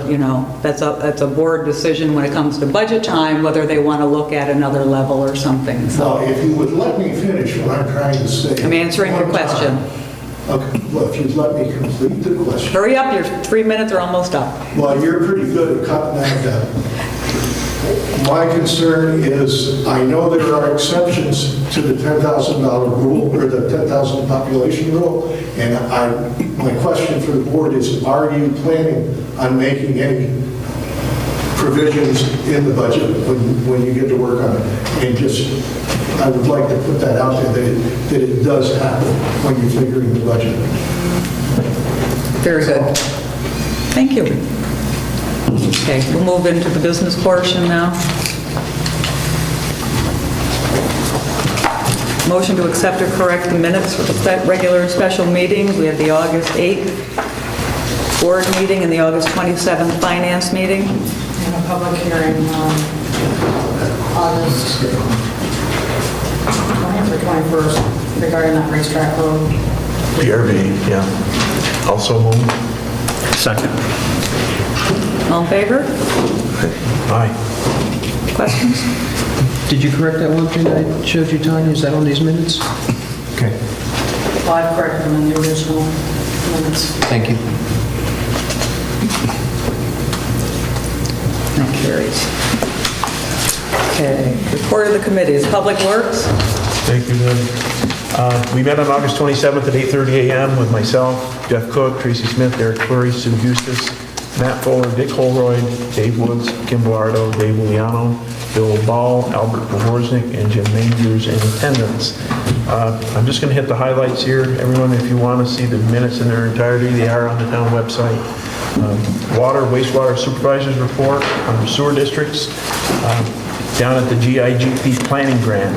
that's a board decision when it comes to budget time, whether they want to look at another level or something. So Well, if you would let me finish what I'm trying to say. I'm answering your one time. question. Okay, well, if you'd let me complete the question. Hurry up, your 3 minutes are almost up. Well, you're pretty good at cutting that down. My concern is, I know there are exceptions to the $10,000 rule, or the 10,000 population rule, and my question for the board is, are you planning on making any provisions in the budget when you get to work on it? And just, I would like to put that out there, that it does happen when you're figuring the budget. Very good. Thank you. Okay, we'll move into the business portion now. Motion to accept or correct the minutes for the regular and special meetings. We have the August 8th board meeting and the August 27th finance meeting. And a public hearing on August 20th. September 21st regarding that racetrack road. PRV, yeah. Also move. Second. All in favor? Aye. Questions? Did you correct that one thing I showed you, Tanya? Is that on these minutes? Okay. Well, I've corrected them in the original minutes. Thank you. That carries. Okay, report of the committees. Public Works? Thank you, Lynn. We met on August 27th at 8:30 a.m. with myself, Jeff Cook, Tracy Smith, Eric Fleury, Sue Eustace, Matt Fuller, Dick Holroyd, Dave Woods, Kim Bellardo, Dave Liano, Bill Ball, Albert Pohorznik, and Jim Mangers in attendance. I'm just going to hit the highlights here. Everyone, if you want to see the minutes in their entirety, they are on the town website. Water, wastewater supervisors report on the sewer districts. Down at the GIGP planning grant,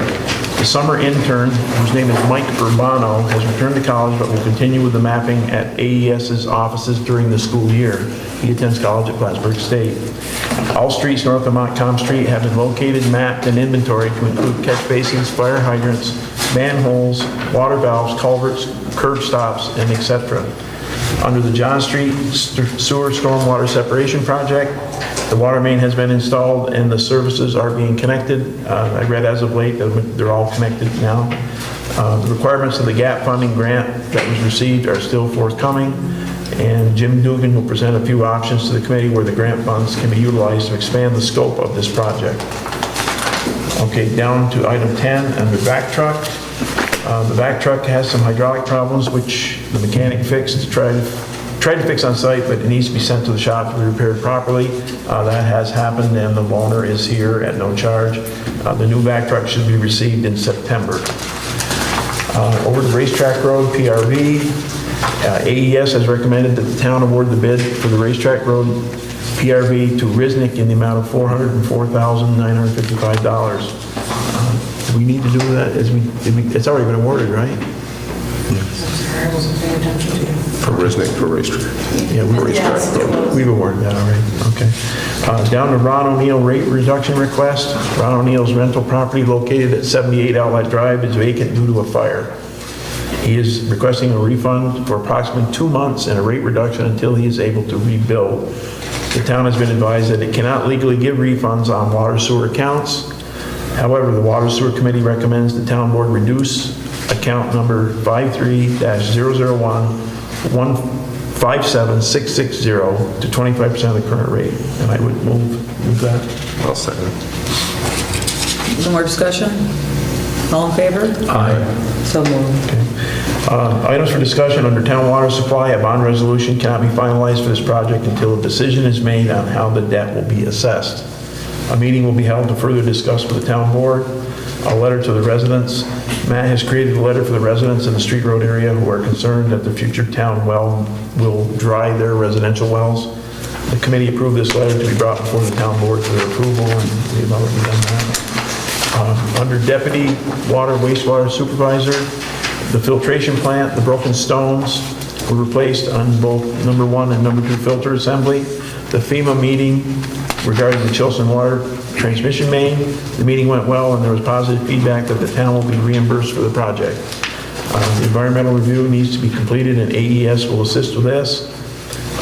the summer intern, whose name is Mike Urbano, has returned to college but will continue with the mapping at AES's offices during the school year. He attends college at Plattsburgh State. All streets north of Montcalm Street have been located, mapped, and inventoried to include catch basins, fire hydrants, manholes, water valves, culverts, curb stops, and etc. Under the John Street Sewer Stormwater Separation Project, the water main has been installed and the services are being connected. I read as of late that they're all connected now. The requirements of the GAP funding grant that was received are still forthcoming, and Jim Dugan will present a few options to the committee where the grant funds can be utilized to expand the scope of this project. Okay, down to item 10, under vac truck. The vac truck has some hydraulic problems, which the mechanic fixed, tried to fix on site, but it needs to be sent to the shop to be repaired properly. That has happened, and the loaner is here at no charge. The new vac truck should be received in September. Over to Racetrack Road, PRV. AES has recommended that the town award the bid for the Racetrack Road PRV to Risnick in the amount of $404,955. Do we need to do that? It's already been awarded, right? Sorry, I wasn't paying attention to you. From Risnick to Racetrack. Yeah, we've awarded that already. Okay. Down to Ron O'Neill rate reduction request. Ron O'Neill's rental property located at 78 Outlet Drive is vacant due to a fire. He is requesting a refund for approximately 2 months and a rate reduction until he is able to rebuild. The town has been advised that it cannot legally give refunds on water sewer accounts. However, the Water Sewer Committee recommends the town board reduce account number 53-001-157660 to 25% of the current rate. And I would move that. I'll second. No more discussion? All in favor? Aye. So moved. Okay. Items for discussion under town water supply. A bond resolution cannot be finalized for this project until a decision is made on how the debt will be assessed. A meeting will be held to further discuss with the town board. A letter to the residents. Matt has created a letter for the residents in the Street Road area who are concerned that the future town well will dry their residential wells. The committee approved this letter to be brought before the town board for their approval, and we've already done that. Under Deputy Water Wastewater Supervisor, the filtration plant, the broken stones were replaced on both number 1 and number 2 filter assembly. The FEMA meeting regarding the Chilson Water transmission main, the meeting went well and there was positive feedback that the town will be reimbursed for the project. The environmental review needs to be completed and AES will assist with this.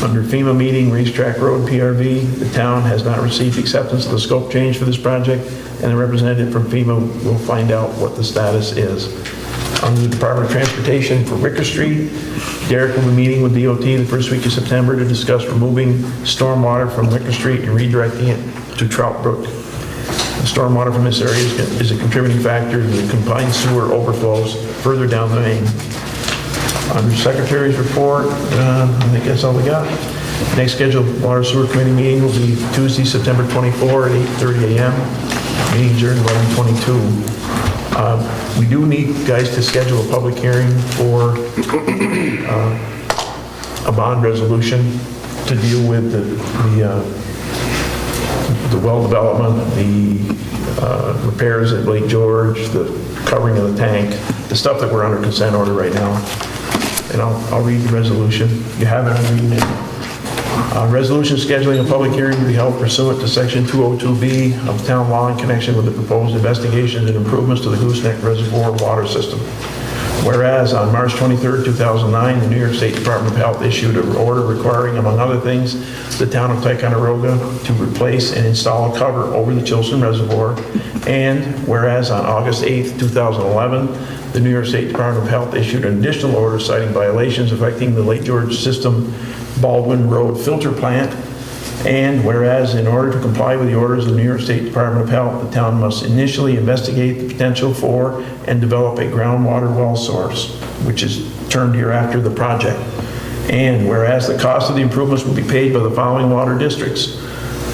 Under FEMA meeting, Racetrack Road PRV, the town has not received acceptance of the scope change for this project, and the representative from FEMA will find out what the status is. Under the Department of Transportation for Wicker Street, Derek will be meeting with DOT the first week of September to discuss removing stormwater from Wicker Street and redirecting it to Trout Brook. The stormwater from this area is a contributing factor to the combined sewer overflows further down the main. Under Secretary's report, I think that's all we got. Next scheduled Water Sewer Committee meeting will be Tuesday, September 24 at 8:30 a.m. Meeting adjourned 11:22. We do need, guys, to schedule a public hearing for a bond resolution to deal with the well development, the repairs at Lake George, the covering of the tank, the stuff that we're under consent order right now. And I'll read the resolution. You have it, I'm reading it. Resolution scheduling a public hearing to be held pursuant to Section 202B of town law in connection with the proposed investigations and improvements to the Gooseneck Reservoir water system. Whereas on March 23, 2009, the New York State Department of Health issued an order requiring, among other things, the town of Ticonderoga to replace and install a cover over the Chilson Reservoir. And whereas on August 8, 2011, the New York State Department of Health issued an additional order citing violations affecting the Lake George System Baldwin Road filter plant. And whereas in order to comply with the orders of the New York State Department of Health, the town must initially investigate the potential for and develop a groundwater well source, which is termed hereafter the project. And whereas the cost of the improvements will be paid by the following water districts: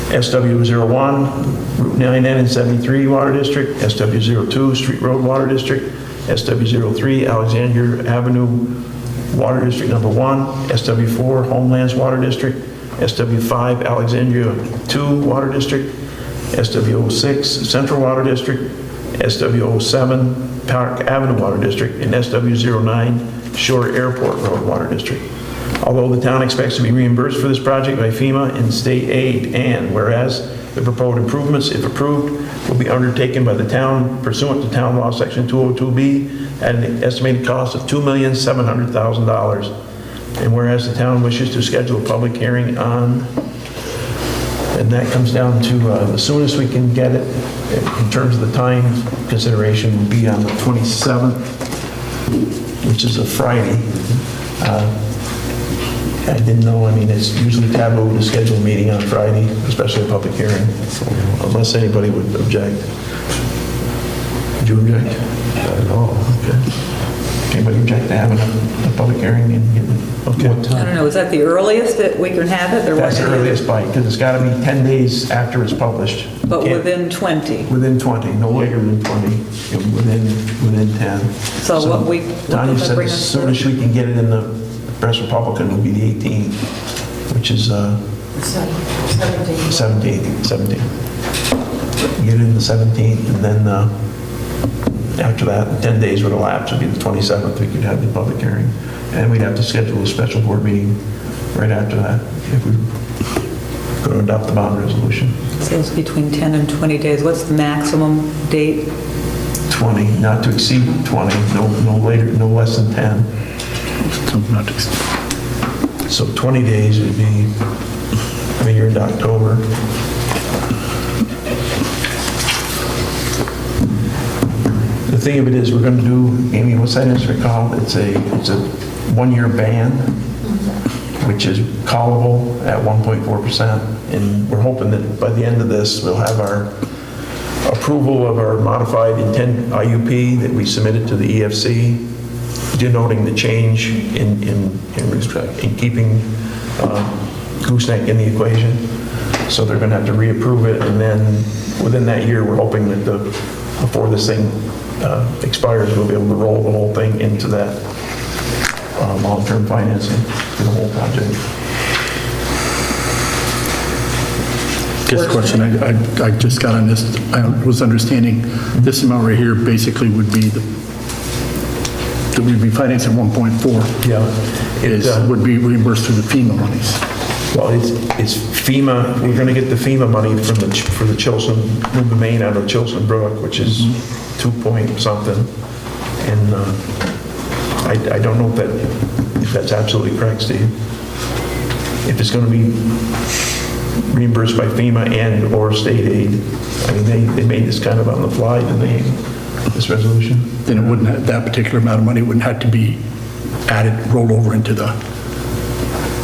SW01, Route 9N and 73 Water District, SW02, Street Road Water District, SW03, Alexandria Avenue Water District Number 1, SW4, Homelands Water District, SW5, Alexandria 2 Water District, SW06, Central Water District, SW07, Park Avenue Water District, and SW09, Shore Airport Road Water District. Although the town expects to be reimbursed for this project by FEMA and state aid, and whereas the proposed improvements, if approved, will be undertaken by the town pursuant to Town Law Section 202B at an estimated cost of $2,700,000. And whereas the town wishes to schedule a public hearing on, and that comes down to the soonest we can get it in terms of the time consideration will be on the 27th, which is a Friday. I didn't know, I mean, it's usually taboo to schedule a meeting on Friday, especially a public hearing, unless anybody would object. Would you object? No. Okay. Anybody object to having a public hearing? Okay. I don't know, is that the earliest that we can have it? Or That's the earliest by, because it's got to be 10 days after it's published. But within 20? Within 20, no later than 20, within 10. So what we... Tanya said as soon as we can get it in the Press Republican will be the 18th, which is 17th. Get it in the 17th, and then after that, 10 days would elapse, would be the 27th, we could have the public hearing. And we'd have to schedule a special board meeting right after that if we were going to adopt the bond resolution. So it's between 10 and 20 days. What's the maximum date? 20, not to exceed 20, no later, no less than 10. Not to exceed. So 20 days would be, I mean, you're into October. The thing of it is, we're going to do, Amy, what's that instrument called? It's a one-year ban, which is callable at 1.4%. And we're hoping that by the end of this, we'll have our approval of our modified intent IUP that we submitted to the EFC, denoting the change in keeping Gooseneck in the equation. So they're going to have to reapprove it, and then within that year, we're hoping that before this thing expires, we'll be able to roll the whole thing into that long-term financing for the whole project. Just a question, I just got on this, I was understanding this amount right here basically would be that we'd be financing 1.4. Yeah. Would be reimbursed through the FEMA monies. Well, it's FEMA, we're going to get the FEMA money for the Chilson, the main out of Chilson Brook, which is 2 point something. And I don't know if that's absolutely correct, Steve. If it's going to be reimbursed by FEMA and or state aid. I mean, they made this kind of on the fly, didn't they, this resolution? Then it wouldn't have, that particular amount of money wouldn't have to be added, rolled over into the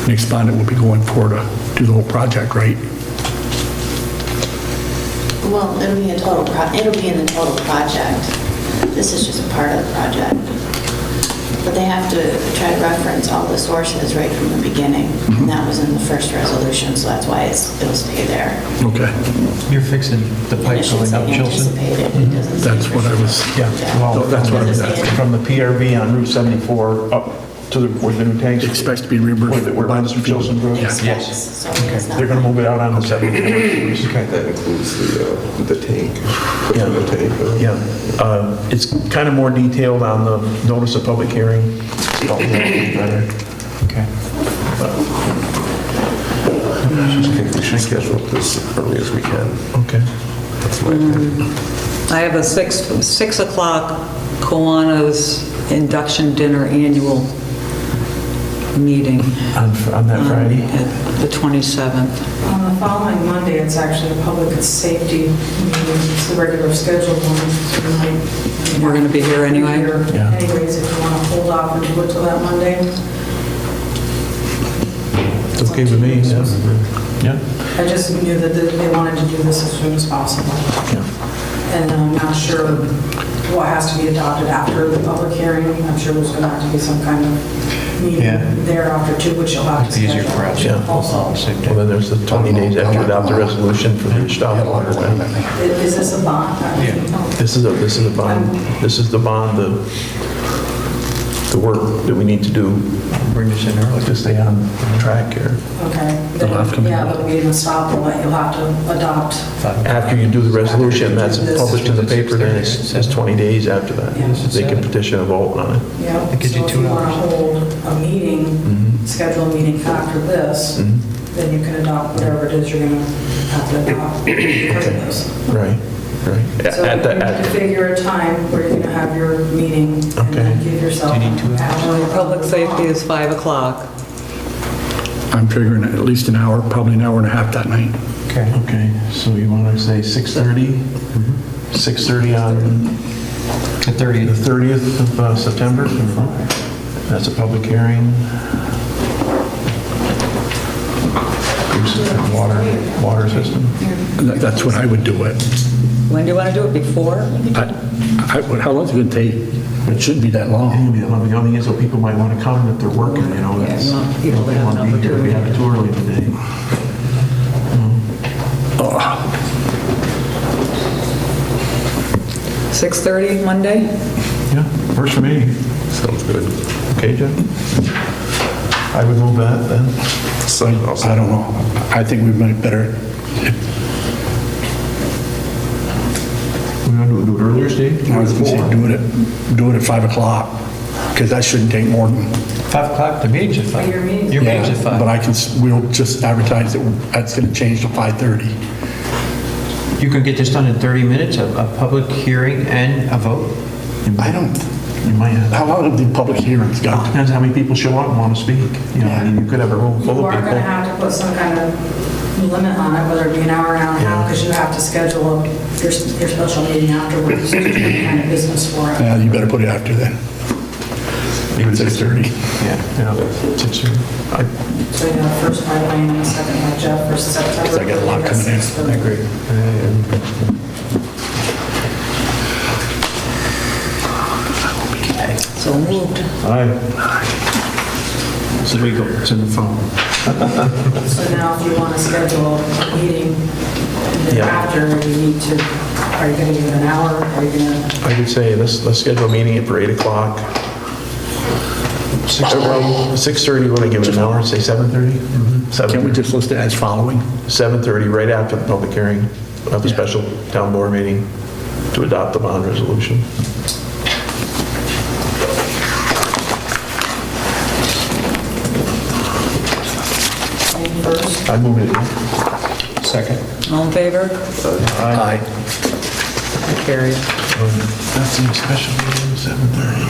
next bond that will be going for to do the whole project, right? Well, it'll be it'll be in the total project. This is just a part of the project. But they have to try to reference all the sources right from the beginning. And that was in the first resolution, so that's why it'll stay there. Okay. You're fixing the pipe going up Chilson? That's what I was, Yeah, well, that's what I was asking. from the PRV on Route 74 up to where the new tanks. Expects to be reimbursed Where by the the Chilson Brook. Yes. So They're going to move it out on the 74. That includes the tank. Yeah. The tank. Yeah, it's kind of more detailed on the notice of public hearing. It's called better. Okay. I think we should schedule it as early as we can. Okay. That's my opinion. I have a 6 o'clock Kiwanis induction dinner annual meeting. On that Friday? At the 27th. On the following Monday, it's actually a public safety meeting. It's the regular scheduled one. So we might- We're going to be here anyway? Yeah. Anyways, if you want to hold off and do it till that Monday. It's okay with me, yeah. I just knew that they wanted to do this as soon as possible. Yeah. And I'm not sure what has to be adopted after the public hearing. I'm sure there's going to have to be some kind of Yeah. meeting thereafter too, which you'll have to It's easier schedule. for us. Yeah. Also. Well, then there's the 20 days after you adopt the resolution for the stormwater. Is this a bond? This is a bond, this is the bond, the work that we need to do Bring this in early. to stay on track here. Okay. They'll have to come in. Yeah, there'll be an estoppel that you'll have to adopt. After you do the resolution, that's published in the paper, then it's 20 days after that. Yeah. They can petition a vote on it. Yeah, It gives you so if 2 you want to hours. hold a meeting, schedule a meeting after this, then you can adopt whatever it is you're going to have to adopt because of this. Right, right. So you need to figure a time where you're going to have your meeting and then Okay. give yourself. Do you need 2 hours? hours. Public safety is 5 o'clock. I'm figuring at least an hour, probably an hour and a half that night. Okay. Okay, so you want to say 6:30? 6:30 on The the 30th. 30th of September? That's a public hearing. Water system. That's when I would do it. When do you want to do it? Before? How long is it going to take? It shouldn't be that long. The only thing is, though, people might want to come if they're working, you know. Yeah, that's- you want people to they have want an to be here if we have it too early today. 6:30 Monday? Yeah, works for me. Sounds good. Okay, Jeff? I would move that then. So, also, I don't know. I think we might better, We want to do it earlier, Steve? I was going to say, do it at 5 o'clock, because that shouldn't take more than, 5 o'clock, the meeting's at 5. Your meeting? Your meeting's at yeah, 5. but I can, we'll just advertise that that's going to change to 5:30. You could get this done in 30 minutes, a public hearing and a vote? I don't, You might have. how long have the public hearings got? Depends how many people show up and want to speak. You know, I mean, you could have a room You full are of going to people. have to put some kind of limit on it, whether it be an hour, hour and a half, because you have to schedule your special meeting afterwards, to do any kind of business for it. You better put it after then. Even 6:30. Yeah, 6:30. So you have first by Lane and second by Jeff for September. Because I got a lot coming in. I agree. So moved. So we go, it's in the phone. So now if you want to schedule a meeting Yeah. after, you need to, are you going to give it an hour? Are you going to? I would say, let's schedule a meeting for 8 o'clock. 6:30, want to give it an hour, say 7:30? Can't we just list it as following? 7:30, right after the public hearing of the special town board meeting to adopt the bond resolution. First, I move it. Second. All in favor? Aye. Carried. That's the special meeting, 7:30.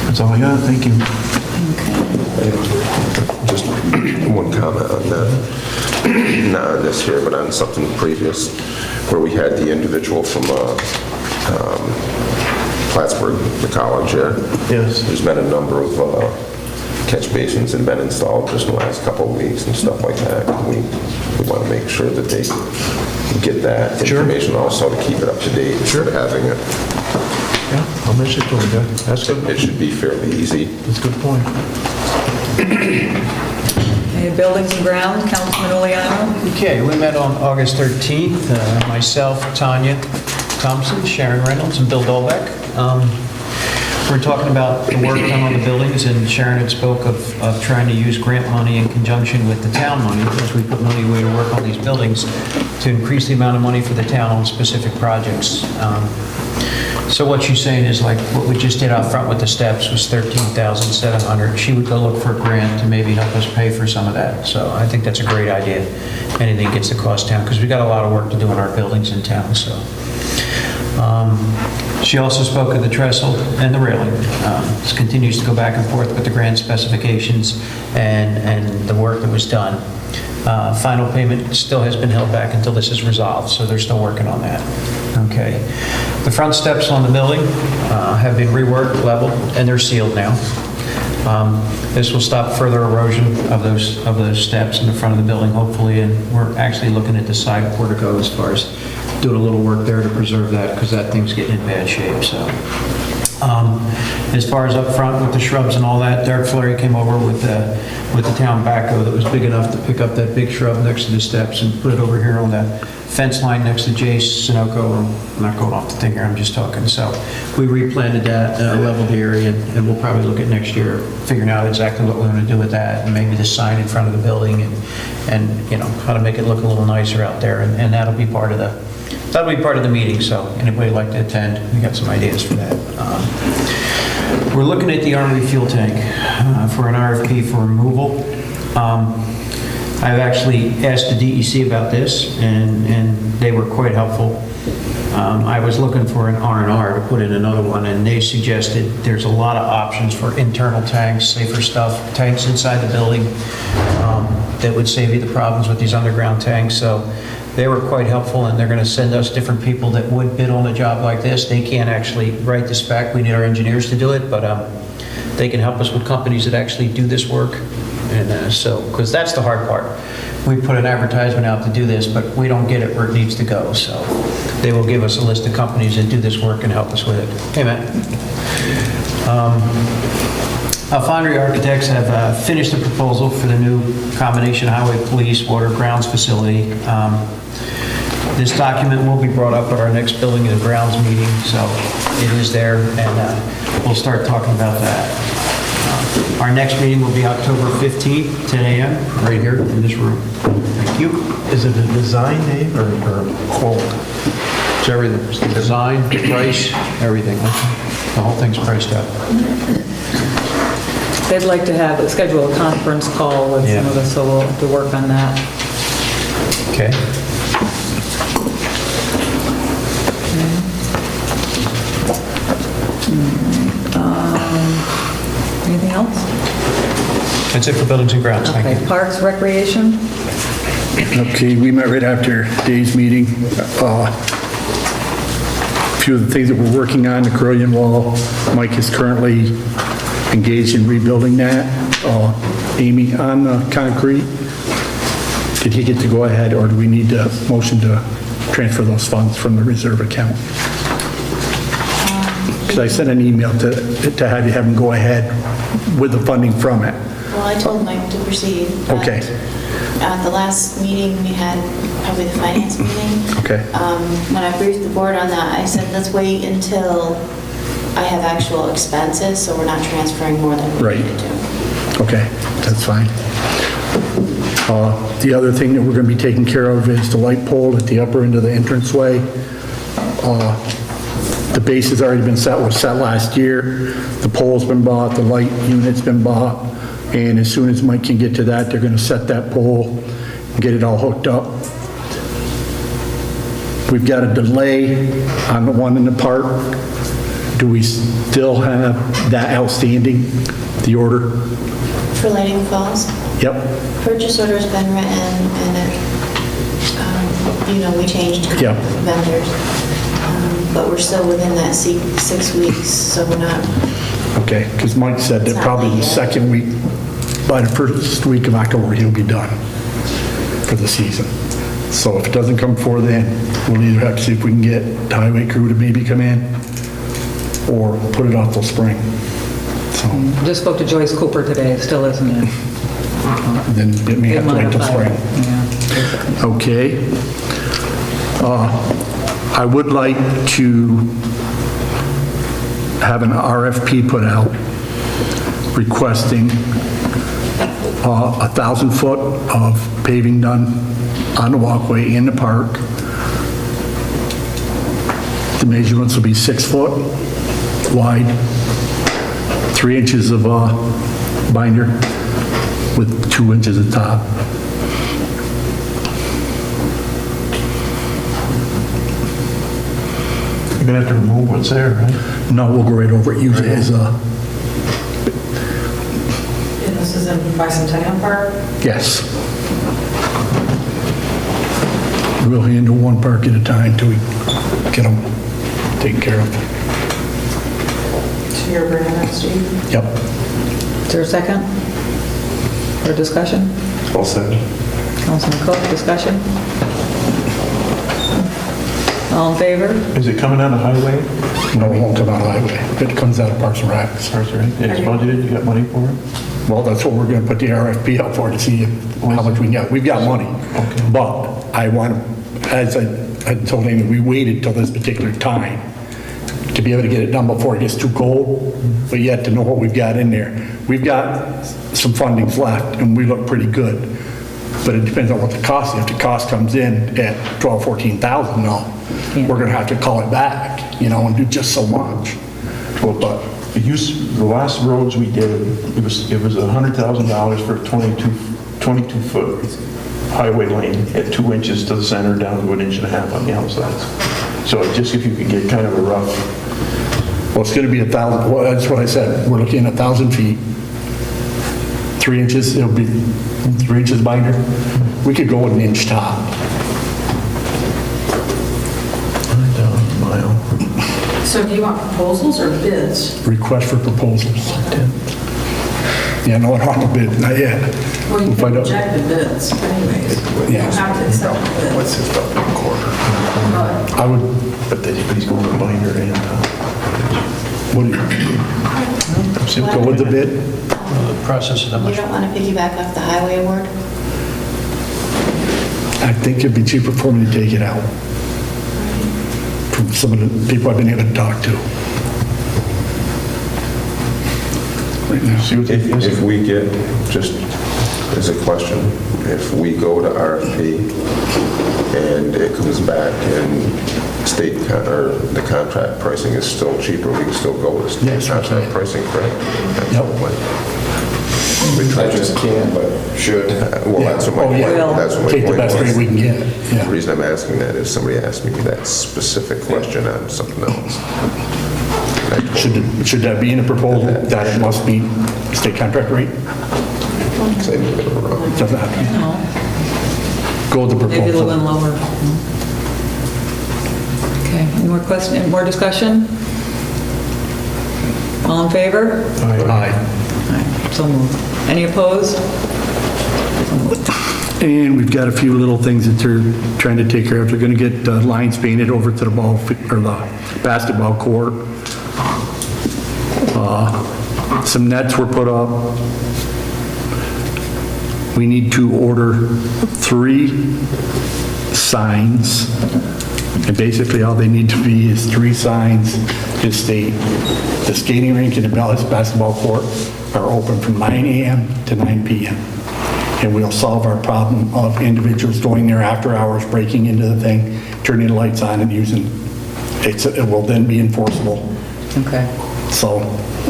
That's all I got, thank you. just one comment on that. Not on this here, but on something previous, where we had the individual from Plattsburgh, the college there. Yes. There's been a number of catch basins that have been installed just in the last couple of weeks and stuff like that. We want to make sure that they get that information also to keep it up to date instead of having it. Yeah, I'll mention it to him, Jeff. That's good. It should be fairly easy. That's a good point. Okay, buildings and grounds, Councilman Oleano? Okay, we met on August 13th, myself, Tanya Thompson, Sharon Reynolds, and Bill Dolbeck. We're talking about the work done on the buildings, and Sharon had spoke of trying to use grant money in conjunction with the town money, as we put money away to work on these buildings, to increase the amount of money for the town on specific projects. So what she's saying is like, what we just did out front with the steps was $13,700. She would go look for a grant to maybe help us pay for some of that. So I think that's a great idea. Anything gets the cost down, because we got a lot of work to do in our buildings in town, so. She also spoke of the trestle and the railing. This continues to go back and forth with the grant specifications and the work that was done. Final payment still has been held back until this is resolved, so they're still working on that. Okay. The front steps on the building have been reworked, leveled, and they're sealed now. This will stop further erosion of those steps in the front of the building, hopefully, and we're actually looking at the side portico as far as doing a little work there to preserve that, because that thing's getting in bad shape, so. As far as up front with the shrubs and all that, Derek Fleury came over with the town backhoe that was big enough to pick up that big shrub next to the steps and put it over here on the fence line next to Jay's Sunoco. I'm not going off the thing here, I'm just talking. So we replanted that, leveled the area, and we'll probably look at next year, figuring out exactly what we want to do with that, and maybe the sign in front of the building, and you know, how to make it look a little nicer out there, and that'll be part of the meeting, so anybody like to attend, we got some ideas for that. We're looking at the Armory fuel tank for an RFP for removal. I've actually asked the DEC about this, and they were quite helpful. I was looking for an R&R to put in another one, and they suggested there's a lot of options for internal tanks, safer stuff, tanks inside the building that would save you the problems with these underground tanks. So they were quite helpful, and they're going to send us different people that would bid on a job like this. They can't actually write the spec. We need our engineers to do it, but they can help us with companies that actually do this work. And so, because that's the hard part. We put an advertisement out to do this, but we don't get it where it needs to go. So they will give us a list of companies that do this work and help us with it. Hey, Matt. Foundry Architects have finished the proposal for the new combination highway police water grounds facility. This document will be brought up at our next building and grounds meeting, so it is there, and we'll start talking about that. Our next meeting will be October 15th, 10 a.m., right here in this room. Thank you. Is it a design, Dave, or quote? It's everything. It's the design, the price, everything. The whole thing's priced out. They'd like to schedule a conference call with some of us, so we'll have to work on that. Okay. Anything else? That's it for buildings and grounds. Thank Okay, you. Parks, Recreation? Okay, we met right after Dave's meeting. A few of the things that we're working on, the Carillion Wall, Mike is currently engaged in rebuilding that. Amy, on the concrete, did he get to go ahead, or do we need a motion to transfer those funds from the reserve account? Because I sent an email to have him go ahead with the funding from it. Well, I told Mike to proceed. but Okay. At the last meeting, we had probably the finance meeting. Okay. When I briefed the board on that, I said, let's wait until I have actual expenses, so we're not transferring more than we Right. needed to. Okay, that's fine. The other thing that we're going to be taking care of is the light pole at the upper end of the entranceway. The base has already been set, was set last year. The pole's been bought, the light unit's been bought, and as soon as Mike can get to that, they're going to set that pole and get it all hooked up. We've got a delay on the one in the park. Do we still have that outstanding, the order? For Lighting Falls, Yep. purchase order's been written, and we changed Yep. vendors. But we're still within that 6 weeks, so we're not, Okay, because Mike said that probably the second week, by the first week of October, he'll be done for the season. So if it doesn't come before then, we'll either have to see if we can get the highway crew to maybe come in or put it off till spring. So Just spoke to Joyce Cooper today, it still isn't in. then it may have to wait till spring. Yeah. Okay. I would like to have an RFP put out requesting 1,000 foot of paving done on the walkway in the park The measurements will be 6 foot wide, 3 inches of binder with 2 inches of top. You're gonna have to remove what's there, right? No, we'll go right over it, use it as a, And this is in Bicentennial Park? yes. We'll handle one park at a time till we get them taken care of. So you're bringing that, Steve? Yep. Is there a second? Or discussion? All set. Councilman Cook, discussion? All in favor? Is it coming on the highway? No, it won't come out of highway. It comes out of Parks and Recs. Parks, right? It's budgeted, you got money for it? Well, that's what we're gonna put the RFP out for, to see how much we can get. We've got money, but I want, as I told Amy, we waited till this particular time to be able to get it done before it gets too cold, but yet to know what we've got in there. We've got some fundings left, and we look pretty good, but it depends on what the cost is. If the cost comes in at 12, 14,000, no, we're gonna have to call it back, and do just so much. But the last roads we did, it was $100,000 for a 22-foot highway lane at 2 inches to the center, down to 1.5 inches on the outsides. So just if you could get kind of a rough. Well, it's gonna be 1,000, well, that's what I said, we're looking at 1,000 feet, 3 inches, it'll be 3 inches binder. We could go with 1 inch top. Mile. So do you want proposals or bids? Request for proposals. Yeah, no, I don't have a bid, not yet. Well, you We'll can find out. reject the bids anyways. You Yeah. don't have to accept the bids. What's his stuff in quarter? But I would, But he's going to binder and, what do you, go with the bid? The process of that You much. don't want to piggyback off the highway award? I think it'd be cheaper for me to take it out from some of the people I've been able to talk to. Right now. see what they If we get, just as a question, if we go to RFP and it comes back and or the contract pricing is still cheaper, we can still go with state Yes, contract okay. pricing, correct? Yep. I just can't, but should. Well, that's what my Oh, yeah. point, that's what my Take the point best rate was. we can get, The yeah. reason I'm asking that is somebody asked me that specific question on something else. Should that be in a proposal that it must be state contract rate? Say maybe I'm wrong. Doesn't have to be. No. Go with the Maybe a little bit proposal. lower. Okay, any more question, more discussion? All in favor? Aye. Aye, so moved. Any opposed? And we've got a few little things that they're trying to take care of. They're gonna get lines painted over to the or the basketball court. Some nets were put up. We need to order 3 signs. And basically all they need to be is 3 signs to state the skating rink and the basketball court are open from 9 a.m. to 9 p.m. And we'll solve our problem of individuals going there after hours, breaking into the thing, turning the lights on and using, it will then be enforceable. Okay. So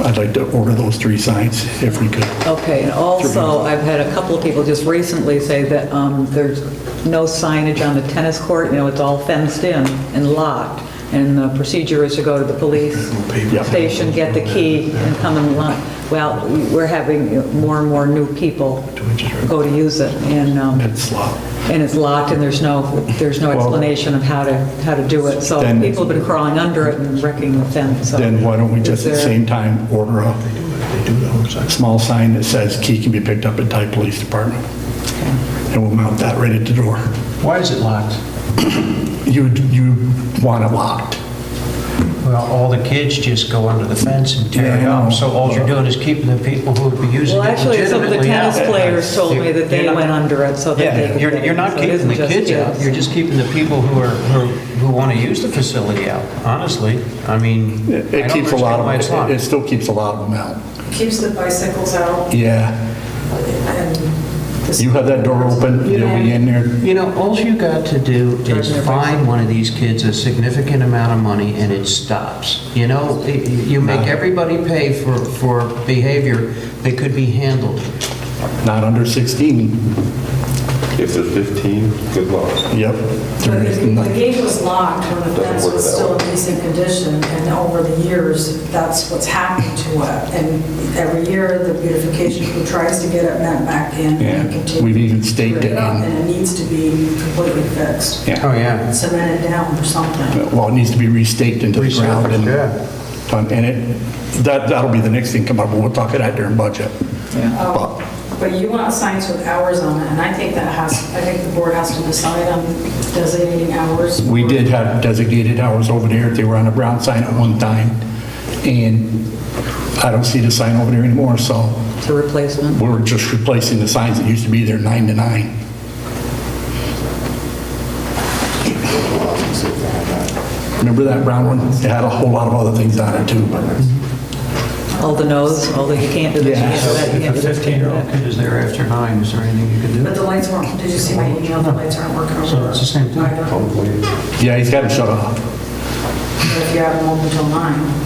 I'd like to order those 3 signs if we could. Okay, and also, I've had a couple of people just recently say that there's no signage on the tennis court, it's all fenced in and locked, and the procedure is to go to the police station, get the key, and come in line. Well, we're having more and more new people go to use it, and It's locked. and it's locked, and there's no explanation of how to do it. So Then- people have been crawling under it and wrecking the fence. So Then why don't we just at the is there- same time order a small sign that says key can be picked up at Ty Police Department? And we'll mount that right at the door. Why is it locked? You want it locked. Well, all the kids just go under the fence and tear it Yeah, I know. up, so all you're doing is keeping the people who would be using Well, it actually, some of the legitimately out. tennis players told me that they You're not- went under it so that they Yeah, could... you're not so it keeping isn't the just kids out, you're just keeping the people who want to use the facility out, honestly. I mean, I It don't keeps a lot understand why it's of, locked. it still keeps a lot of them out. keeps the bicycles out Yeah. and You have that door open, they'll be in there. You know, all you got to do is fine one of these kids a significant amount of money and it stops. You know, you make everybody pay for behavior that could be handled. Not under 16. If there's 15, good luck. Yep. There is The nothing. gate was locked when the fence work was that still way. in decent condition, and over the years, that's what's happened to it. And every year, the beautification crew tries to get it met back in and Yeah, continue. we've even to staked clear it up, in. And it needs to be completely fixed, Yeah. Oh, yeah. cemented down or something. Well, it needs to be restaked into the ground and, Yeah. that'll be the next thing come up, but we'll talk of that during budget. But you want signs with hours on it, and I think the board has to decide on designating hours. We did have designated hours over there. They were on a brown sign at one time. And I don't see the sign over there anymore, so It's a replacement. we're just replacing the signs that used to be there 9 to 9. Remember that brown one? It had a whole lot of other things on it too, but All the no's, all the you can't do this, you can't do that, you If can't a do this. 15-year-old kid is there after 9, is there anything you can do? But the lights weren't, did you see my email? The lights aren't working over So it's the same thing. either. yeah, he's got to shut off. But if you have them open until 9.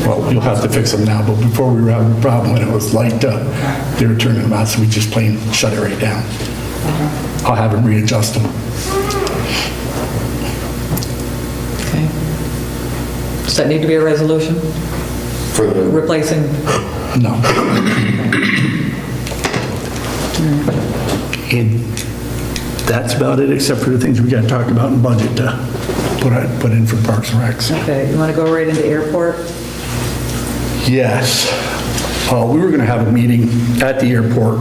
Well, you'll have to fix them now, but before we were having a problem when it was light, they were turning them on, so we just plain shut it right down. I'll have him readjust them. Okay. Does that need to be a resolution? For the, Replacing, No. And that's about it, except for the things we got to talk about in budget to put in for Parks and Recs. okay, you want to go right into airport? Yes. We were going to have a meeting at the airport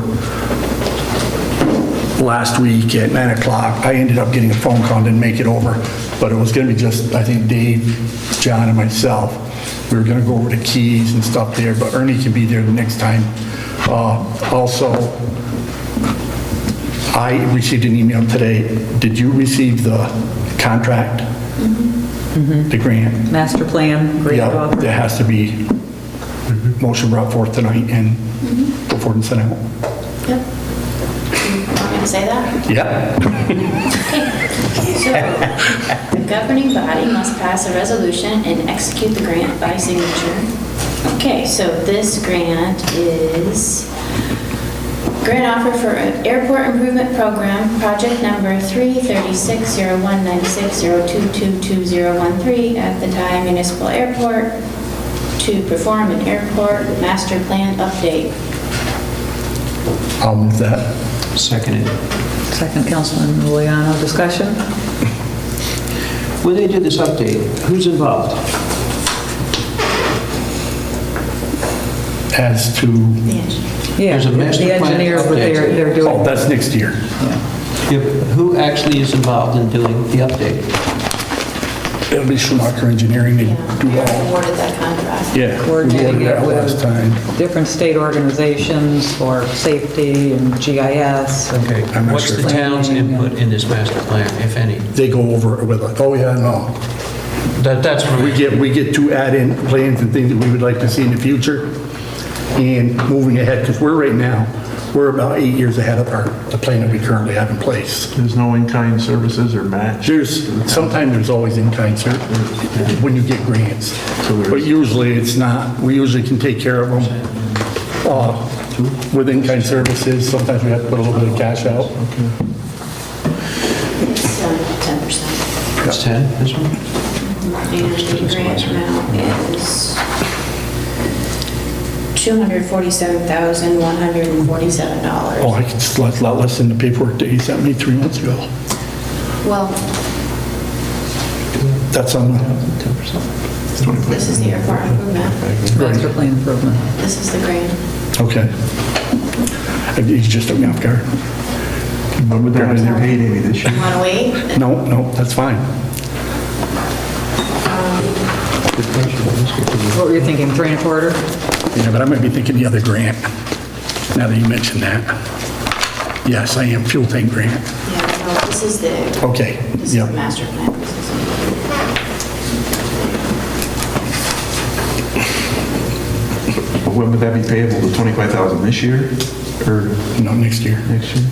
last week at 9 o'clock. I ended up getting a phone call, didn't make it over, but it was going to be just, I think, Dave, John, and myself. We were going to go over the keys and stuff there, but Ernie can be there the next time. Also, I received an email today. Did you receive the contract? The grant? Master plan, grade Yeah, offer? there has to be motion brought forth tonight and go forward and send out. Yep. You want me to say that? Yeah. So, the governing body must pass a resolution and execute the grant by signature. Okay, so this grant is grant offer for an airport improvement program, project number 336019602222013 at the Thai Municipal Airport to perform an airport master plan update. I'll move that. Seconded. Second, Councilman Liliano, discussion? When they did this update, who's involved? As to, The engineer. Yeah, There's a master the plan engineers, but update. they're oh, doing, that's next year. Who actually is involved in doing the update? It'll be Schumacher Engineering. They Yeah, do we already all. awarded that contract. Yeah. we coordinating ordered it that last time. with different state organizations for safety and GIS. Okay, I'm not what's sure. the town's input in this master plan, if any? They go over it with us. Oh, yeah, no. That's what We get to add in plans and things that we would like to see in the future and moving ahead, because we're about 8 years ahead of the plan that we currently have in place. There's no in-kind services or match? Sometimes there's always in-kind when you get grants, but usually it's not. We usually can take care of them with in-kind services. Sometimes we have to put a little bit of cash out. It's 10%. It's 10, this one? And the grant amount is $247,147. Oh, I can select a lot less than the paperwork that he sent me 3 months ago. Well, That's on, 10%. this is the airport improvement. Master plan improvement. This is the grant. okay. He just took me off guard. When would that be paid, Amy, this year? You want to wait? No, that's fine. What were you thinking, 3 1/4? Yeah, but I might be thinking the other grant, now that you mentioned that. Yes, I am, fuel tank grant. Yeah, no, this is the, Okay, this is the yep. master plan. This is- When would that be payable, the 25,000 this year? Or No, next year. next year?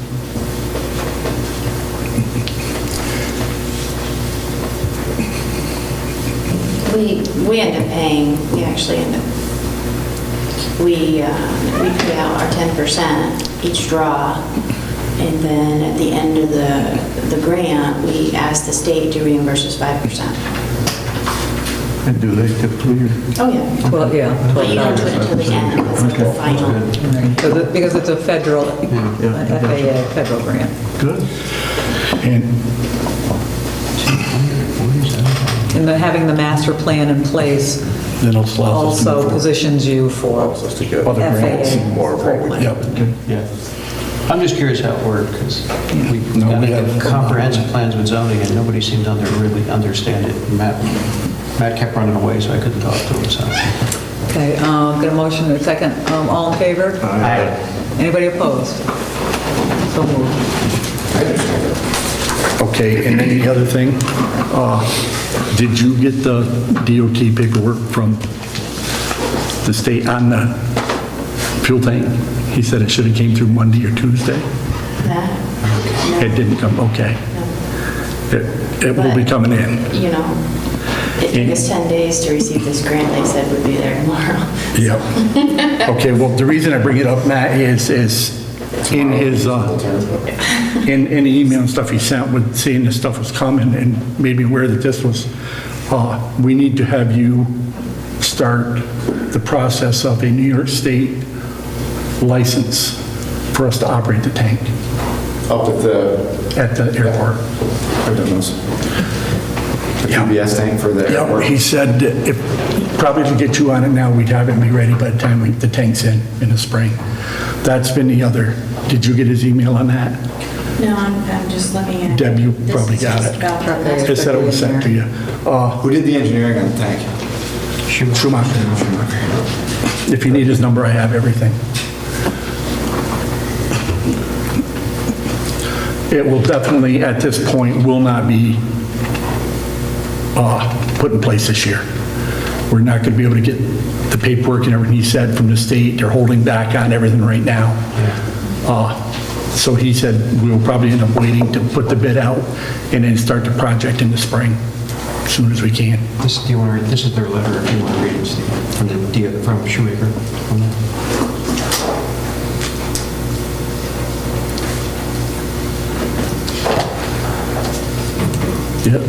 We end up paying, we actually end up, we pay out our 10% each draw, and then at the end of the grant, we ask the state to reimburse us 5%. And do they typically? Oh, yeah. Well, yeah. But you don't do it until the end, it's like the final. Because it's a federal, an FAA federal grant. Good. And And then having the master plan in place then also allows us to also move positions you for Allows us to get Other grants. FAA. more of what we Yep. Yeah. I'm just curious how it worked, because we've No, got we to have- get comprehensive plans with zoning, and nobody seemed to really understand it. Matt kept running away, so I couldn't talk to him, so. Okay, got a motion and a second. All in favor? Aye. Anybody opposed? So moved. Okay, and then the other thing, did you get the DOT paperwork from the state on the fuel tank? He said it should have came through Monday or Tuesday. That, It didn't come, okay. It will be coming in. you know, it took us 10 days to receive this grant, they said would be there tomorrow. Yep. Okay, well, the reason I bring it up, Matt, is in his, in the email and stuff he sent with saying this stuff was coming and made me aware that this was, we need to have you start the process of a New York State license for us to operate the tank Up at the at the airport. I've done those. The Yeah. PBS tank for the Yeah, airport. he said if, probably to get you on it now, we'd have it be ready by the time the tank's in the spring. That's been the other, did you get his email on that? No, I'm just looking at. Deb, you This probably is got just it. about the master It said it was sent to you. Who did the engineering on the tank? Schumacher. If you need his number, I have everything. It will definitely, at this point, will not be put in place this year. We're not going to be able to get the paperwork and everything he said from the state. They're holding back on everything right now. So he said we'll probably end up waiting to put the bid out and then start the project in the spring, as soon as we can. This is their letter, if you want to read it, Steve, from Shoemaker. on that. Yep.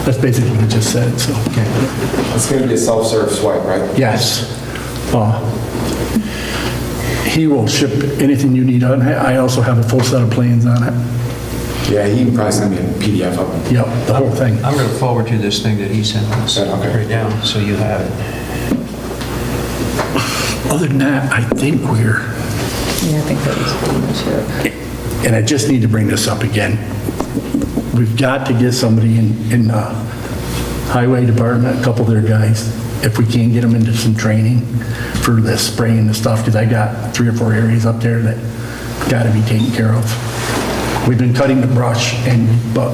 That's basically what he just said, so. It's going to be a self-serve swipe, right? Yes. He will ship anything you need on it. I also have a full set of plans on it. Yeah, he can probably send me a PDF of it. Yep, the whole thing. I'm going to forward you this thing that he sent us Okay. right now, so you have it. Other than that, I think we're, Yeah, I think that was pretty much it. and I just need to bring this up again. We've got to get somebody in the highway department, a couple of their guys, if we can get them into some training for this spraying and stuff, because I got 3 or 4 areas up there that got to be taken care of. We've been cutting the brush, but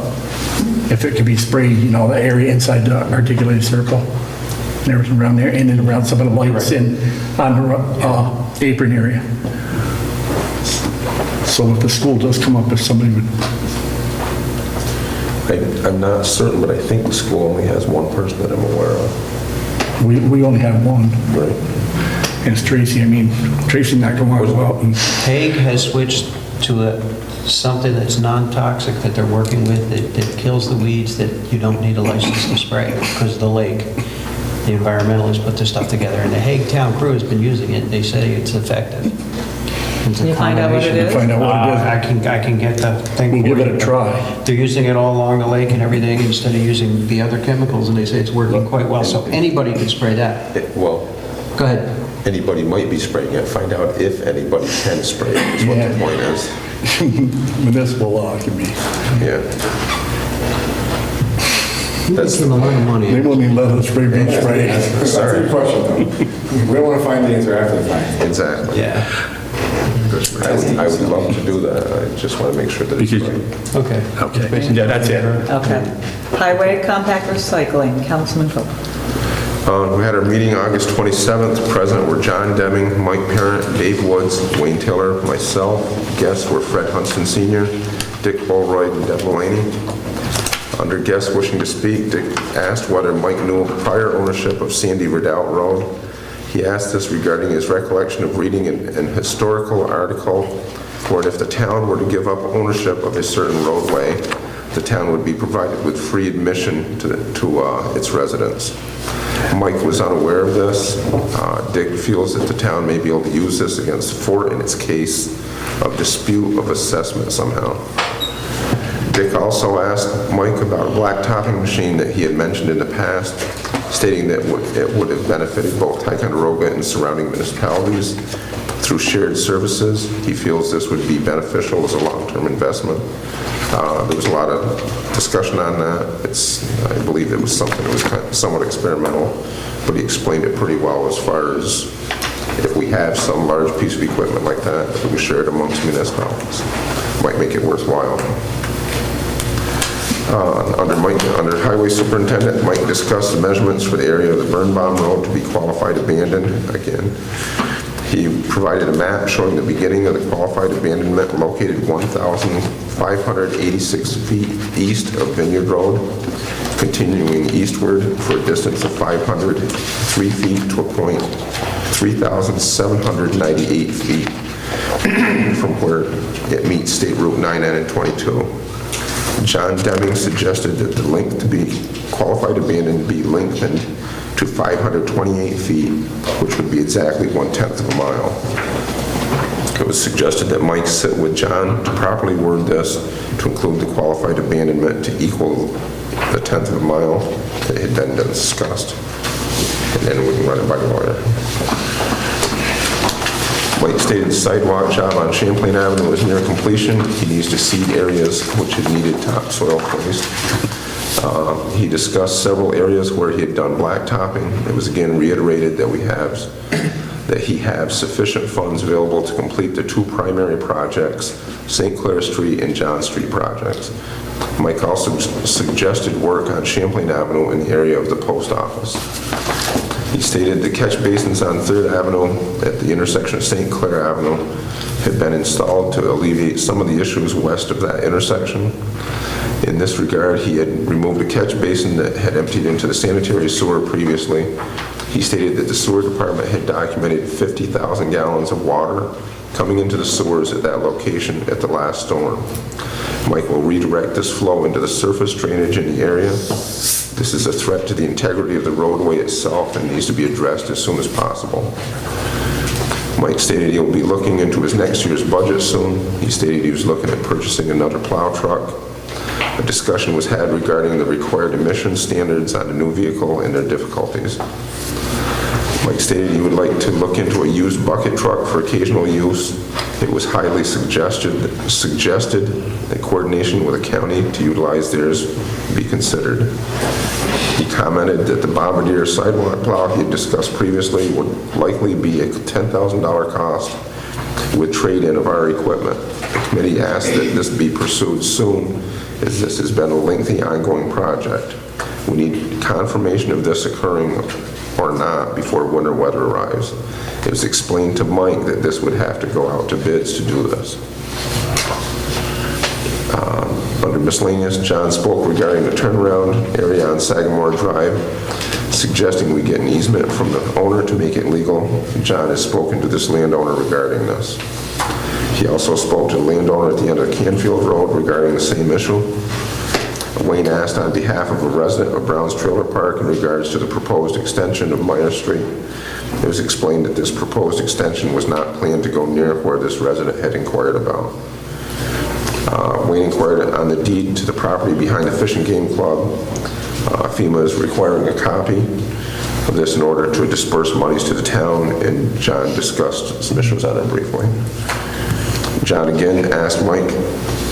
if it could be sprayed, you know, the area inside the articulated circle, and everything around there, and then around some of the lights on the apron area. So if the school does come up, if somebody would, I'm not certain, but I think the school only has one person that I'm aware of. we only have one, Right. and it's Tracy. I mean, Tracy's not going to go out and, Hague has switched to something that's non-toxic that they're working with, that kills the weeds, that you don't need a license to spray because of the lake. The environmentalists put this stuff together, and the Hague Town crew has been using it, and they say it's effective. It's a Can you find out what it combination. is? find out what it is. I can get the thing. We'll for give it you. a try. They're using it all along the lake and everything instead of using the other chemicals, and they say it's working quite well. So anybody can spray that. Well, Go ahead. anybody might be spraying it. Find out if anybody can spray it, is what Yeah. the point is. Municipal law can be, Yeah. That's them a lot of money. they won't even let us spray beach spray. That's a good question, though. We don't want to find the answer after the fact. Exactly. Yeah. I would love to do that. I just want to make sure that it's Because- right. Okay. Okay, yeah, that's it. Okay. Highway compact recycling, Councilman Cook. We had our meeting August 27th. Present were John Deming, Mike Parent, Dave Woods, Wayne Taylor, myself. Guests were Fred Hunston Sr., Dick Holroyd, and Deb Mulaney. Under guests wishing to speak, Dick asked whether Mike knew of prior ownership of Sandy Redoubt Road. He asked this regarding his recollection of reading an historical article where if the town were to give up ownership of a certain roadway, the town would be provided with free admission to its residents. Mike was unaware of this. Dick feels that the town may be able to use this against Fort in its case of dispute of assessment somehow. Dick also asked Mike about a blacktopping machine that he had mentioned in the past, stating that it would have benefited both Ticonderoga and surrounding municipalities through shared services. He feels this would be beneficial as a long-term investment. There was a lot of discussion on that. I believe it was something that was somewhat experimental, but he explained it pretty well as far as if we have some large piece of equipment like that we share it amongst municipalities, might make it worthwhile. Under Highway Superintendent, Mike discussed the measurements for the area of the Birnbaum Road to be qualified abandoned again. He provided a map showing the beginning of the qualified abandonment located 1,586 feet east of Vineyard Road, continuing eastward for a distance of 503 feet to a point 3,798 feet from where it meets State Route 9N and 22. John Deming suggested that the length to be qualified abandoned be lengthened to 528 feet, which would be exactly 1/10 of a mile. It was suggested that Mike sit with John to properly word this to include the qualified abandonment to equal the 1/10 of a mile that had been discussed, and then we can run it by the lawyer. Mike stated the sidewalk job on Champlain Avenue is near completion. He needs to seed areas which had needed topsoil placed. He discussed several areas where he had done blacktopping. It was again reiterated that he has sufficient funds available to complete the two primary projects, St. Clair Street and John Street projects. Mike also suggested work on Champlain Avenue in the area of the post office. He stated the catch basins on 3rd Avenue at the intersection of St. Clair Avenue had been installed to alleviate some of the issues west of that intersection. In this regard, he had removed a catch basin that had emptied into the sanitary sewer previously. He stated that the sewer department had documented 50,000 gallons of water coming into the sewers at that location at the last storm. Mike will redirect this flow into the surface drainage in the area. This is a threat to the integrity of the roadway itself and needs to be addressed as soon as possible. Mike stated he will be looking into his next year's budget soon. He stated he was looking at purchasing another plow truck. A discussion was had regarding the required emission standards on a new vehicle and their difficulties. Mike stated he would like to look into a used bucket truck for occasional use. It was highly suggested that coordination with the county to utilize theirs be considered. He commented that the Bombardier sidewalk plow he had discussed previously would likely be a $10,000 cost with trade-in of our equipment. The committee asked that this be pursued soon, as this has been a lengthy ongoing project. We need confirmation of this occurring or not before winter weather arrives. It was explained to Mike that this would have to go out to bids to do this. Under miscellaneous, John spoke regarding the turnaround area on Sagamore Drive, suggesting we get an easement from the owner to make it legal. John has spoken to this landowner regarding this. He also spoke to the landowner at the end of Canfield Road regarding the same issue. Wayne asked on behalf of a resident of Brown's Trailer Park in regards to the proposed extension of Minor Street. It was explained that this proposed extension was not planned to go near where this resident had inquired about. Wayne inquired on the deed to the property behind the Fish and Game Club. FEMA is requiring a copy of this in order to disperse monies to the town, and John discussed some issues on it briefly. John again asked Mike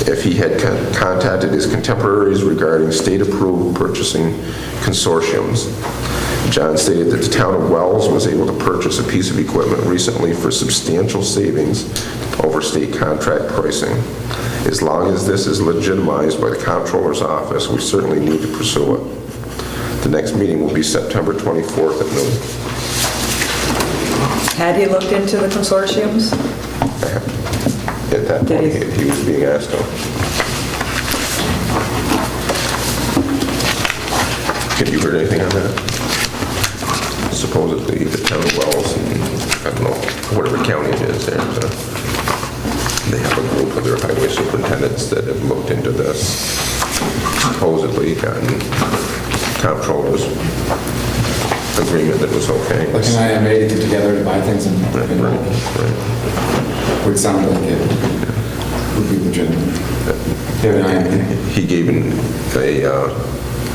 if he had contacted his contemporaries regarding state-approved purchasing consortiums. John stated that the town of Wells was able to purchase a piece of equipment recently for substantial savings over state contract pricing. As long as this is legitimized by the comptroller's office, we certainly need to pursue it. The next meeting will be September 24th at noon. Had he looked into the consortiums? At that point, he was being asked to. Have you heard anything on that? Supposedly, the town of Wells, and I don't know, whatever county it is, they have a group of their highway superintendents that have looked into this, supposedly gotten comptroller's agreement that was okay. Like an IMA to get together to buy things and would sound like it would be legitimate. They have an IMA. He gave an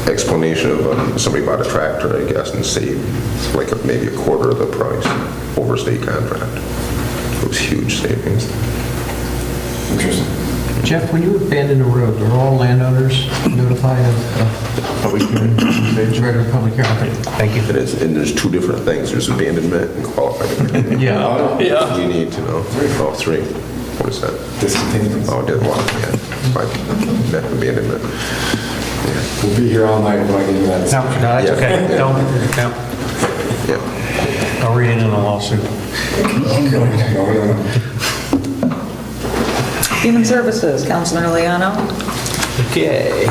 explanation of somebody bought a tractor, I guess, and saved like maybe a quarter of the price over state contract. It was huge savings. Interesting. Jeff, when you abandon a road, are all landowners notified of Public hearing. regular public hearing? Okay, thank you. And there's two different things. There's abandonment and qualified abandonment. Yeah. You need to know. Oh, three. What is that? Discontinuance. Oh, I did one, yeah. Net abandonment. We'll be here all night if I get into that. No, that's Yeah. okay. Don't, no. Yeah. I'll read it in a lawsuit. No. Human Services, Councilman Liano. Okay.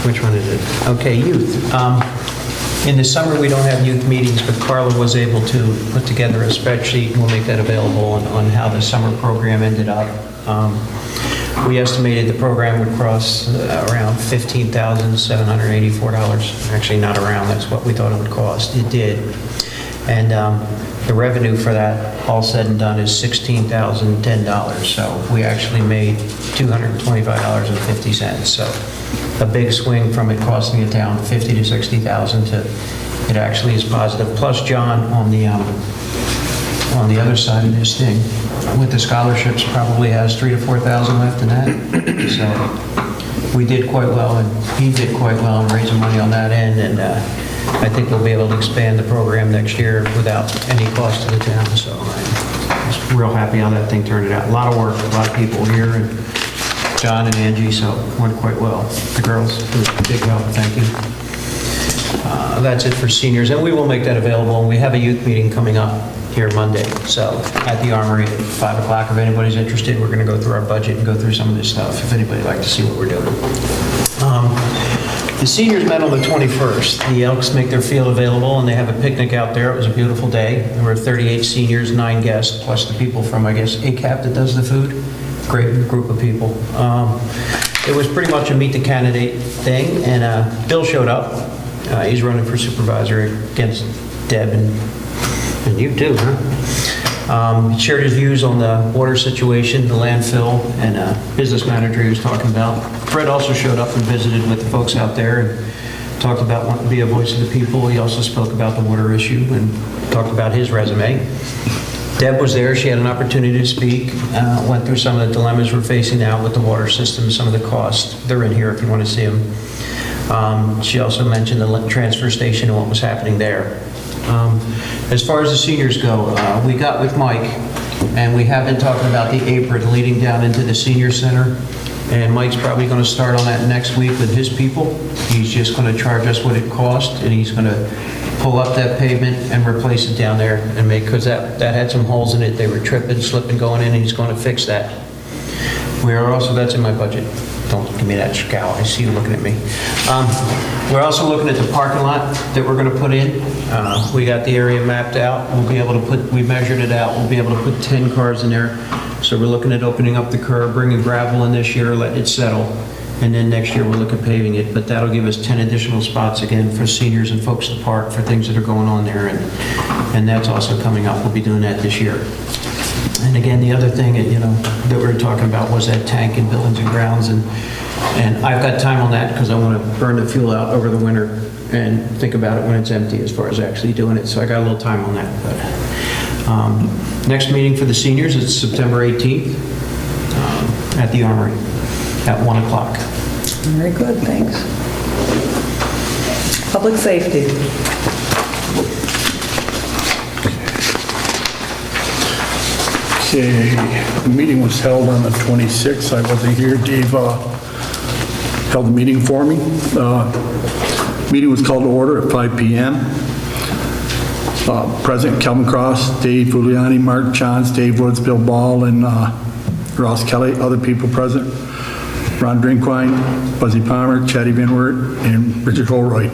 Which one is it? Okay, youth. In the summer, we don't have youth meetings, but Carla was able to put together a spreadsheet, and we'll make that available on how the summer program ended up. We estimated the program would cost around $15,784. Actually, not around, that's what we thought it would cost. It did. And the revenue for that, all said and done, is $16,010. So we actually made $225.50. So a big swing from it costing the town $50,000 to $60,000 to it actually is positive. Plus, John, on the other side of this thing, with the scholarships, probably has $3,000 to $4,000 left in that. So we did quite well, and he did quite well in raising money on that end, and I think we'll be able to expand the program next year without any cost to the town. So I'm just real happy how that thing turned out. A lot of work, a lot of people here, and John and Angie, so it went quite well. The girls did a big help, thank you. That's it for seniors, and we will make that available, and we have a youth meeting coming up here Monday, so at the Armory at 5 o'clock. If anybody's interested, we're going to go through our budget and go through some of this stuff, if anybody'd like to see what we're doing. The seniors met on the 21st. The Elks make their field available, and they have a picnic out there. It was a beautiful day. There were 38 seniors, 9 guests, plus the people from, I guess, ACAP that does the food. Great group of people. It was pretty much a meet the candidate thing, and Bill showed up. He's running for supervisor against Deb and you too, huh? He shared his views on the water situation, the landfill, and business manager he was talking about. Fred also showed up and visited with the folks out there and talked about wanting to be a voice of the people. He also spoke about the water issue and talked about his resume. Deb was there. She had an opportunity to speak, went through some of the dilemmas we're facing now with the water system, some of the costs. They're in here if you want to see them. She also mentioned the transfer station and what was happening there. As far as the seniors go, we got with Mike, and we have been talking about the apron leading down into the senior center, and Mike's probably going to start on that next week with his people. He's just going to charge us what it cost, and he's going to pull up that pavement and replace it down there and make, because that had some holes in it. They were tripping, slipping, going in, and he's going to fix that. We are also, that's in my budget. Don't give me that scowl. I see you looking at me. We're also looking at the parking lot that we're going to put in. We got the area mapped out. We'll be able to put, we measured it out. We'll be able to put 10 cars in there. So we're looking at opening up the curb, bringing gravel in this year, letting it settle. And then next year we'll look at paving it. But that'll give us 10 additional spots again for seniors and folks to park for things that are going on there. And that's also coming up. We'll be doing that this year. And again, the other thing, that we were talking about was that tank in buildings and grounds, and I've got time on that because I want to burn the fuel out over the winter and think about it when it's empty as far as actually doing it. So I got a little time on that. But next meeting for the seniors is September 18th at the Armory at 1 o'clock. Very good, thanks. Public safety. Okay, the meeting was held on the 26th. I wasn't here. Dave held the meeting for me. Meeting was called to order at 5 PM. Present Kelvin Cross, Dave Giuliani, Mark Johns, Dave Woods, Bill Ball, and Ross Kelly. Other people present: Ron Drinkwine, Buzzy Palmer, Chatty Van Wert, and Richard Holroyd.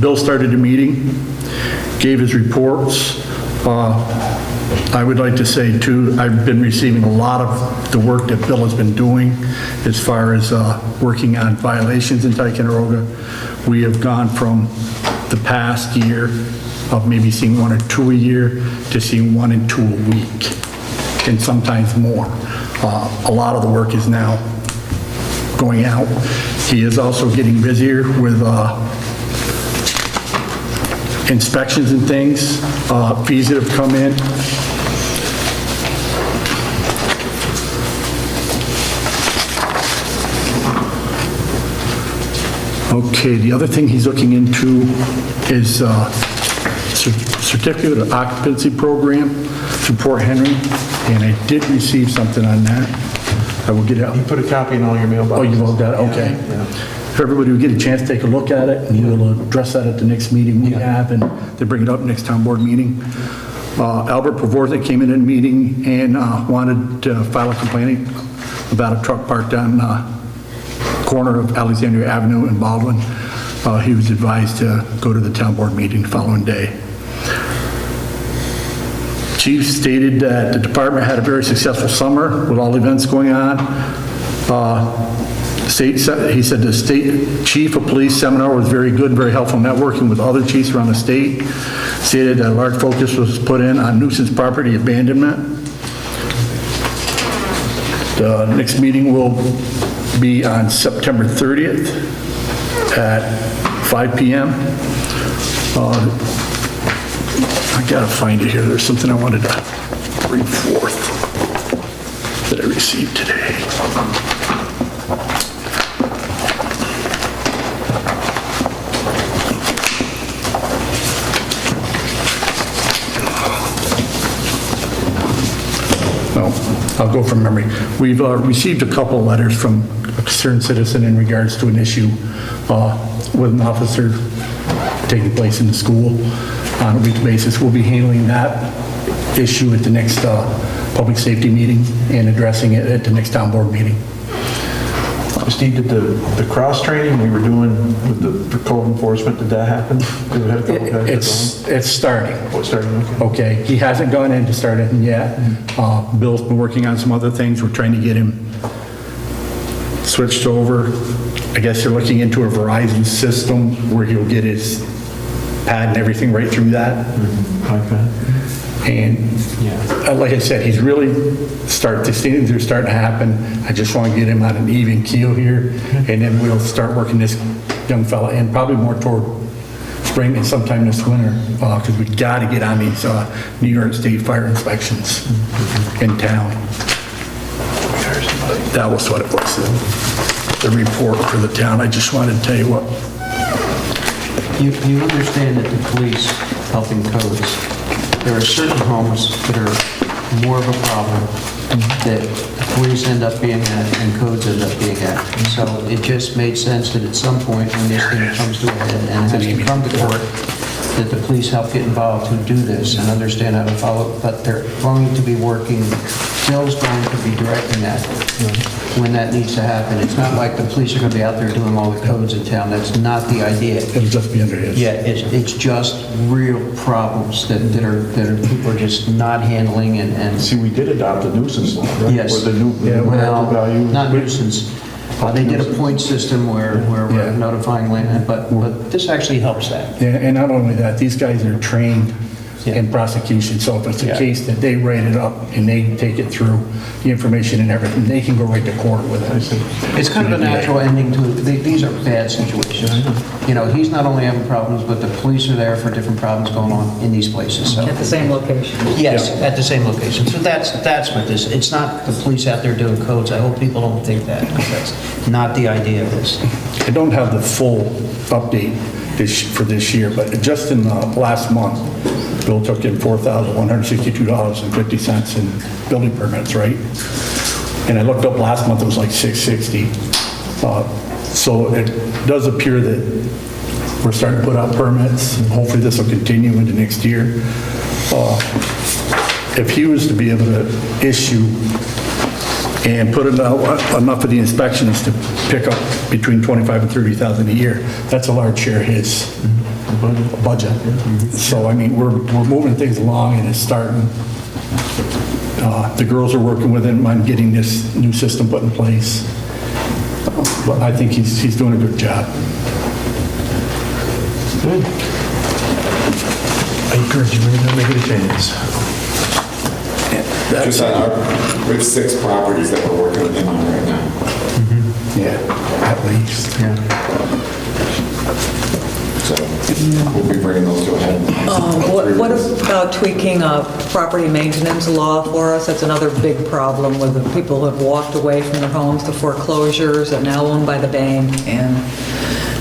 Bill started the meeting, gave his reports. I would like to say, too, I've been receiving a lot of the work that Bill has been doing as far as working on violations in Ticonderoga. We have gone from the past year of maybe seeing 1 or 2 a year to seeing 1 and 2 a week, and sometimes more. A lot of the work is now going out. He is also getting busier with inspections and things, fees that have come in. Okay, the other thing he's looking into is certificate of occupancy program through Port Henry, and I did receive something on that. I will get it out. You put a copy in all your mailboxes. Oh, you looked at it? Okay. If everybody will get a chance to take a look at it, and we'll address that at the next meeting we have, and they bring it up next town board meeting. Albert Pavorza came in a meeting and wanted to file a complaint about a truck parked on corner of Alexandria Avenue and Baldwin. He was advised to go to the town board meeting the following day. Chief stated that the department had a very successful summer with all events going on. He said the state chief of police seminar was very good, very helpful networking with other chiefs around the state. Stated that a large focus was put in on nuisance property abandonment. The next meeting will be on September 30th at 5 p.m. I gotta find it here. There's something I wanted to bring forth that I received today. No, I'll go from memory. We've received a couple of letters from a concerned citizen in regards to an issue with an officer taking place in the school on a weekly basis. We'll be handling that issue at the next public safety meeting and addressing it at the next town board meeting. Steve, did the cross training we were doing with the code enforcement, did that happen? Did we have a couple guys It's starting. Oh, it's starting, okay. Okay, he hasn't gone in to start it yet. Bill's been working on some other things. We're trying to get him switched over. I guess they're looking into a Verizon system where he'll get his pad and everything right through that. Okay. And like I said, he's really these things are starting to happen. I just want to get him on an even keel here, and then we'll start working this young fella in probably more toward spring and sometime this winter, because we got to get on these New York State fire inspections in town. That was what it was, the report for the town. I just wanted to tell you what. You understand that the police helping codes, there are certain homes that are more of a problem that the police end up being at and codes end up being at. So it just made sense that at some point when this thing comes to a head and has to come to court, that the police help get involved who do this and understand how to follow, but they're going to be working, Bill's going to be directing that when that needs to happen. It's not like the police are going to be out there doing all the codes in town. That's not the idea. It'll just be under his. Yeah, it's just real problems that people are just not handling and. See, we did adopt a nuisance law, right? Yes. Or the new Well, value. not nuisance. They did a point system where we're notifying land, but this actually helps that. Yeah, and not only that, these guys are trained in prosecution, so if it's a case that they write it up and they take it through the information and everything, they can go right to court with it. It's kind of a natural ending to it. These are bad situations. You know, he's not only having problems, but the police are there for different problems going on in these places, so. At the same location. Yes, at the same location. So that's what this, it's not the police out there doing codes. I hope people don't think that, because that's not the idea of this. I don't have the full update for this year, but just in the last month, Bill took in $4,162.50 in building permits, right? And I looked up last month, it was like $660. So it does appear that we're starting to put out permits, and hopefully this will continue into next year. If he was to be able to issue and put enough of the inspections to pick up between 25 and 30,000 a year, that's a large share of his budget. So, I mean, we're moving things along and it's starting. The girls are working with him on getting this new system put in place. But I think he's doing a good job. Good. I encourage you to make it a chance. Just on our, we have 6 properties that we're working with him on right now. Yeah, at least. Yeah. So we'll be bringing those to a head. What about tweaking a property maintenance law for us? That's another big problem with the people who have walked away from their homes to foreclosures, are now owned by the bank, and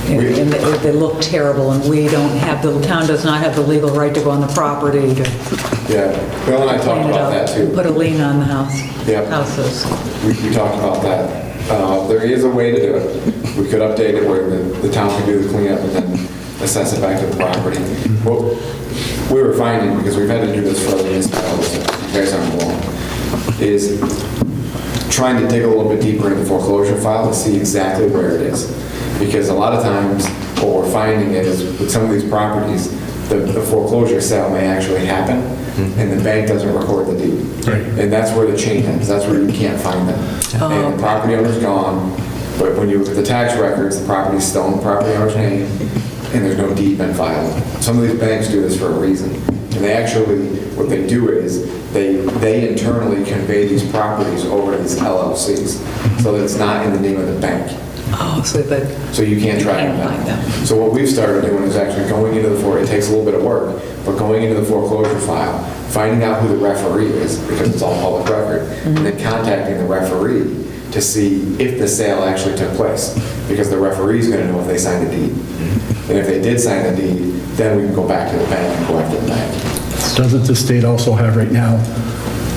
they look terrible, and we don't have, the town does not have the legal right to go on the property to Yeah, Bill and I talked clean it about that up, too. put a lien on the house, Yep. houses. We talked about that. There is a way to do it. We could update it where the town can do the cleanup and then assess it back to the property. What we were finding, because we've had to do this for other municipalities, you guys aren't alone, is trying to dig a little bit deeper into the foreclosure file to see exactly where it is. Because a lot of times, what we're finding is with some of these properties, the foreclosure sale may actually happen, and the bank doesn't record the deed. Right. And that's where the chain ends, that's where you can't find them. And the property owner's gone, but when you look at the tax records, the property's still in the property owner's name, and there's no deed been filed. Some of these banks do this for a reason. And they actually, what they do is, they internally convey these properties over to these LLCs, so that it's not in the name of the bank. Oh, So you can't track them find down. them. So what we've started doing is actually going into it takes a little bit of work, but going into the foreclosure file, finding out who the referee is, because it's all public record, and then contacting the referee to see if the sale actually took place, because the referee's gonna know if they signed a deed. And if they did sign the deed, then we can go back to the bank and go after the bank. Doesn't the state also have right now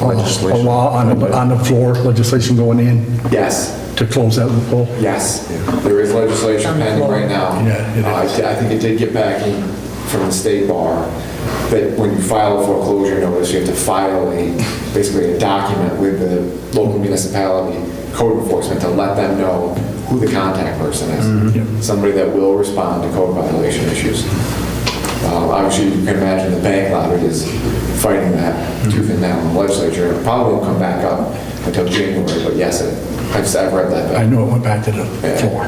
a law on the floor, legislation going in Yes. to close that loophole? Yes, there is legislation pending right now. Yeah, it is. I think it did get backing from the state bar, that when you file a foreclosure notice, you have to file basically a document with the local municipality code enforcement to let them know who the contact person is. Somebody that will respond to code violation issues. Obviously, you can imagine the bank lobby is fighting that tooth and nail in the legislature. It probably won't come back up until January, but yes, I've read that. I know it went back to the floor.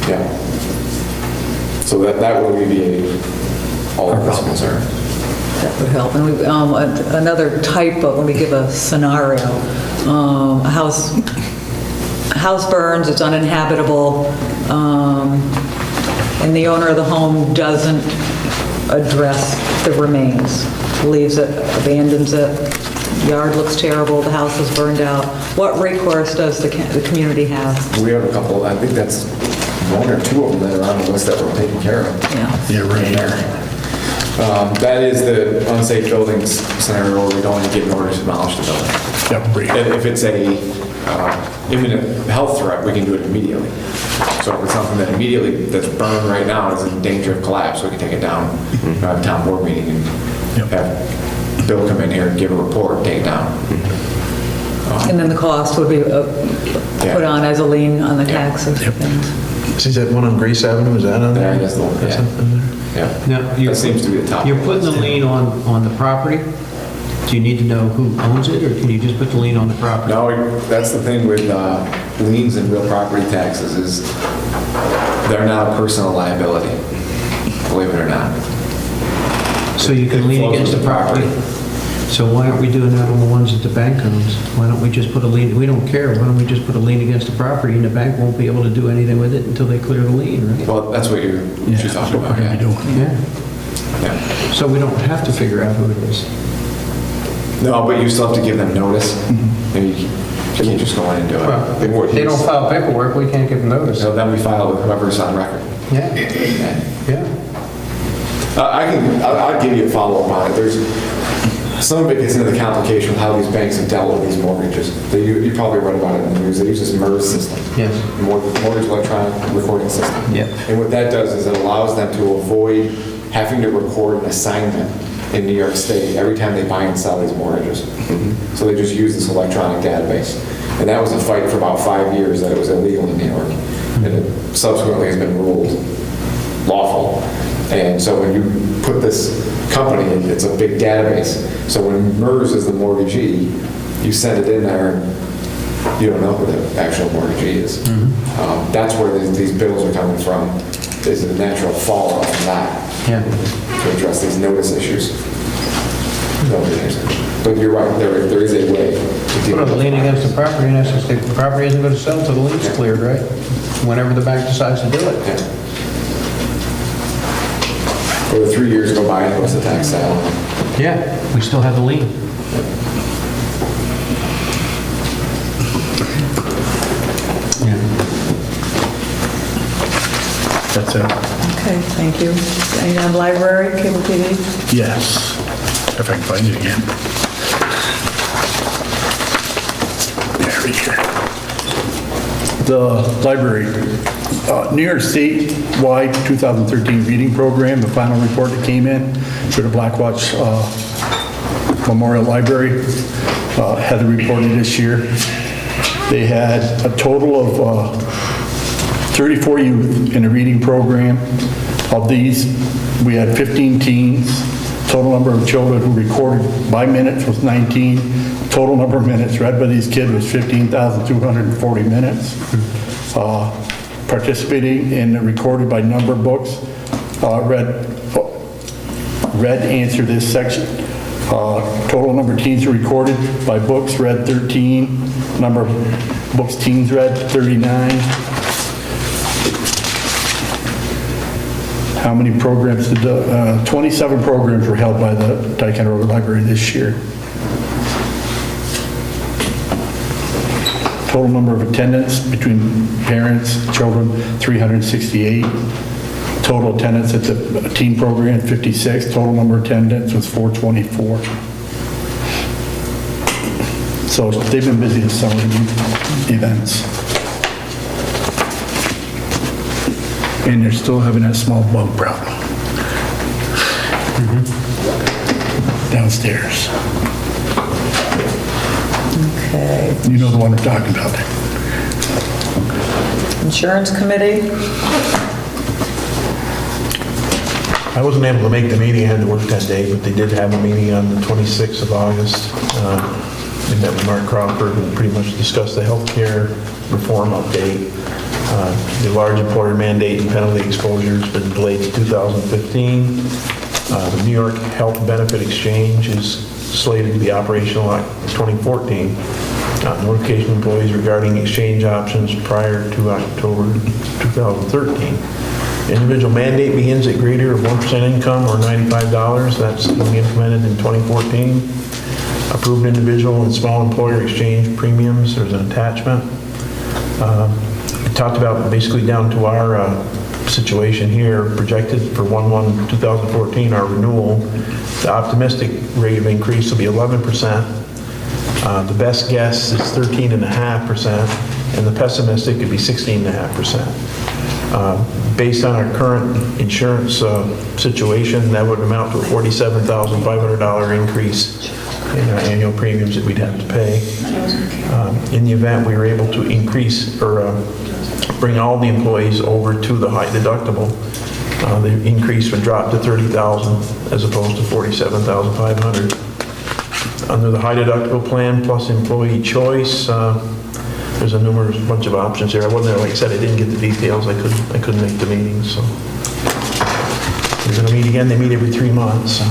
Yeah. So that will alleviate all of this concern. That would help. And another type of, let me give a scenario. A house burns, it's uninhabitable, and the owner of the home doesn't address the remains, leaves it, abandons it, yard looks terrible, the house is burned out. What recourse does the community have? We have a couple, I think that's 1 or 2 of them that are on the list that we're taking care of. Yeah, right here. That is the unsafe buildings scenario where we're going to get an order to demolish the building. And if it's a imminent health threat, we can do it immediately. So if it's something that immediately, that's burned right now, is in danger of collapse, we can take it down, have a town board meeting, and have Bill come in here and give a report, take it down. and then the cost would be put on as a lien on the taxes and things. Is that one on Grace Avenue, is that on there? Yeah, that's the one, That's yeah. on there? Yeah, that seems to be the top. You're putting the lien on the property? Do you need to know who owns it, or can you just put the lien on the property? No, that's the thing with liens and real property taxes is they're not a personal liability, believe it or not. So you can lien against the property? So why aren't we doing that on the ones that the bank owns? Why don't we just put a lien, we don't care, why don't we just put a lien against the property and the bank won't be able to do anything with it until they clear the lien, right? Well, that's what she's talking about, yeah. Yeah. So we don't have to figure out who it is. No, but you still have to give them notice. And you can't just go in and do it. If they don't file paperwork, we can't give them notice. So then we file with whoever's on record. Yeah. Yeah. I'll give you a follow-up on it. some of it gets into the complication of how these banks have dealt with these mortgages. You probably read about it in the news. They use this MERS system. Yes. Mortgage electronic recording system. Yep. And what that does is it allows them to avoid having to record an assignment in New York State every time they buy and sell these mortgages. So they just use this electronic database. And that was a fight for about 5 years that it was illegal in New York. And it subsequently has been ruled lawful. And so when you put this company, it's a big database. So when MERS is the mortgagee, you send it in there and you don't know who the actual mortgagee is. That's where these bills are coming from, is the natural fallout from that. Yeah. To address these notice issues. But you're right, there is a way to deal Put a with lien it. against the property, and that's if the property isn't going to sell until the lien's cleared, right? Whenever the bank decides to do it. Yeah. Or the 3 years go by and it was the tax sale. Yeah, we still have the lien. That's it. Okay, thank you. Any on library, cable TV? Yes, if I can find it again. There we go. The library, New York State-wide 2013 reading program, the final report that came in for the Blackwatch Memorial Library, Heather reported this year. They had a total of 34 youth in the reading program. Of these, we had 15 teens. Total number of children who recorded by minutes was 19. Total number of minutes read by these kids was 15,240 minutes. Participating in the recorded by number books, read answer this section. Total number of teens who recorded by books read 13. Number of books teens read 39. How many programs did 27 programs were held by the Ticonderoga Library this year. Total number of attendance between parents, children, 368. Total attendance at the teen program, 56. Total number of attendance was 424. So they've been busy this summer with events. And they're still having that small bug problem. Downstairs. Okay. You know the one we're talking about. Insurance committee? I wasn't able to make the meeting, I had to work that day, but they did have a meeting on the 26th of August. We met with Mark Crawford and pretty much discussed the healthcare reform update. The large employer mandate and penalty exposure has been delayed to 2015. The New York Health Benefit Exchange is slated to be operational in 2014. Notification of employees regarding exchange options prior to October 2013. Individual mandate begins at greater of 1% income or $95. That's being implemented in 2014. Approved individual and small employer exchange premiums, there's an attachment. We talked about basically down to our situation here, projected for 1/1/2014, our renewal. The optimistic rate of increase will be 11%. The best guess is 13.5%, and the pessimistic could be 16.5%. Based on our current insurance situation, that would amount to a $47,500 increase in our annual premiums that we'd have to pay. In the event we were able to increase or bring all the employees over to the high deductible, the increase would drop to $30,000 as opposed to $47,500. Under the high deductible plan plus employee choice, there's a bunch of options here. I wasn't there, like I said, I didn't get the details. I couldn't make the meeting, so. We're gonna meet again. They meet every 3 months. So.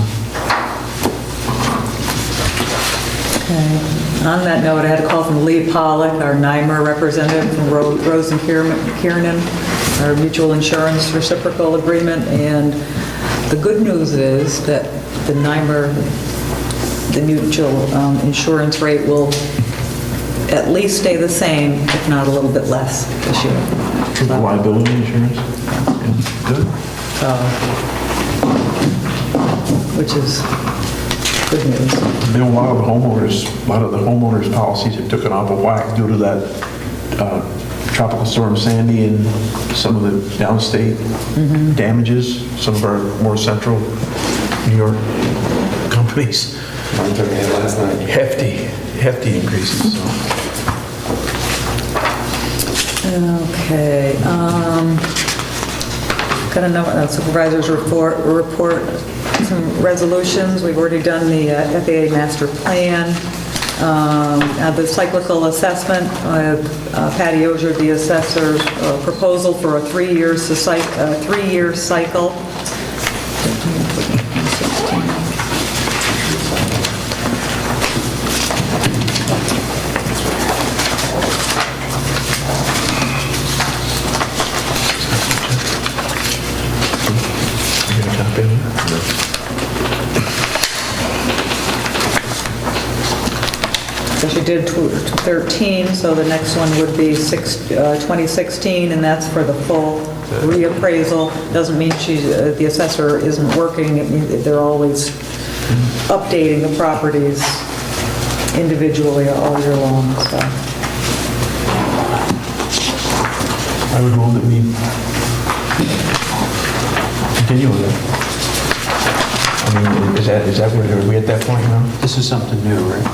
Okay. On that note, I had a call from Lee Pollock, our NYMER representative from Rose and Kiernan, our mutual insurance reciprocal agreement, and the good news is that the NYMER, the mutual insurance rate will at least stay the same, if not a little bit less this year. Liability insurance? Good. Which is good news. Been a while, a lot of the homeowners' policies have taken off of whack due to that Tropical Storm Sandy and some of the downstate damages, some of our more central New York companies. Mine took a hit last night. Hefty increases, so. Okay, got a supervisor's report, some resolutions. We've already done the FAA master plan. The cyclical assessment, Patty Ozier, the assessor, proposal for a three-year cycle. So she did 13, so the next one would be 2016, and that's for the full reappraisal. Doesn't mean the assessor isn't working. It means they're always updating the properties individually all year long, so. I would move that we continue with it. I mean, is that where, are we at that point now? This is something new, right?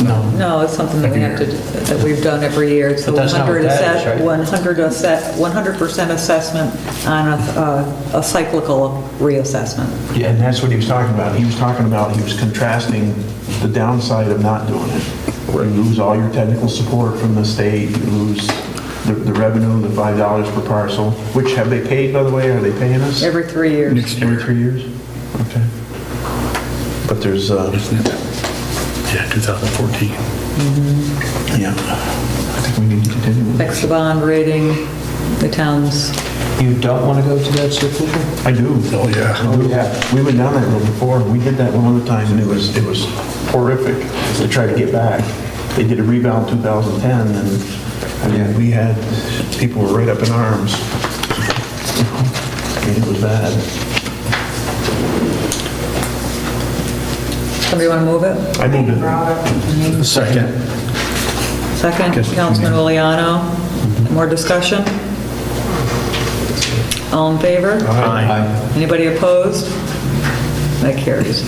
No, it's something that we have to, that we've done every year. It's the But that's not what that is, right? 100% assessment on a cyclical reassessment. Yeah, and that's what he was talking about. He was contrasting the downside of not doing it. You lose all your technical support from the state, you lose the revenue, the $5 per parcel, which have they paid, by the way? Are they paying us? Every 3 years. Every 3 years? Okay. But there's, Yeah, 2014. yeah, I think we need to continue with it. Fix the bond rating, the town's. You don't want to go to that cyclical? I do. Oh, yeah. I do. We went down that road before. We did that one other time, and it was horrific to try to get back. They did a rebound 2010, and I mean, we had, people were right up in arms. I mean, it was bad. Somebody want to move it? I moved it. Second. Second, Councilman Liliano. More discussion? All in favor? Aye. Anybody opposed? That carries.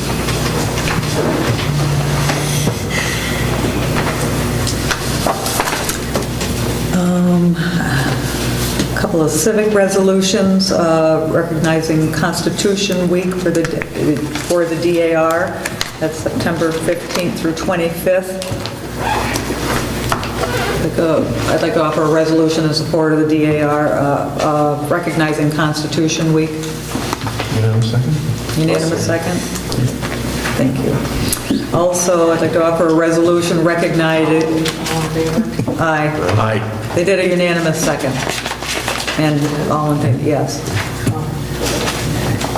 A couple of civic resolutions recognizing Constitution Week for the DAR. That's September 15th through 25th. I'd like to offer a resolution in support of the DAR recognizing Constitution Week. Unanimous second? Unanimous second? Thank you. Also, I'd like to offer a resolution recognizing... All in favor? Aye. Aye. They did a unanimous second. And all in favor, yes.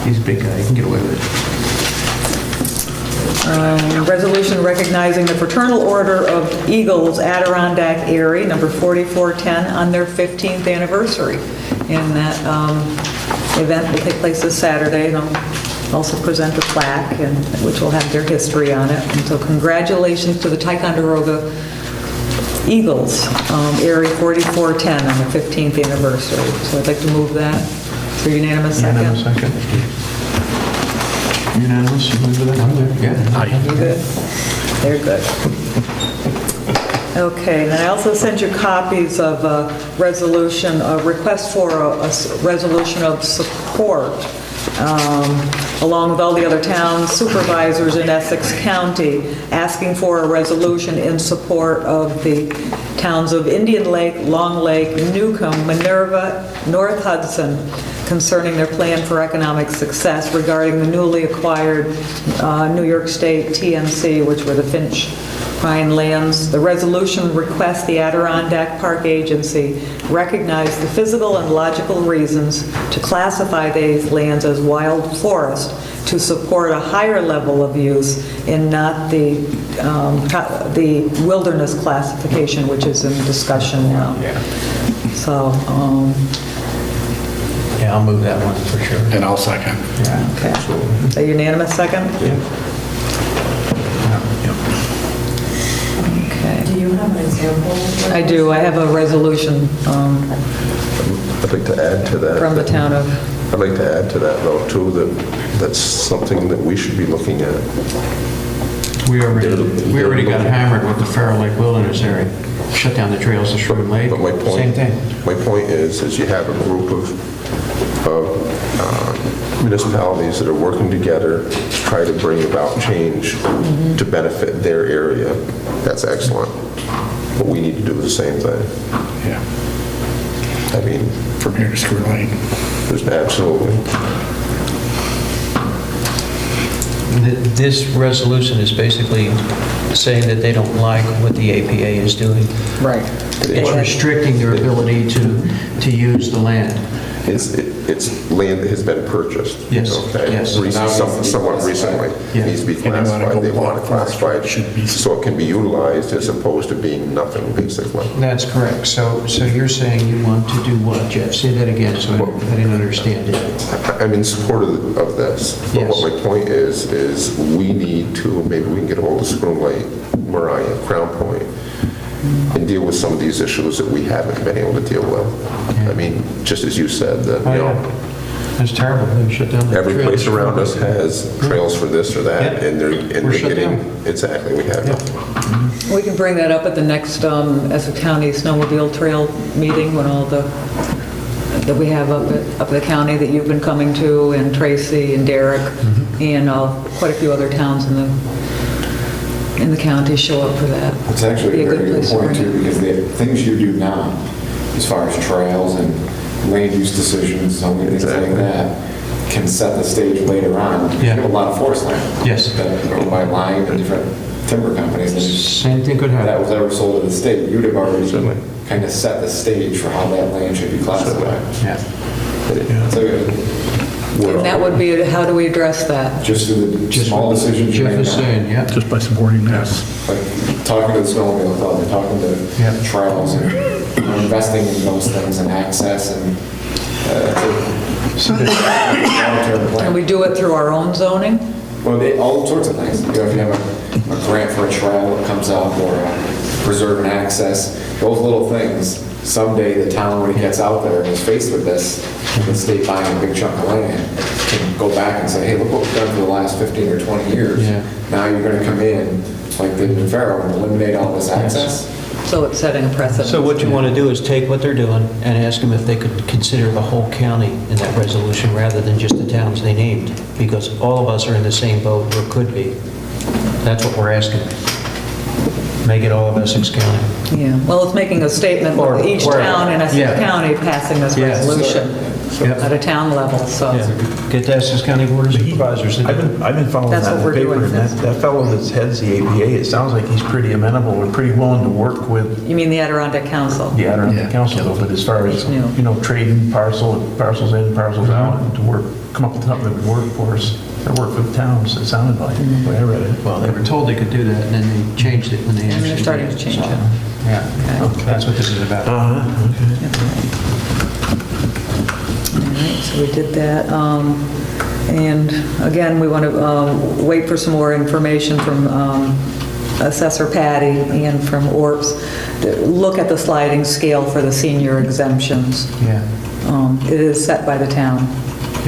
He's a big guy, he can get away with it. Resolution recognizing the Fraternal Order of Eagles Adirondack Erie, number 4410, on their 15th anniversary. And that event will take place this Saturday, and I'll also present a plaque, which will have their history on it. And so congratulations to the Ticonderoga Eagles, Erie 4410, on the 15th anniversary. So I'd like to move that for unanimous second. Unanimous second. Unanimous, you move that? Yeah. Aye. Good. They're good. Okay, then I also sent you copies of a resolution, a request for a resolution of support, along with all the other town supervisors in Essex County, asking for a resolution in support of the towns of Indian Lake, Long Lake, Newcomb, Minerva, North Hudson, concerning their plan for economic success regarding the newly acquired New York State TMC, which were the Finch Pine lands. The resolution requests the Adirondack Park Agency recognize the physical and logical reasons to classify these lands as wild forest to support a higher level of use and not the wilderness classification, which is in discussion now. So, Yeah, I'll move that one for sure. And I'll second. okay. A unanimous second? Yeah. Do you have an example? I do, I have a resolution I'd like to add to that. from the town of, I'd like to add to that though, too, that's something that we should be looking at. We already got hammered with the Farrow Lake Wilderness area. Shut down the trails to Shrewd Lake. But my point, Same thing. My point is you have a group of municipalities that are working together to try to bring about change to benefit their area. That's excellent. But we need to do the same thing. Yeah. I mean, From here to Square Lane. there's absolutely. This resolution is basically saying that they don't like what the APA is doing. right. It's restricting their ability to use the land. It's land that has been purchased. Yes, Okay. yes. Somewhat recently. Yeah. It needs to be And they wanna classified. go They want it walk forward, classified it should be- so it can be utilized as opposed to being nothing, basically. That's correct. So you're saying you want to do what, Jeff? Say that again, so I didn't understand it. I'm in support of this. But Yes. what my point is we need to, maybe we can get a hold of Spoon Lake, Mariah, Crown Point, and deal with some of these issues that we haven't been able to deal with. I mean, just as you said, that, Oh, you know, yeah. That's terrible. They shut down the every trails. place around us has trails for this or that, Yeah. and they're We're shut getting, down. exactly, we have. We can bring that up at the next Essex County Snowmobile Trail meeting when all that we have up at the county that you've been coming to, and Tracy and Derek, and quite a few other towns in the county show up for that. It's actually Be a a good very good place to point bring too, it. because the things you do now, as far as trails and land use decisions, so many things like that, can set the stage later on. You Yeah. have a lot of forest land. Yes. That are owned by lime and different timber companies. And if Same thing could happen. that was ever sold to the state, you'd have already kind of set the stage for how that land should be classified. Yeah. So And that would be, how do we address that? just through the Just small what decisions you Jeff make is now. saying, yeah. Just by supporting this. Like talking to the snowmobile club and talking Yeah. to trails and investing in those things and access and it's a long-term Can plan. we do it through our own zoning? Well, all sorts of things. You know, if you have a grant for a trail that comes up or preserve and access, those little things, someday the town, when it gets out there and is faced with this, and the state buying a big chunk of land, can go back and say, hey, look what we've done for the last 15 or 20 years. Yeah. Now you're going to come in, like they did in Farrow, and eliminate all this access. So it's setting a precedent. So what you want to do is take what they're doing and ask them if they could consider the whole county in that resolution rather than just the towns they named, because all of us are in the same boat, or could be. That's what we're asking. Make it all of Essex County. Yeah, well, it's making a statement with each town in Essex County passing this Yeah. resolution Yep. at a town level, so. Yeah. Get the Essex County Board of Supervisors to do it. I've been following That's that in what the we're paper, doing. and that fellow that heads the APA, it sounds like he's pretty amenable, or pretty willing to work with You mean the Adirondack Council? the Adirondack Council, though, but as far as, Yeah. you know, trading parcels in, parcels out, and to work, come up with something that would work for us, or work for the towns, it sounded like, when I read it. Well, they were told they could do that, and then they changed it when they actually they're starting did. to change So, it. Yeah, that's what this is about. All right, so we did that. And again, we want to wait for some more information from Assessor Patty and from ORPS. To look at the sliding scale for the senior exemptions. Yeah. It is set by the town.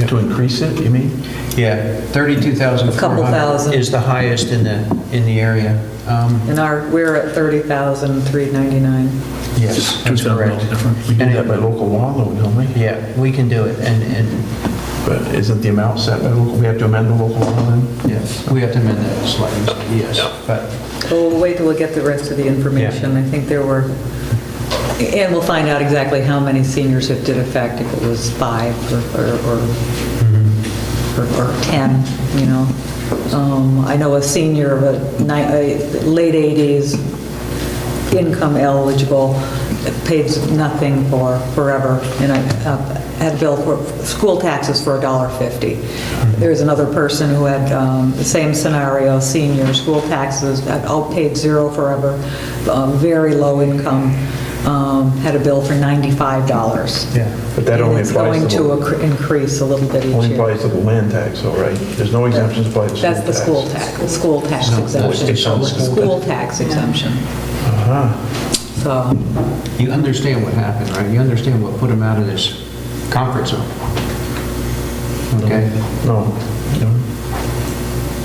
To increase it, you mean? Yeah, A couple 32,400 thousand. is the highest in the area. And we're at 30,399. Yes, that's correct. We do And that by local law, though, don't we? Yeah, we can do it, and But isn't the amount set by local, we have to amend the local law then? yes, we have to amend that slightly, yes. But So we'll wait till we get the rest of the information. I think there were, and we'll find out exactly how many seniors it did affect, if it was 5 or 10, you know. I know a senior of a late 80s, income eligible, paid nothing for forever, and I had billed for school taxes for $1.50. There's another person who had the same scenario, senior, school taxes, all paid zero forever, very low income, had a bill for $95. Yeah, but that only And applies it's to going the, to increase a little bit each only year. applies to the land tax, though, right? There's no exemptions applied to school tax. That's the school tax No, exemption. it's on the School tax exemption. Uh-huh. So, You understand what happened, right? You understand what put them out of this comfort zone? Okay? No.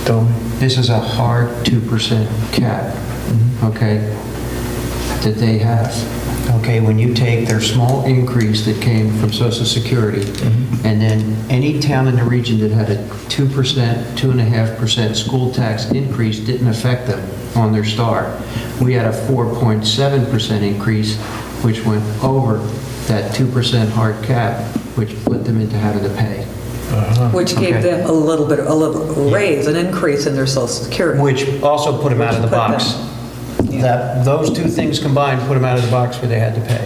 Tell me. This is a hard 2% cap, okay, that they have. Okay, when you take their small increase that came from Social Security, and then any town in the region that had a 2%, 2.5% school tax increase didn't affect them on their star. We had a 4.7% increase, which went over that 2% hard cap, which put them into having to pay. which gave Okay. them a little raise, an increase in their Social Security. Which also put them out of the Which put box. them- That, those two things combined put them out of the box where they had to pay,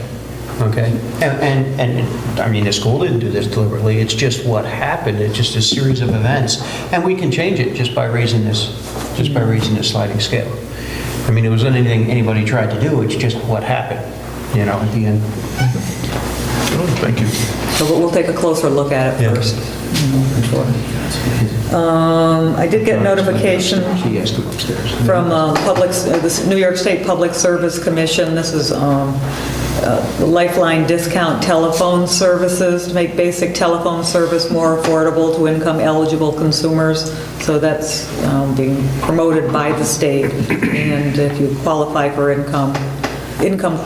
okay? And, I mean, the school didn't do this deliberately, it's just what happened, it's just a series of events. And we can change it just by raising this sliding scale. I mean, it wasn't anything anybody tried to do, it's just what happened, you know, at the end. Oh, thank you. So we'll take a closer look at it Yeah. first. I did get notification She asked him upstairs. from the New York State Public Service Commission. This is the Lifeline discount telephone services to make basic telephone service more affordable to income-eligible consumers. So that's being promoted by the state. And if you qualify for income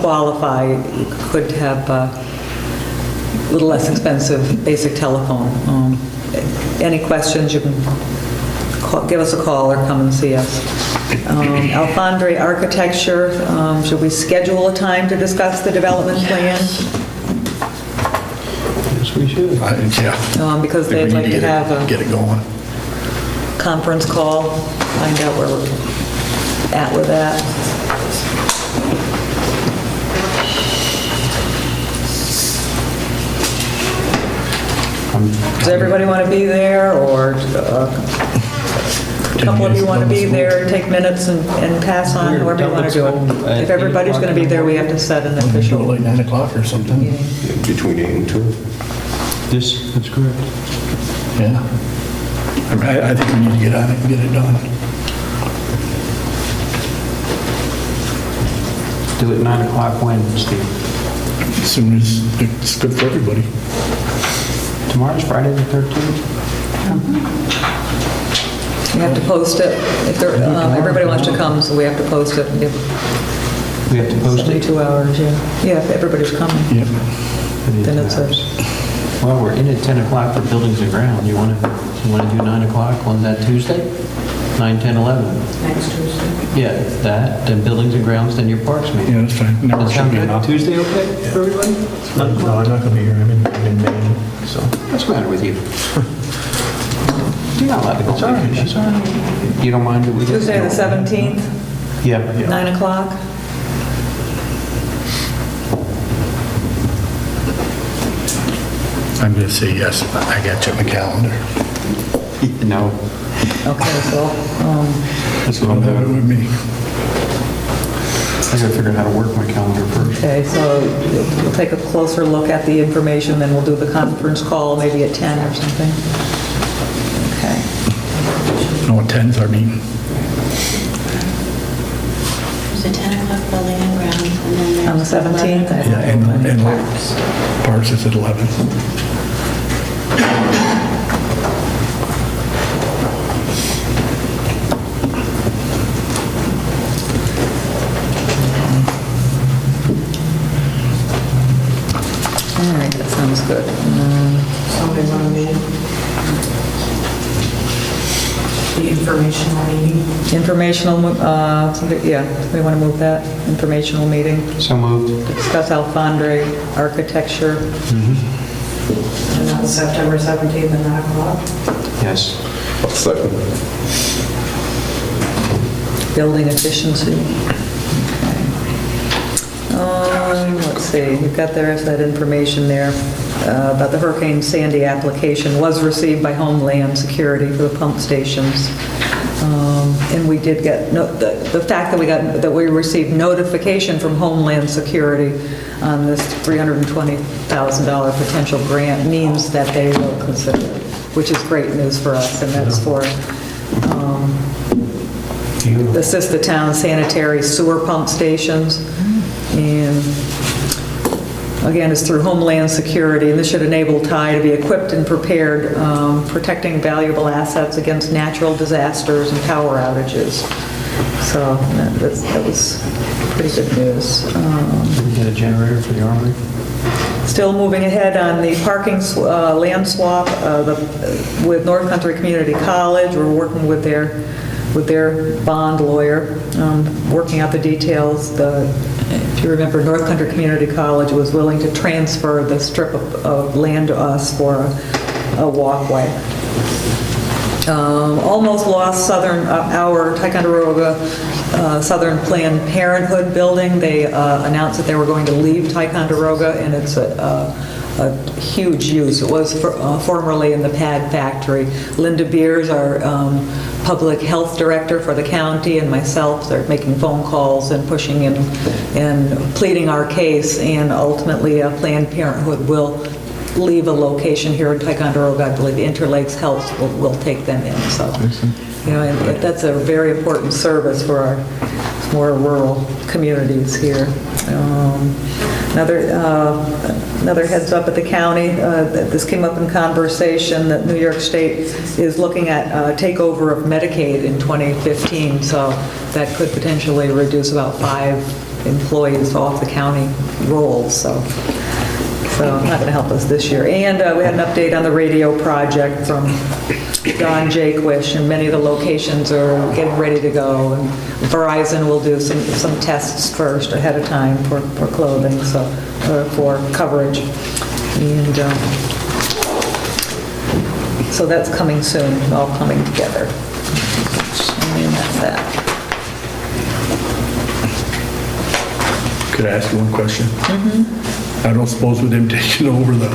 qualify, you could have a little less expensive basic telephone. Any questions, you can give us a call or come and see us. Alfondre Architecture, should we schedule a time to discuss the development plan? Yes, we should. Yeah. Because I think they'd we like need to have a get it going. conference call, find out where we're at with that. Does everybody want to be there, or a couple of you want to be there and take minutes and pass on, however you want to do it? If everybody's going to be there, we have to set an Do it official like 9 o'clock or something. meeting. Between 8 and 2. That's correct. Yeah. I mean, I think we need to get on it and get it done. Do it 9 o'clock when, Steve? As soon as it's good for everybody. Tomorrow's Friday the 13th? We have to post it. If everybody wants to come, so we have to post it. We have to post it? 72 hours, yeah. Yeah, if everybody's coming, Yep. then it's a... Well, we're in at 10 o'clock for buildings and ground. You want to do 9 o'clock on that Tuesday? 9, 10, 11? Next Tuesday. Yeah, that, then buildings and grounds, then your parks meeting. Yeah, that's fine. No, That it should sound be good? enough. Tuesday okay for everybody? No, I'm not going to be here. I'm in Maine, so. What's the matter with you? You're not allowed to go on vacation. You don't mind that we... Tuesday, the 17th, Yeah. 9 o'clock? I'm going to say yes. I got to check my calendar. No. Okay, so, That's what Don't I'm have it doing. with me. I gotta figure out how to work my calendar first. okay, so we'll take a closer look at the information, then we'll do the conference call maybe at 10 or something. Okay. No, at 10's our meeting. There's a 10 o'clock building and grounds, and then there's... On the 17th? Yeah, and Parks is at 11. All right, that sounds good. Somebody's on the informational meeting. Informational, we want to move that, informational meeting, So moved. discuss Alfondre Architecture. And that was September 17th at 9 o'clock. Yes. I'll second. Building efficiency. Let's see, you've got the rest of that information there about the Hurricane Sandy application was received by Homeland Security for the pump stations. And we did get, the fact that we received notification from Homeland Security on this $320,000 potential grant means that they will consider it, which is great news for us, and that's for assist the town sanitary sewer pump stations. And again, it's through Homeland Security, and this should enable Ty to be equipped and prepared, protecting valuable assets against natural disasters and power outages. So that was pretty good news. We get a generator for the Armory? Still moving ahead on the parking land swap with North Country Community College. We're working with their bond lawyer, working out the details. If you remember, North Country Community College was willing to transfer the strip of land to us for a walkway. Almost lost our Ticonderoga Southern Planned Parenthood building. They announced that they were going to leave Ticonderoga, and it's a huge use. It was formerly in the pad factory. Linda Beers, our public health director for the county, and myself are making phone calls and pushing and pleading our case, and ultimately Planned Parenthood will leave a location here in Ticonderoga. I believe Interlakes Health will take them in. So, and that's a very important service for our more rural communities here. Another heads up at the county, this came up in conversation that New York State is looking at takeover of Medicaid in 2015, so that could potentially reduce about 5 employees off the county rolls. So not going to help us this year. And we had an update on the radio project from Don Jaquish, and many of the locations are getting ready to go. And Verizon will do some tests first ahead of time for clothing, so for coverage. And so that's coming soon, all coming together. And that's that. Could I ask you one question? I don't suppose with them taking over the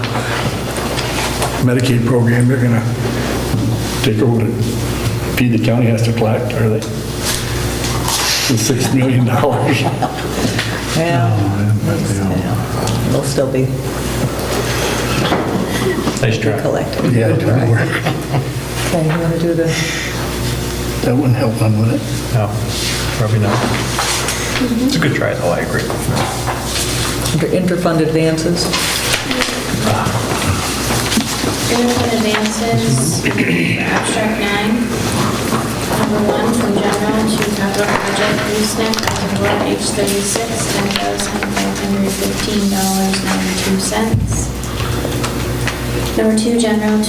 Medicaid program, they're going to take over the fee the county has to collect, are they? The $6 million. We'll still be Nice try. collecting. Yeah, it would work. Okay, you want to do the... That wouldn't help none with it. No, probably not. It's a good try, though, I agree. Interfund advances. Interfund advances for abstract 9. Number 1, from general to capital project, gooseneck, reservoir, H36, $10,515.92. Number 2, general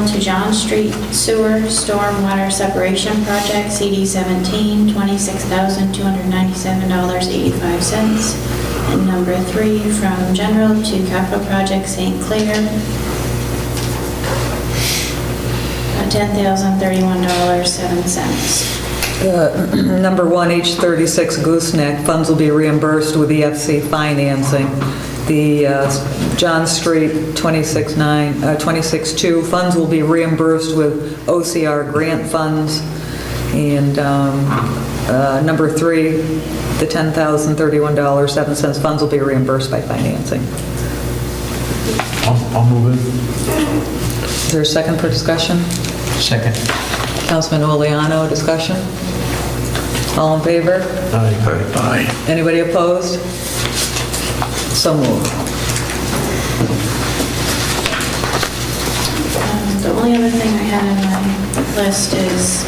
to John Street Sewer Storm Water Separation Project, CD 17, $26,297.85. And number 3, from general to capital project St. Clair, $10,031.07. Number 1, H36 gooseneck, funds will be reimbursed with EFC financing. The John Street 26.2 funds will be reimbursed with OCR grant funds. And number 3, the $10,031.07 funds will be reimbursed by financing. I'll move it. Is there a second for discussion? Second. Councilman Oleano, discussion? All in favor? Aye. Anybody opposed? So moved. The only other thing I had on my list is,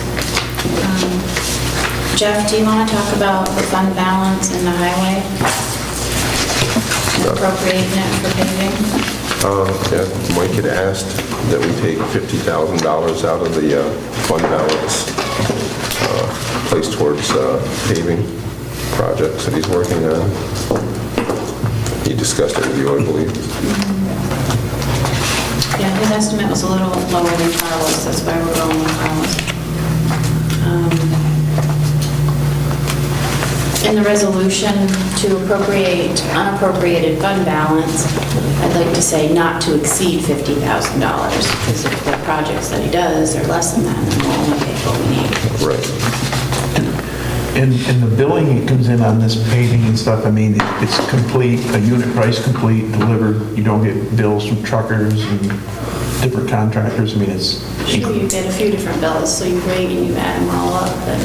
Jeff, do you want to talk about the fund balance in the highway? And appropriating it for paving? Yeah, Mike had asked that we take $50,000 out of the fund balance, placed towards paving projects that he's working on. He discussed it with you, I believe. Yeah, his estimate was a little lower than Carlos, that's why we're going with Carlos. In the resolution to appropriate unappropriated fund balance, I'd like to say not to exceed $50,000, because if the projects that he does are less than that, then we'll only pay Right. And the billing that comes in on this paving and stuff, I mean, it's complete, a unit price complete, delivered, you don't get bills from truckers and different contractors, I mean, it's... Sure, you get a few different bills, so you rate and you add them all up, and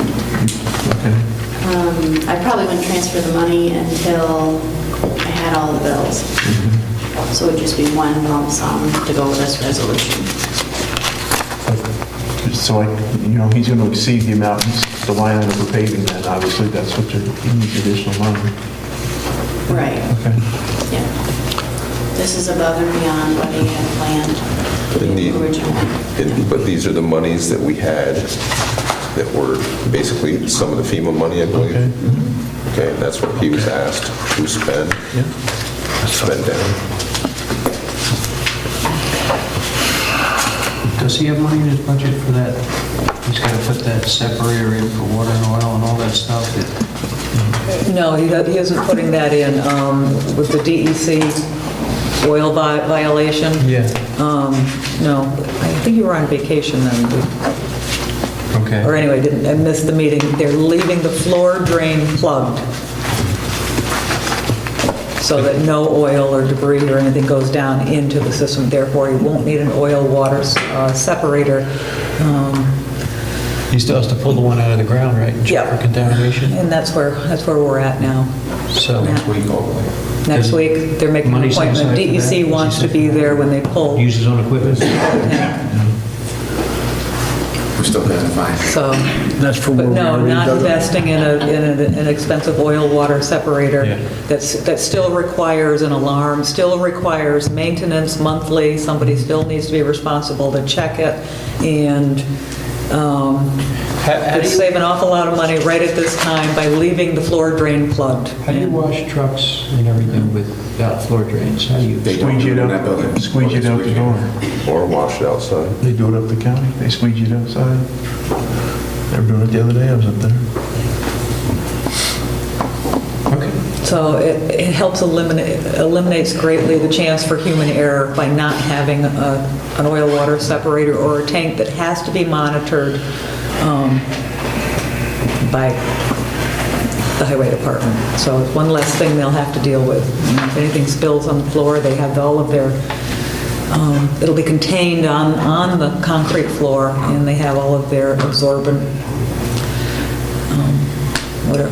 Okay. I probably wouldn't transfer the money until I had all the bills. So it would just be one lump sum to go with this resolution. So like, you know, he's going to exceed the amount, the line item for paving, then obviously that's what he needs additional money. Right, Okay. yeah. This is above and beyond what he had planned originally. But these are the monies that we had that were basically some of the FEMA money, I believe. Okay. Okay, and that's what he was asked to spend. Spend down. Does he have money in his budget for that? He's got to put that separator in for water and oil and all that stuff? No, he isn't putting that in with the DEC oil violation. Yeah. No, I think you were on vacation then. Okay. Or anyway, I missed the meeting. They're leaving the floor drain plugged so that no oil or debris or anything goes down into the system. Therefore, you won't need an oil-water separator. He still has to pull the one out of the ground, right? and check Yeah. For contamination? And that's where we're at now. So Yeah. next week, Next week, they're making an Money set appointment. aside for DEC that? wants to be there when they pull. use his own equipment? We're still going to find. So, That's for but where we no, already not dug it. investing in an expensive oil-water separator Yeah. that still requires an alarm, still requires maintenance monthly. Somebody still needs to be responsible to check it, and How do could you- save an awful lot of money right at this time by leaving the floor drain plugged. How do you wash trucks and everything without floor drains? How do you? They don't Squeegee do it it in that out, building. squeegee it out the door. Or wash it outside. They do it up the county, they squeegee it outside. They were doing it the other day, I was up there. Okay. So it helps eliminates greatly the chance for human error by not having an oil-water separator or a tank that has to be monitored by the highway department. So it's one less thing they'll have to deal with. And if anything spills on the floor, they have all of their, it'll be contained on the concrete floor, and they have all of their absorbent whatever,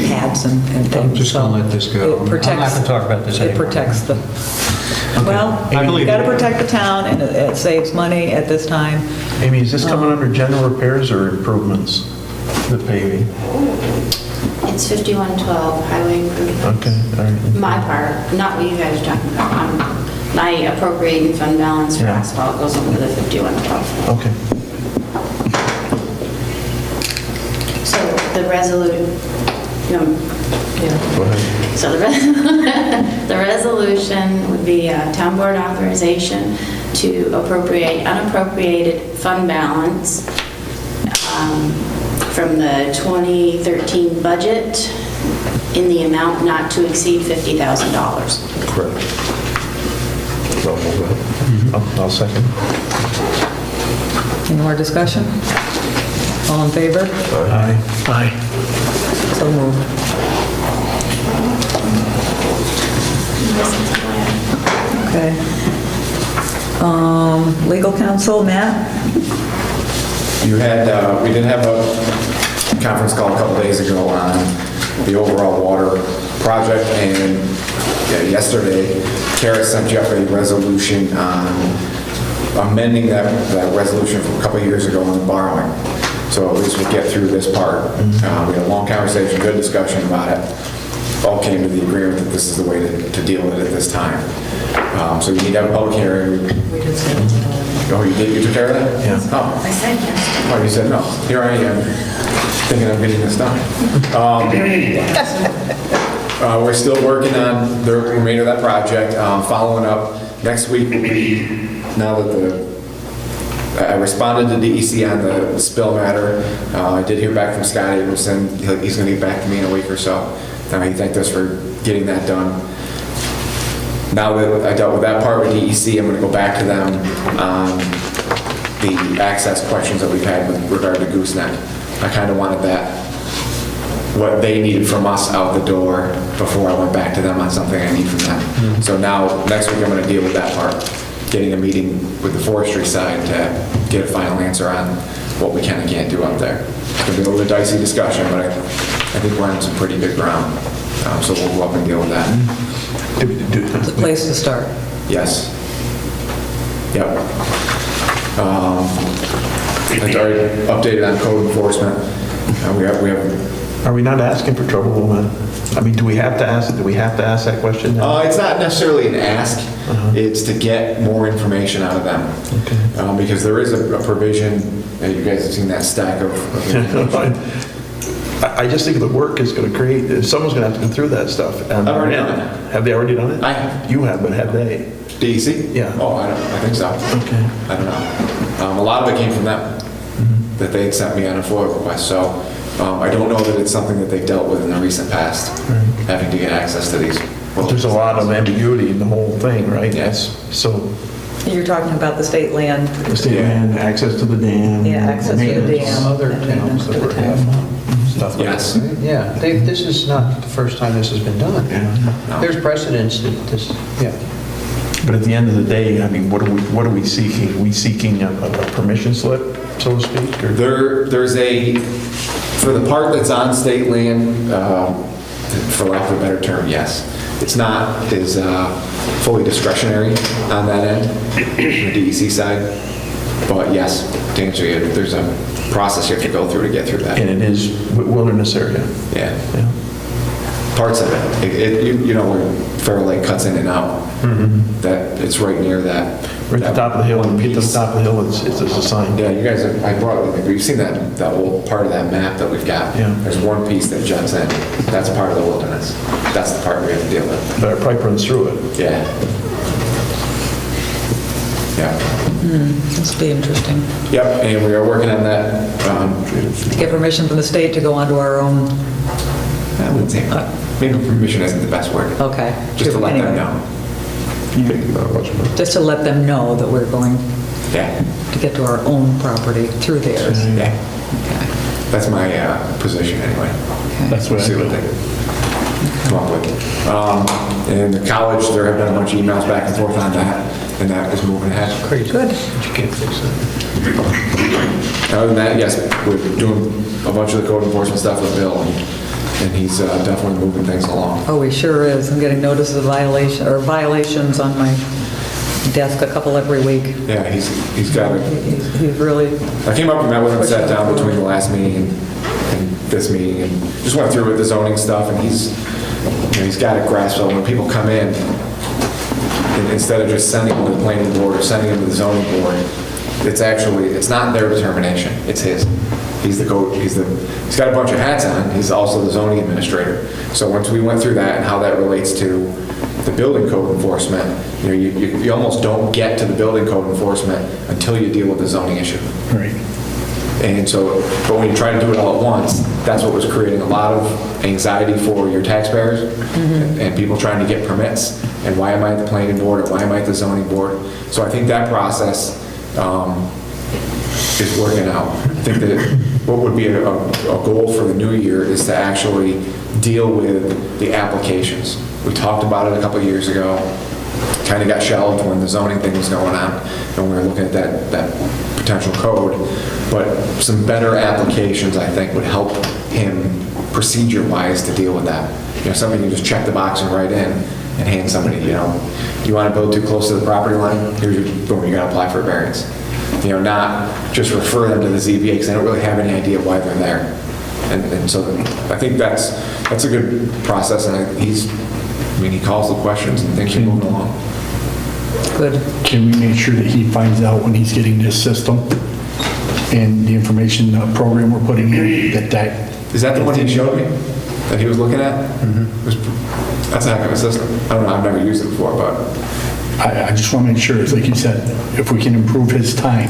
pads and things. I'm just So going to let this go. it protects- I'm not going to talk about this It anymore. protects the, well, I believe you got to it. protect the town, and it saves money at this time. Amy, is this coming under general repairs or improvements, the paving? It's 5112 highway improvement. Okay, all right. My part, not what you guys are talking about. My appropriating fund balance for Yeah. asphalt goes over the 5112. Okay. So the resolution, Go ahead. so the resolution would be town board authorization to appropriate unappropriated fund balance from the 2013 budget in the amount not to exceed $50,000. Correct. Well, go ahead. I'll second. Any more discussion? All in favor? Aye. Aye. So moved. Okay. Legal counsel, Matt? You had, we did have a conference call a couple days ago on the overall water project, and yesterday, Kara sent you up a resolution on amending that resolution from a couple years ago on the borrowing. So at least we'll get through this part. We had a long conversation, good discussion about it. All came to the agreement that this is the way to deal with it at this time. So you need to have a public hearing. We did say it. Oh, you did, you took care of that? Yeah. Oh. I said yes. Oh, you said no. Here I am, thinking I'm getting this done. We're still working on the remainder of that project, following up. Next week will be, now that I responded to DEC on the spill matter. I did hear back from Scott Abelson. He's going to get back to me in a week or so. He thanked us for getting that done. Now that I dealt with that part with DEC, I'm going to go back to them on the access questions that we've had with regard to gooseneck. I kind of wanted that, what they needed from us out the door before I went back to them on something I need from them. So now, next week, I'm going to deal with that part, getting a meeting with the forestry side to get a final answer on what we can and can't do up there. It's going to be a little dicey discussion, but I think we're on some pretty good ground. So we'll go up and deal with that. It's a place to start. Yes. Yep. I already updated on code enforcement. We have. Are we not asking for trouble, man? I mean, do we have to ask that question now? It's not necessarily an ask. It's to get more information out of them. Okay. Because there is a provision, and you guys have seen that stack of I just think the work is going to create, someone's going to have to go through that stuff. I've already done it. Have they already done it? I have. You have, but have they? DEC? Yeah. Oh, I think so. Okay. I don't know. A lot of it came from them, that they had sent me on a FOIA request. So I don't know that it's something that they've dealt with in the recent past, having to get access to these. But there's a lot of ambiguity in the whole thing, right? Yes. So You're talking about the state land. the state land, access to the dam. Yeah, access to the maintenance. dam. Other and towns maintenance that to the were town. have stuff like Yes. that. Yeah, this is not the first time this has been done. No. There's precedents that this, yeah. But at the end of the day, I mean, what are we seeking? Are we seeking a permission slip, so to speak? Or There's for the part that's on state land, for lack of a better term, yes. It's not as fully discretionary on that end, the DEC side. But yes, to answer you, there's a process you have to go through to get through that. And it is wilderness area. Yeah. Yeah. Parts of it. You know, where Fair Lake cuts in and out. That it's right near that. Right at the top of the hill, one and hit the piece. top of the hill, it's a sign. Yeah, you guys, I brought it with me. You've seen that old part of that map that we've got. Yeah. There's one piece that juts in. That's part of the wilderness. That's the part we have to deal with. But our pipe runs through it. Yeah. Yeah. This will be interesting. Yep, and we are working on that. Get permission from the state to go onto our own, I wouldn't say, maybe permission isn't the best word. okay. Just to let them Anyway, know. Just to let them know that we're going Yeah, to get to our own property through theirs. yeah. Okay. That's my position anyway. That's what I See what they come up with. And the college, there have been a bunch of emails back and forth on that, and that is moving ahead. Crazy. Good. But you can't fix it. Other than that, yes, we're doing a bunch of the code enforcement stuff with Bill, and he's definitely moving things along. Oh, he sure is. I'm getting notices of violations on my desk a couple every week. Yeah, he's got it. He's really, I came up and met with him, sat down between the last meeting and this meeting, and just went through with the zoning stuff, and he's got it grasped. So when people come in, and instead of just sending them to the planning board or sending them to the zoning board, it's not their determination, it's his. He's the code, he's got a bunch of hats on, he's also the zoning administrator. So once we went through that and how that relates to the building code enforcement, you almost don't get to the building code enforcement until you deal with the zoning issue. Right. And so, but when you try to do it all at once, that's what was creating a lot of anxiety for your taxpayers and people trying to get permits. And why am I at the planning board, or why am I at the zoning board? So I think that process is working out. I think that what would be a goal for the new year is to actually deal with the applications. We talked about it a couple of years ago, kind of got shelved when the zoning thing was going on, and we were looking at that potential code. But some better applications, I think, would help him procedure-wise to deal with that. Something you can just check the box and write in and hand somebody, you want to build too close to the property line, here's your, boom, you got to apply for a variance. Not just refer them to the ZBA because they don't really have any idea why they're there. And so I think that's a good process, and he calls the questions and things are moving along. good. Can we make sure that he finds out when he's getting this system and the information program we're putting in, that Is that the one he showed me that he was looking at? That's a heck of a system. I don't know, I've never used it before, but I just want to make sure, it's like you said, if we can improve his time,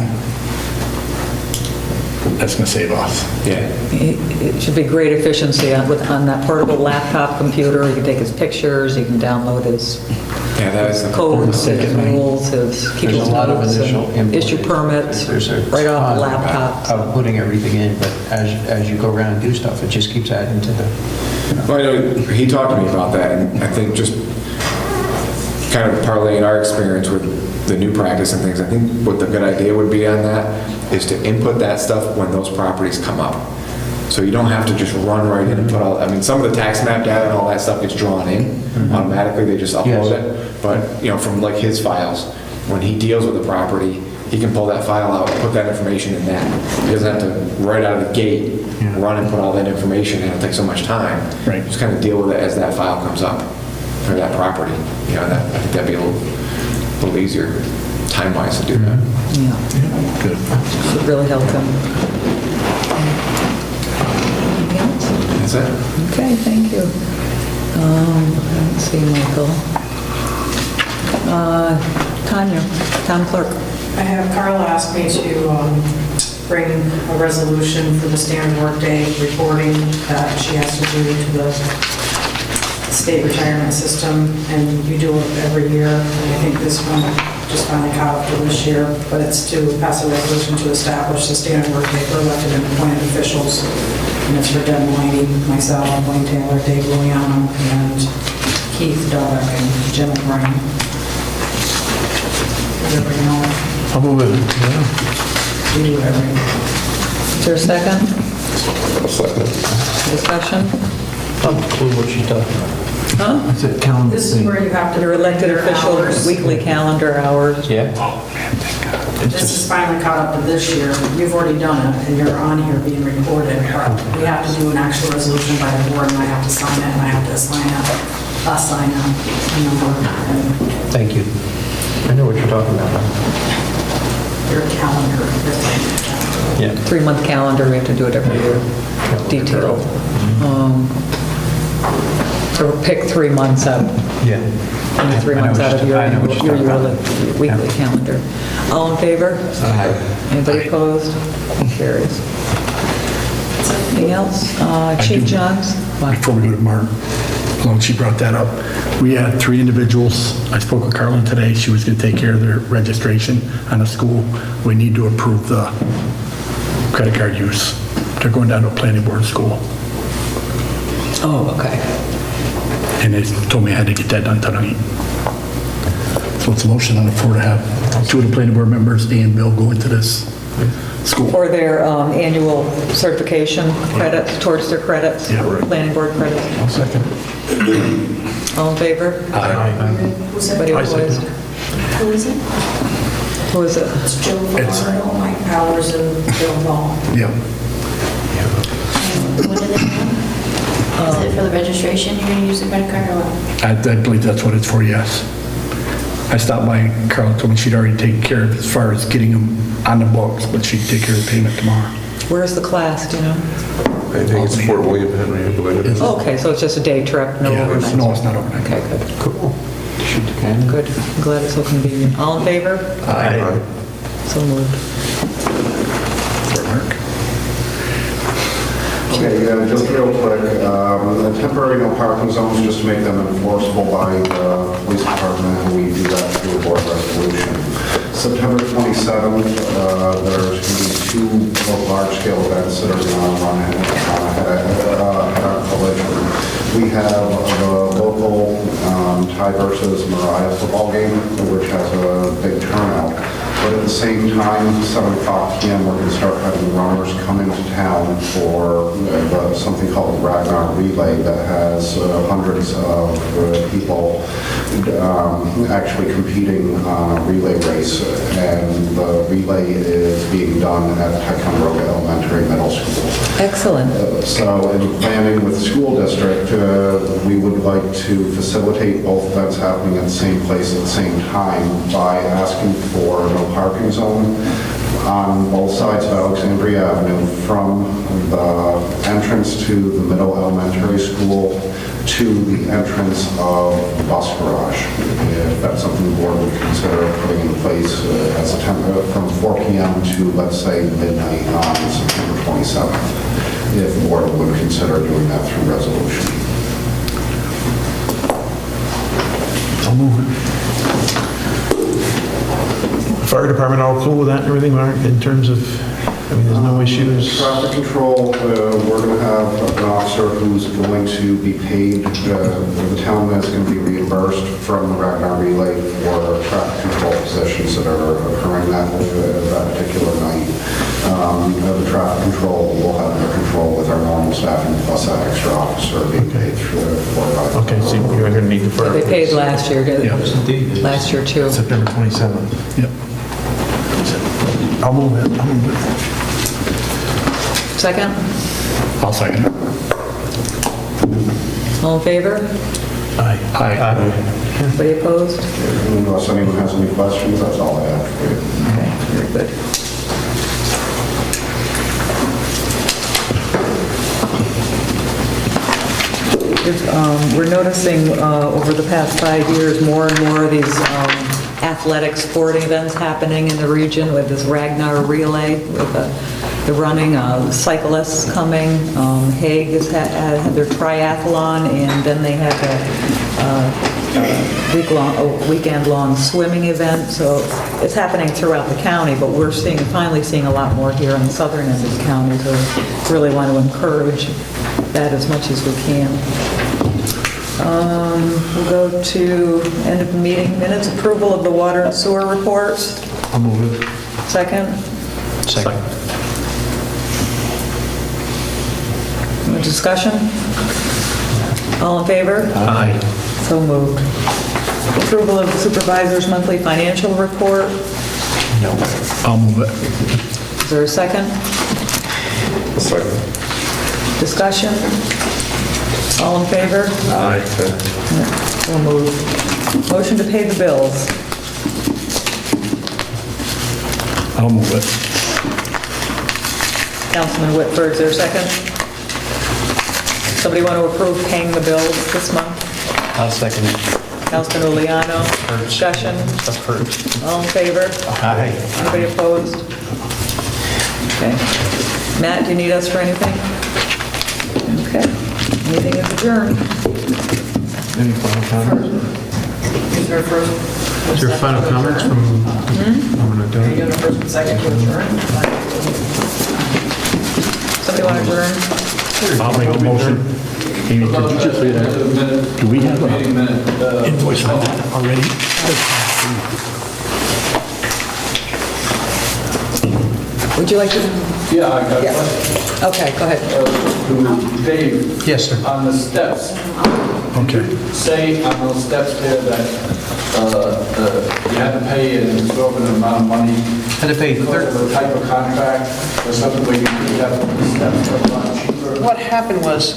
that's going to save us. yeah. It should be great efficiency on that portable laptop computer. He can take his pictures, he can download his Yeah, that is the codes, his rules, his keep There's his a lot of notes, initial and input. issue permits, There's a right off the ton laptop. Of putting everything in, but as you go around and do stuff, it just keeps adding to the, Well, I know he talked to me about that, and I think just kind of parlaying our experience with the new practice and things, I think what the good idea would be on that is to input that stuff when those properties come up. So you don't have to just run right in and put all, I mean, some of the tax map data and all that stuff gets drawn in automatically, they just upload it. But, you know, from like his files, when he deals with the property, he can pull that file out, put that information in that. He doesn't have to, right out of the gate, run and put all that information in. It'll take so much time. Right. Just kind of deal with it as that file comes up for that property. You know, that, I think that'd be a little easier time-wise to do that. Yeah. Good. Should really help him. Anything else? That's it. Okay, thank you. Let's see, Michael. Tanya, town clerk. I have Carla asked me to bring a resolution for the standard workday reporting that she has to do to the state retirement system, and you do it every year. And I think this one just finally caught up to this year, but it's to pass a resolution to establish the standard workday for elected and appointed officials. And it's for Deb Mulaney, myself, Wayne Taylor, Dave Luliano, and Keith Dudek, and Jim O'Brien. Everybody know it? I'll move it. We do it every year. Is there a second? Second. Discussion? I'll clue what she's talking about. Huh? Is it calendar This is thing? where you have to. Your elected official hours. weekly calendar hours. Yeah? This is finally caught up to this year. You've already done it, and you're on here being recorded. But we have to do an actual resolution by the board, and I have to sign it, and I have to assign a number, and Thank you. I know what you're talking about. your calendar. Yeah. 3-month calendar, we have to do it every year. Detailed. Or pick 3 months out. Yeah. Only 3 I know months what out of you're- your I know what you're talking about. weekly Yeah. calendar. All in favor? Aye. Anybody opposed? Carries. Anything else? Chief Johns? Before we go to Mark, as long as she brought that up, we had 3 individuals. I spoke with Carlin today. She was going to take care of their registration on the school. We need to approve the credit card use. They're going down to a planning board school. Oh, okay. And they told me I had to get that done tonight. So it's a motion on the floor to have 2 of the planning board members and Bill go into this school. For their annual certification credits, towards their credits? Yeah, right. Planning board credits? I'll second. All in favor? Who's Anybody it? I second. opposed? Who is it? Who is it? It's Joe It's- Favardo, Mike Powers, and Bill Ball. Yeah. What do they have? Is it for the registration, you're going to use the credit card or what? I believe that's what it's for, yes. I stopped by, and Carl told me she'd already taken care of as far as getting them on the books, but she'd take care of the payment tomorrow. Where's the class, do you know? I think it's Fort William Henry, I believe it is. Oh, okay, so it's just a day trip, no Yeah, overnight? no, it's not overnight. Okay, good. Cool. Shoot the cannon. Good. I'm glad it's so convenient. All in favor? Aye. So moved. Mark. Okay, just real quick, the temporary no parking zones, just to make them enforceable by the police department, and we do that through a board resolution. September 27th, there's going to be 2 large-scale events that are going to run head-on collision. We have the local Ty versus Mariah football game, which has a big turnout. But at the same time, 7 o'clock p.m., we're going to start having runners come into town for something called the Ragnar Relay that has hundreds of people actually competing on a relay race. And the relay is being done at Ticonderoga Elementary Middle School. Excellent. So in planning with the school district, we would like to facilitate both events happening at the same place at the same time by asking for no parking zone on both sides of Alexandria Avenue from the entrance to the middle elementary school to the entrance of the bus garage. If that's something the board would consider putting in place as a from 4 p.m. to, let's say, midnight on September 27th, if the board would consider doing that through resolution. I'll move it. Fire department all cool with that and everything, Mark, in terms of, I mean, there's no issues? Traffic control, we're going to have an officer who's going to be paid, the town is going to be reimbursed from the Ragnar Relay for traffic control positions that are occurring that particular night. The traffic control will have under control with our normal staffing plus that extra officer being paid for that. Okay, so you're going to need the fire. They paid last year, didn't Yes, they? indeed. Last year, too. September 27th. Yep. I'll move it. Second? I'll second it. All in favor? Aye. Anybody opposed? Unless anyone has any questions, that's all I have for you. Okay, very good. We're noticing over the past 5 years, more and more of these athletic sporting events happening in the region with this Ragnar Relay, with the running, cyclists coming. Hague has had their triathlon, and then they had a weekend-long swimming event. So it's happening throughout the county, but we're finally seeing a lot more here in the southern end of the county. So really want to encourage that as much as we can. We'll go to end of the meeting minutes, approval of the water and sewer reports. I'll move it. Second? Second. Discussion? All in favor? Aye. So moved. Approval of the supervisor's monthly financial report. No. I'll move it. Is there a second? Second. Discussion? All in favor? Aye. So moved. Motion to pay the bills. I'll move it. Councilman Whitford, is there a second? Somebody want to approve paying the bills this month? I'll second it. Councilman Oliano? Discussion? Approved. All in favor? Aye. Anybody opposed? Okay. Matt, do you need us for anything? Okay. Meeting is adjourned. Any final comments? Is there a first? Is there final comments from? I'm gonna do Are you it. doing a first and second to adjourn? Somebody want to adjourn? I'll make the motion. Amy, did you just say that? Do we have an invoice on that already? Would you like to? Yeah, I got Yeah. one. Okay, go ahead. To Dave. Yes, sir. On the steps. Okay. Say on those steps there that you had to pay an exorbitant amount of money. Had to pay Because of the type of contract or something where you could have the steps a lot cheaper. What happened was,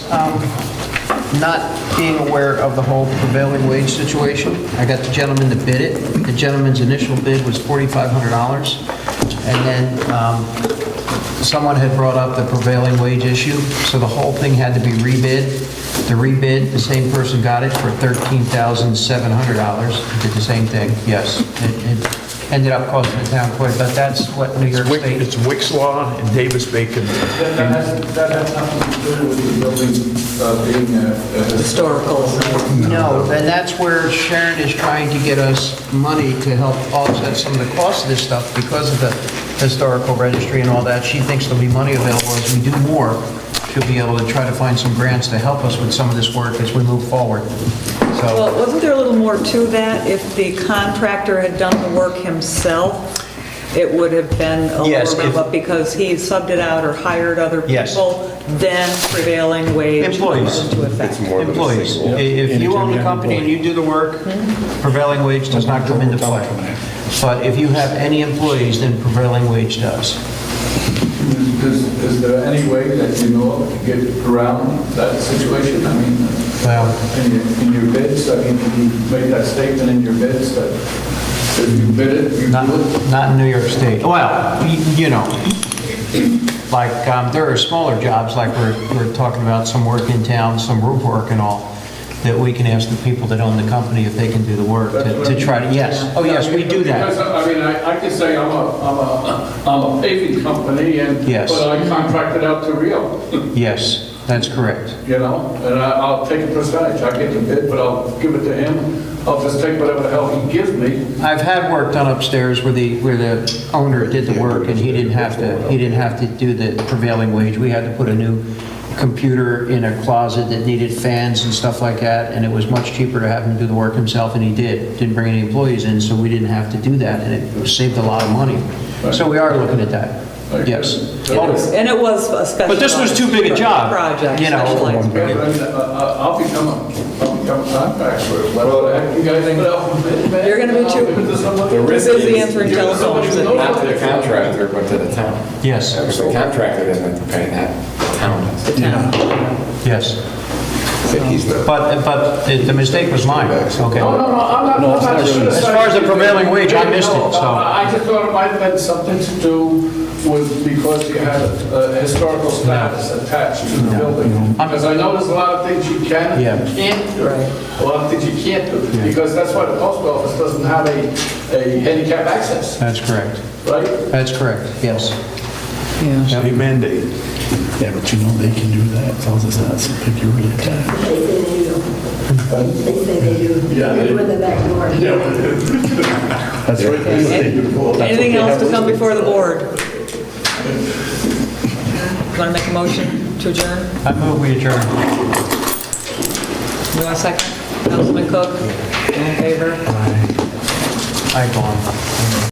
not being aware of the whole prevailing wage situation, I got the gentleman to bid it. The gentleman's initial bid was $4,500. And then someone had brought up the prevailing wage issue, so the whole thing had to be rebid. The rebid, the same person got it for $13,700. Did the same thing, yes. It ended up costing the town quite, but that's what New York State... It's Wick's Law and Davis Bacon. That has nothing to do with the building being a Historical. No, and that's where Sharon is trying to get us money to help offset some of the cost of this stuff because of the historical registry and all that. She thinks there'll be money available as we do more. She'll be able to try to find some grants to help us with some of this work as we move forward. So, Well, wasn't there a little more to that? If the contractor had done the work himself, it would have been a Yes, lower, if- but because he subbed it out or hired other Yes. people, then prevailing wage Employees. comes into effect. employees, if you own the company and you do the work, prevailing wage does not come into play. But if you have any employees, then prevailing wage does. Is there any way that you know of to get around that situation? I mean, Well, in your bids, I mean, did you make that statement in your bids that if you bid it, you not, do it? not in New York State. Well, you know, like, there are smaller jobs, like we're talking about some work in town, some roof work and all, that we can ask the people that own the company if they can do the work to try to, yes. Oh, yes, we do Because, that. I mean, I can say I'm a paving company and, Yes. but I contracted out to Rio. Yes. that's correct. You know, and I'll take a percentage. I get the bid, but I'll give it to him. I'll just take whatever the hell he gives me. I've had work done upstairs where the owner did the work, and he didn't have to do the prevailing wage. We had to put a new computer in a closet that needed fans and stuff like that, and it was much cheaper to have him do the work himself, and he did. Didn't bring any employees in, so we didn't have to do that, and it saved a lot of money. So we are looking at that, yes. And it was a special. But this was too big a job, Project, you know. specialized project. I'll become a contract for it. Well, you guys think You're gonna be too The risk busy is answering telephones. somebody not to the contractor, but to the town. Yes, Because the contractor doesn't have to pay that, the town does. The town. yes. He's the, But the mistake was mine, okay. No, I'm not As far as the prevailing wage, I missed it, so. I just thought it might have been something to do with, because you had a historical status attached to the building. Because I know there's a lot of things you can Yeah. and can't do. A lot of things you can't do, because that's why the post office doesn't have a handicap access, That's correct. right? That's correct, yes. Yeah. State mandate. Yeah, but you know they can do that, as long as it's not so big, you're really attached. They say they do. They say they do. Yeah, they do. With the back door. That's right. Anything else to come before the board? Want to make a motion to adjourn? I move we adjourn. You want a second? Councilman Cook? All in favor? Aye, go on.